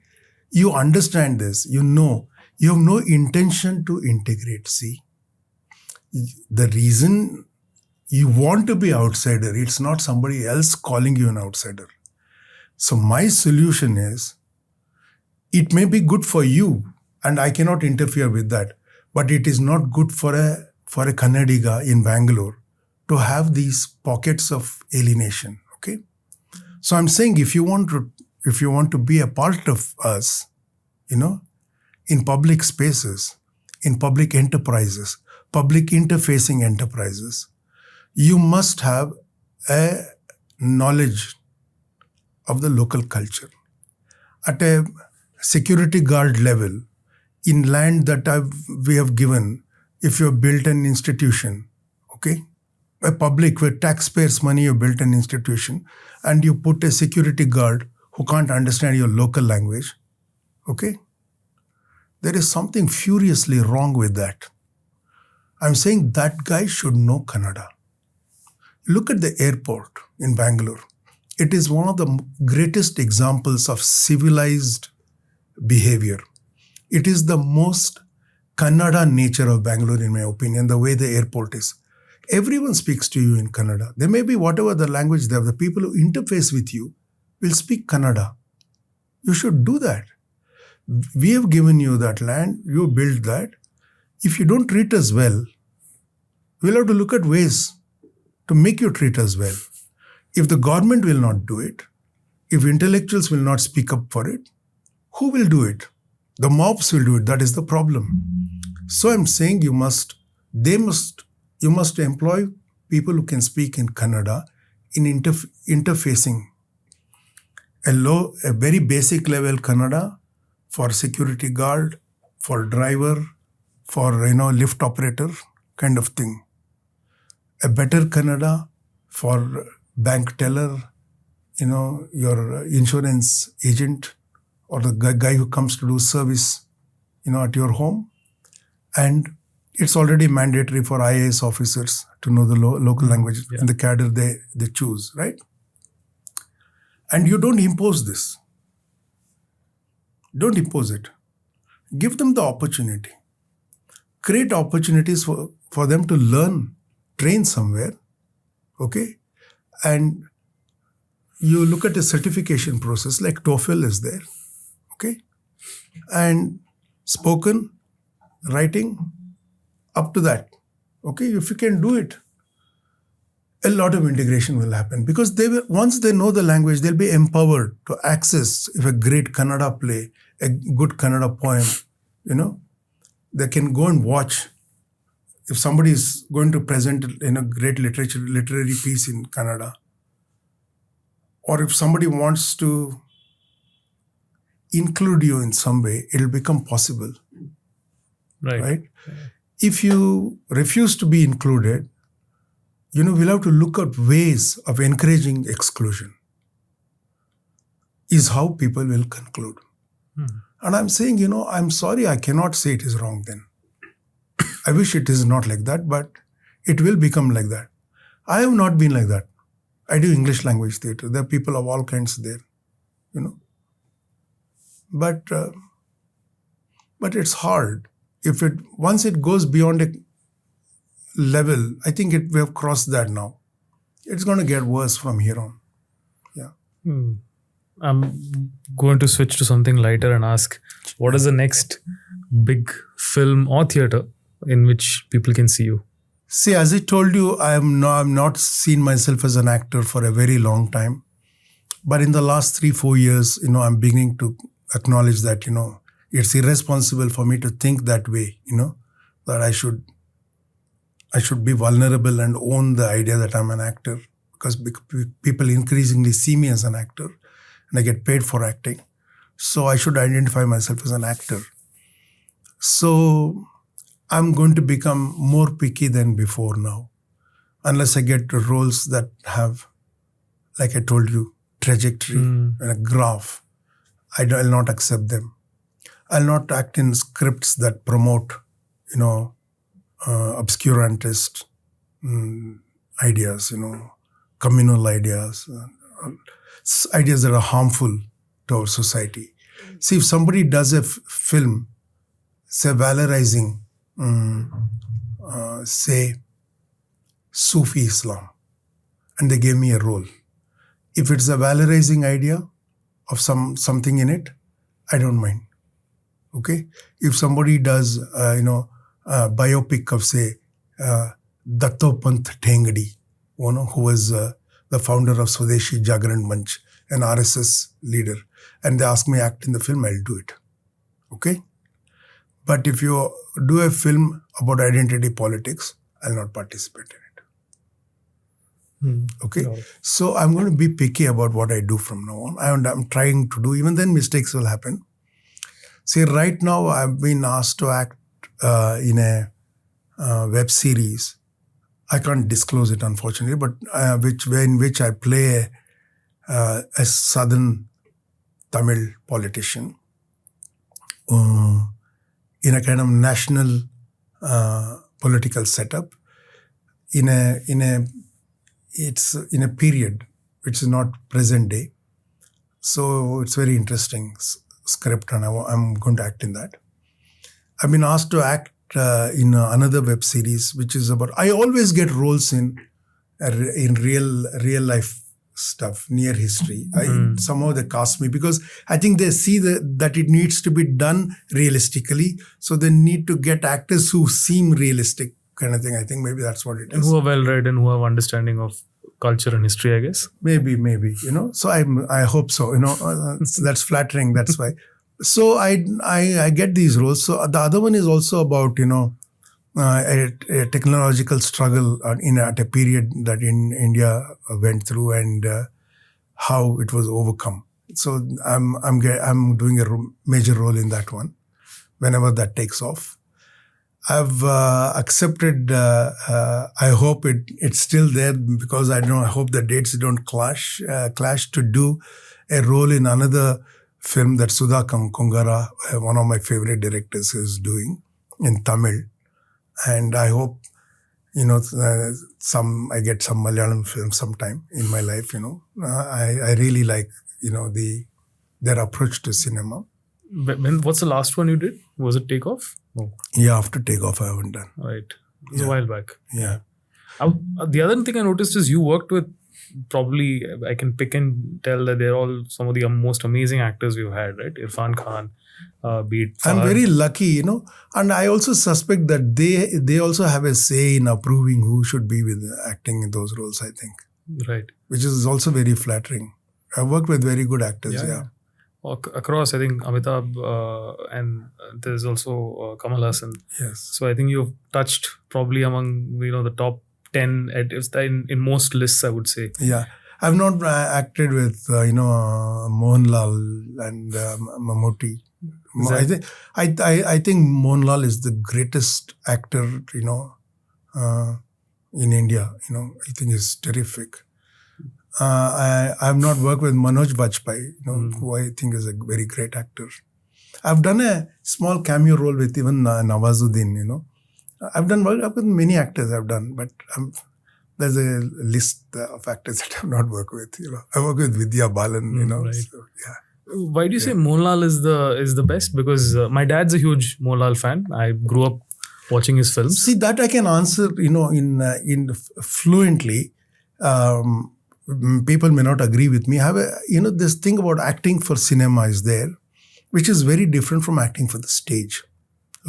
you understand this, you have no intention to integrate, see? The reason you want to be outsider, it's not somebody else calling you an outsider. So my solution is, it may be good for you and I cannot interfere with that, but it is not good for a Kannadiga in Bangalore to have these pockets of alienation, okay? So I'm saying if you want to if you want to be a part of us, in public spaces, in public enterprises, public interfacing enterprises, you must have a knowledge of the local culture. At a security guard level, in land that we have given, if you have built an institution, okay, a public, with taxpayers' money you built an institution, and you put a security guard who can't understand your local language, okay, there is something furiously wrong with that. I'm saying that guy should know Kannada. Look at the airport in Bangalore. It is one of the greatest examples of civilized behavior. It is the most Kannada nature of Bangalore, in my opinion, the way the airport is. Everyone speaks to you in Kannada. There may be whatever the language they have. The people who interface with you will speak Kannada. You should do that. We have given you that land. You build that. If you don't treat us well, we'll have to look at ways to make you treat us well. If the government will not do it, if intellectuals will not speak up for it, who will do it? The mobs will do it. That is the problem. So I'm saying you must employ people who can speak in Kannada in interfacing. A very basic level Kannada for security guard, for driver, for lift operator kind of thing. A better Kannada for bank teller, your insurance agent, or the guy who comes to do service, at your home. And it's already mandatory for IAS officers to know the local language in the cadre they choose, right? And you don't impose this. Don't impose it. Give them the opportunity. Create opportunities for them to learn, train somewhere, okay? And you look at a certification process like TOEFL is there, okay? And spoken, writing, up to that, okay? If you can do it, a lot of integration will happen because once they know the language, they'll be empowered to access if a great Kannada play, a good Kannada poem, they can go and watch. If somebody is going to present a great literary piece in Kannada, or if somebody wants to include you in some way, it'll become possible. Right? If you refuse to be included, we'll have to look at ways of encouraging exclusion, is how people will conclude. And I'm saying, I'm sorry, I cannot say it is wrong then. I wish it is not like that, but it will become like that. I have not been like that. I do English language theatre. There are people of all kinds there, But it's hard. Once it goes beyond a level, I think we have crossed that now. It's going to get worse from here on. Yeah. I'm going to switch to something lighter and ask, what is the next big film or theatre in which people can see you? See, as I told you, I'm not seen myself as an actor for a very long time. But in the last 3-4 years, I'm beginning to acknowledge that, it's irresponsible for me to think that way, that I should be vulnerable and own the idea that I'm an actor, because people increasingly see me as an actor and I get paid for acting. So I should identify myself as an actor. So I'm going to become more picky than before now, unless I get roles that have, like I told you, trajectory and a graph. I'll not accept them. I'll not act in scripts that promote, obscurantist ideas, communal ideas, ideas that are harmful to our society. See, if somebody does a film, say valorizing, say Sufi Islam, and they gave me a role. If it's a valorizing idea of something in it, I don't mind. Okay? If somebody does, a biopic of, say, Dattopant Thengadi, who was the founder of Swadeshi Jagran Manch an RSS leader, and they ask me to act in the film, I'll do it. Okay? But if you do a film about identity politics, I'll not participate in it. Okay? No. So I'm going to be picky about what I do from now on. I'm trying to do, even then mistakes will happen. See, right now I've been asked to act in a web series. I can't disclose it, unfortunately, but in which I play a southern Tamil politician in a kind of national political setup. It's in a period which is not present day. So it's very interesting script, and I'm going to act in that. I've been asked to act in another web series, which is about. I always get roles in real life stuff, near history. Somehow they cast me because I think they see that it needs to be done realistically. So they need to get actors who seem realistic, kind of thing. I think maybe that's what it is. And who are well read and who have understanding of culture and history, I guess. Maybe. So I hope so. That's flattering. That's why. So I get these roles. So the other one is also about a technological struggle at a period that in India went through and how it was overcome. So I'm doing a major role in that one whenever that takes off. I've accepted. I hope it's still there because I hope the dates don't clash to do a role in another film that Sudha Kongara, one of my favorite directors, is doing in Tamil. And I hope, I get some Malayalam films sometime in my life, I really like, their approach to cinema. What's the last one you did? Was it Takeoff? No. Yeah, after Takeoff I haven't done. Right. It was a while back. Yeah. The other thing I noticed is you worked with, probably I can pick and tell that they're all some of the most amazing actors we've had, right? Irfan Khan, Beat. I'm very lucky, and I also suspect that they also have a say in approving who should be with acting in those roles, I think. Right. Which is also very flattering. I've worked with very good actors, yeah. Across, I think Amitabh and there's also Kamal Hassan. Yes. So I think you've touched probably among the top 10 in most lists, I would say. Yeah, I've not acted with Mohanlal and Mammootty. I think Mohanlal is the greatest actor in India. I think he's terrific. I have not worked with Manoj Bajpayee, who I think is a very great actor. I've done a small cameo role with even Nawazuddin, I've done work with many actors but there's a list of actors that I've not worked with, I work with Vidya Balan, Right. So, yeah. Why do you say Mohanlal is the best? Because my dad's a huge Mohanlal fan. I grew up watching his films. See, that I can answer, in fluently. People may not agree with me. This thing about acting for cinema is there, which is very different from acting for the stage.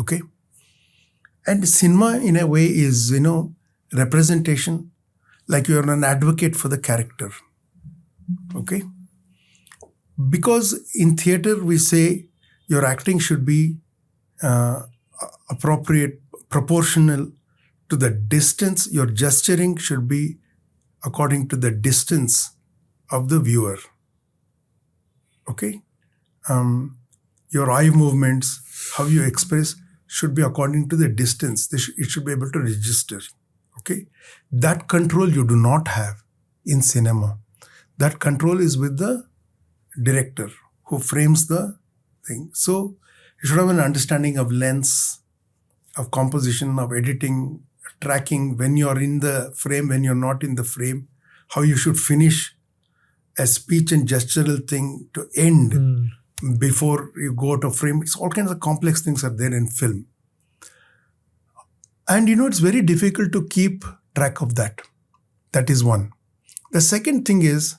Okay? And cinema, in a way, is, representation, like you're an advocate for the character. Okay? Because in theatre, we say your acting should be appropriate, proportional to the distance. Your gesturing should be according to the distance of the viewer. Okay? Your eye movements, how you express, should be according to the distance. It should be able to register. Okay? That control you do not have in cinema. That control is with the director who frames the thing. So you should have an understanding of lens, of composition, of editing, tracking, when you're in the frame, when you're not in the frame, how you should finish a speech and gestural thing to end before you go to frame. It's all kinds of complex things are there in film. And it's very difficult to keep track of that. That is one. The second thing is,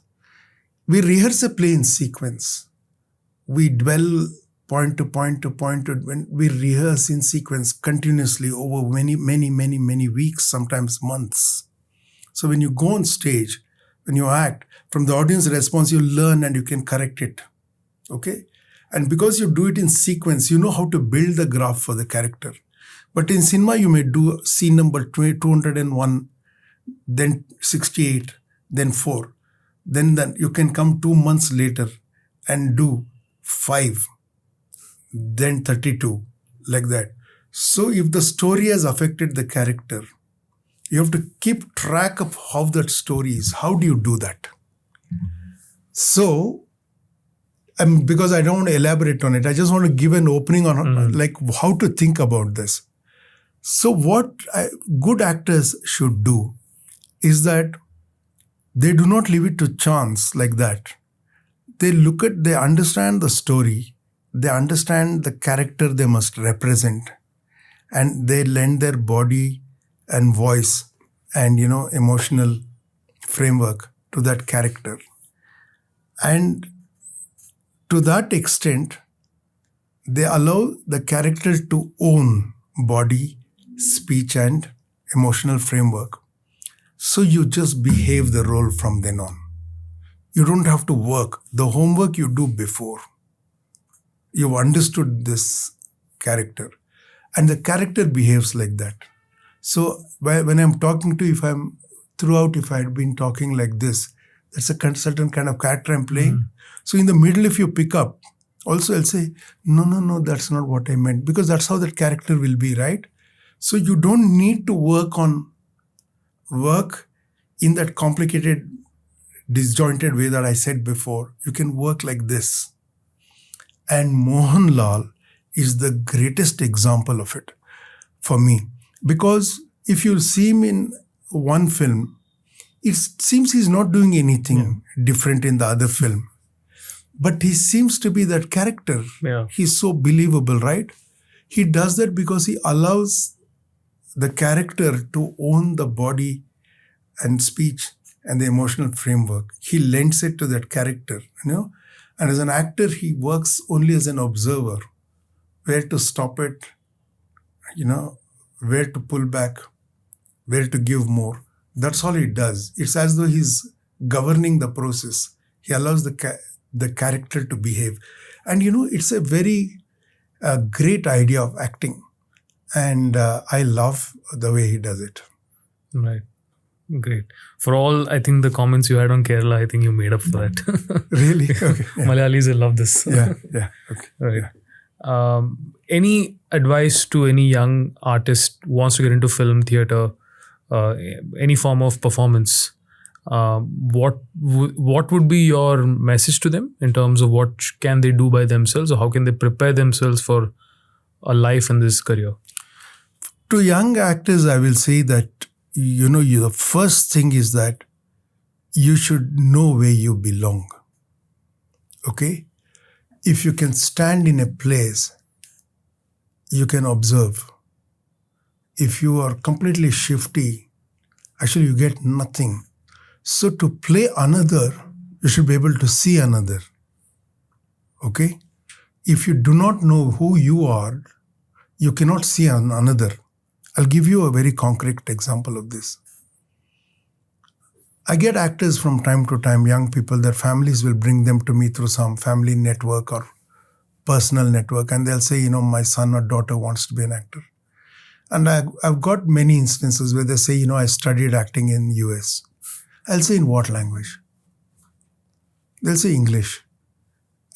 we rehearse a play in sequence. We dwell point to point to point. When we rehearse in sequence continuously over many, many, many, many weeks, sometimes months. So when you go on stage, when you act, from the audience response, you learn and you can correct it. Okay? And because you do it in sequence, you know how to build the graph for the character. But in cinema, you may do scene number 201, then 68, then 4. Then you can come 2 months later and do 5, then 32, like that. So if the story has affected the character, you have to keep track of how that story is. How do you do that? So, because I don't want to elaborate on it, I just want to give an opening on like how to think about this. So what good actors should do is that they do not leave it to chance like that. They understand the story, they understand the character they must represent, and they lend their body and voice and, emotional framework to that character. And to that extent, they allow the character to own body, speech, and emotional framework. So you just behave the role from then on. You don't have to work. The homework you do before. You've understood this character. And the character behaves like that. So when I'm talking to you, if I had been talking like this, that's a certain kind of character I'm playing. So in the middle, if you pick up, also I'll say, no, that's not what I meant. Because that's how that character will be, right? So you don't need to work in that complicated, disjointed way that I said before. You can work like this. And Mohanlal is the greatest example of it for me. Because if you see him in one film, it seems he's not doing anything different in the other film. But he seems to be that character. Yeah. He's so believable, right? He does that because he allows the character to own the body and speech and the emotional framework. He lends it to that character, And as an actor, he works only as an observer. Where to stop it, where to pull back, where to give more. That's all he does. It's as though he's governing the process. He allows the character to behave. And, it's a very great idea of acting. And I love the way he does it. Right. Great. For all, I think the comments you had on Kerala, I think you made up for that. Really? Okay. Yeah. Malayalis will love this. Yeah. Okay. Right. Yeah. Any advice to any young artist who wants to get into film, theatre, any form of performance? What would be your message to them in terms of what can they do by themselves, or how can they prepare themselves for a life in this career? To young actors, I will say that, the first thing is that you should know where you belong. Okay? If you can stand in a place, you can observe. If you are completely shifty, actually you get nothing. So to play another, you should be able to see another. Okay? If you do not know who you are, you cannot see another. I'll give you a very concrete example of this. I get actors from time to time, young people, their families will bring them to me through some family network or personal network, and they'll say, my son or daughter wants to be an actor. And I've got many instances where they say, I studied acting in US. I'll say, in what language? They'll say English.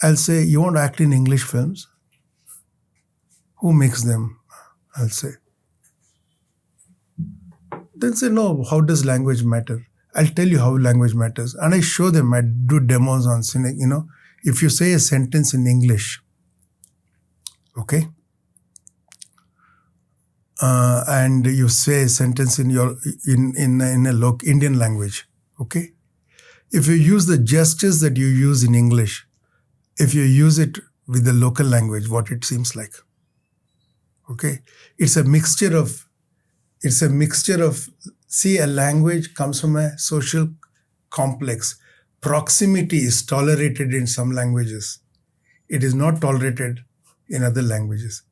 I'll say, you want to act in English films? Who makes them? I'll say. They'll say, no, how does language matter? I'll tell you how language matters. And I show them, I do demos on, if you say a sentence in English, okay? And you say a sentence in a Indian language, okay? If you use the gestures that you use in English, if you use it with the local language, what it seems like, okay? It's a mixture of, see, a language comes from a social complex. Proximity is tolerated in some languages. It is not tolerated in other languages.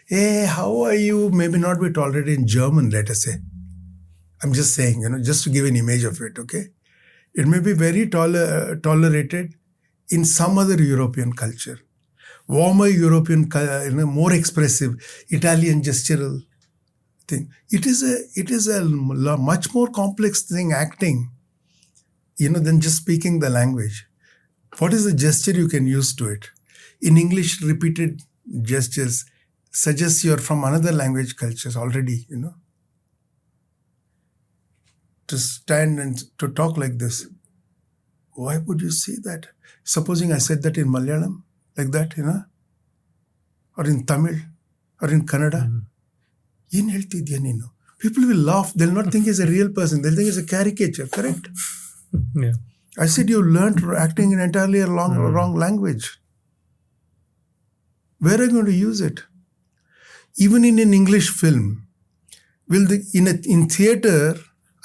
Hey, how are you? Maybe not be tolerated in German, let us say. I'm just saying, just to give an image of it, okay? It may be very tolerated in some other European culture. Warmer European, more expressive Italian gestural thing. It is a much more complex thing, acting, than just speaking the language. What is the gesture you can use to it? In English, repeated gestures suggest you're from another language cultures already, To stand and to talk like this. Why would you say that? Supposing I said that in Malayalam, like that, or in Tamil, or in Kannada. People will laugh. They'll not think he's a real person. They'll think it's a caricature, correct? Yeah. I said you learned acting in entirely a wrong language. Where are you going to use it? Even in an English film, in theatre,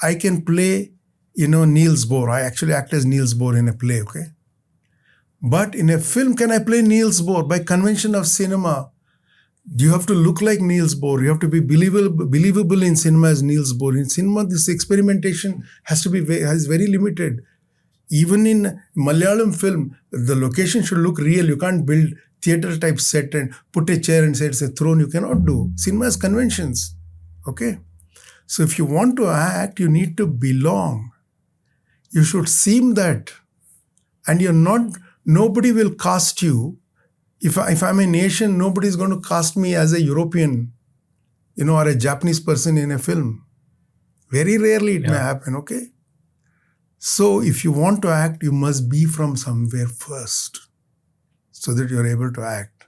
I can play, Niels Bohr. I actually act as Niels Bohr in a play, okay? But in a film, can I play Niels Bohr? By convention of cinema, you have to look like Niels Bohr. You have to be believable in cinema as Niels Bohr. In cinema, this experimentation has very limited. Even in Malayalam film, the location should look real. You can't build theatre type set and put a chair and say it's a throne. You cannot do. Cinema has conventions. Okay? So if you want to act, you need to belong. You should seem that. And nobody will cast you. If I'm an Asian, nobody is going to cast me as a European, or a Japanese person in a film. Very rarely it may happen, okay? So if you want to act, you must be from somewhere first so that you're able to act.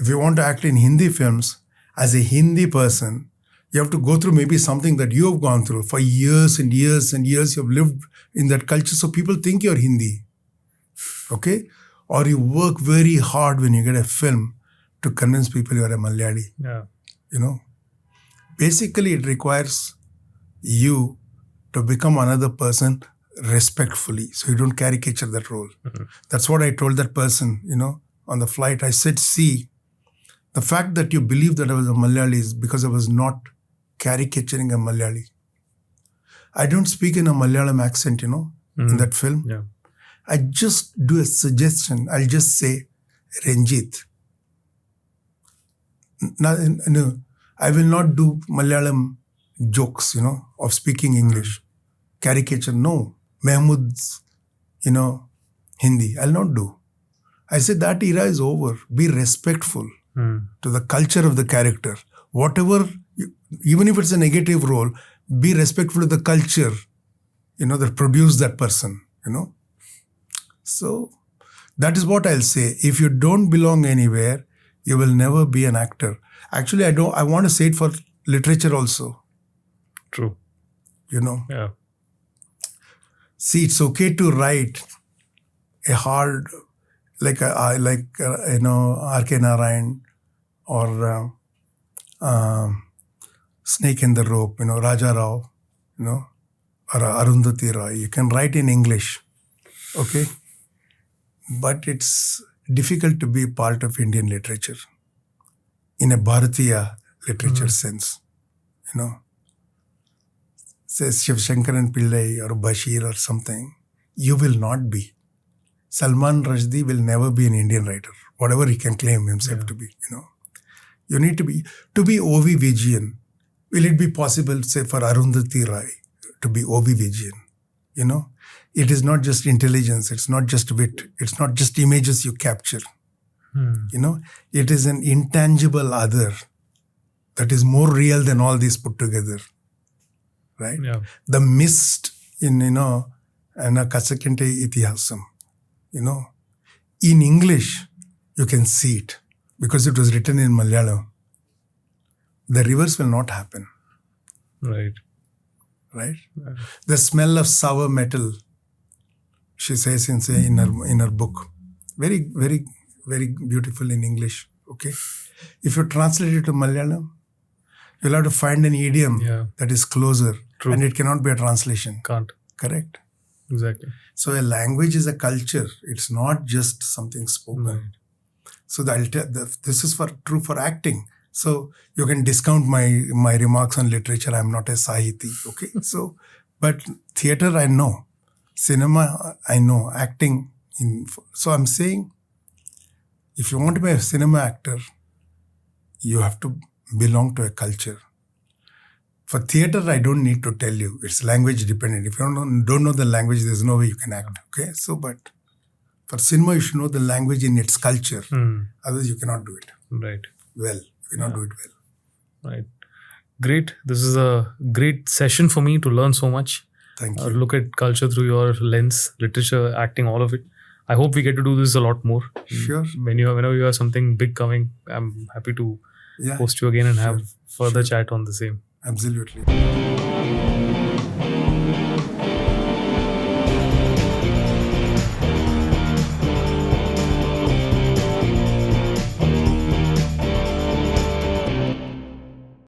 If you want to act in Hindi films, as a Hindi person, you have to go through maybe something that you have gone through. For years and years and years, you've lived in that culture, so people think you're Hindi. Okay? Or you work very hard when you get a film to convince people you're a Malayali. Yeah. Basically, it requires you to become another person respectfully, so you don't caricature that role. Mm-hmm. That's what I told that person, on the flight. I said, see, the fact that you believe that I was a Malayali is because I was not caricaturing a Malayali. I don't speak in a Malayalam accent, in that film. Yeah. I just do a suggestion. I'll just say, Ranjit. No, I will not do Malayalam jokes, of speaking English. Caricature, no. Mahmood's, Hindi. I'll not do. I said that era is over. Be respectful to the culture of the character. Whatever, even if it's a negative role, be respectful to the culture, that produced that person, So that is what I'll say. If you don't belong anywhere, you will never be an actor. Actually, I want to say it for literature also. True. Yeah. See, it's okay to write a hard, R.K. Narayan or Snake in the Rope, Raja Rao, or Arundhati Roy. You can write in English, okay? But it's difficult to be part of Indian literature in a Bharatiya literature sense, Say Shiv Shankaran Pillai or Bashir or something, you will not be. Salman Rushdie will never be an Indian writer, whatever he can claim himself to be, You need to be O.V. Vijayan. Will it be possible, say, for Arundhati Roy to be O.V. Vijayan? It is not just intelligence, it's not just wit, it's not just images you capture. It is an intangible other that is more real than all these put together. Right? Yeah. The mist in, Kasakinte Itihasam, in English, you can see it because it was written in Malayalam. The rivers will not happen. Right? Yeah. The smell of sour metal, she says in her book. Very, very, very beautiful in English. Okay? If you translate it to Malayalam, you'll have to find an idiom that is closer. True. And it cannot be a translation. Can't. Correct? Exactly. So a language is a culture. It's not just something spoken. Right. So this is true for acting. So you can discount my remarks on literature. I'm not a Sahiti. Okay? But theatre, I know. Cinema, I know. Acting. So I'm saying, if you want to be a cinema actor, you have to belong to a culture. For theatre, I don't need to tell you. It's language dependent. If you don't know the language, there's no way you can act. Okay? So, but for cinema, you should know the language in its culture. Otherwise, you cannot do it. Right. Well, you cannot do it well. Right. Great. This is a great session for me to learn so much. Thank you. Look at culture through your lens, literature, acting, all of it. I hope we get to do this a lot more. Sure. Whenever you have something big coming, I'm happy to host you again and have further chat on the same. Absolutely.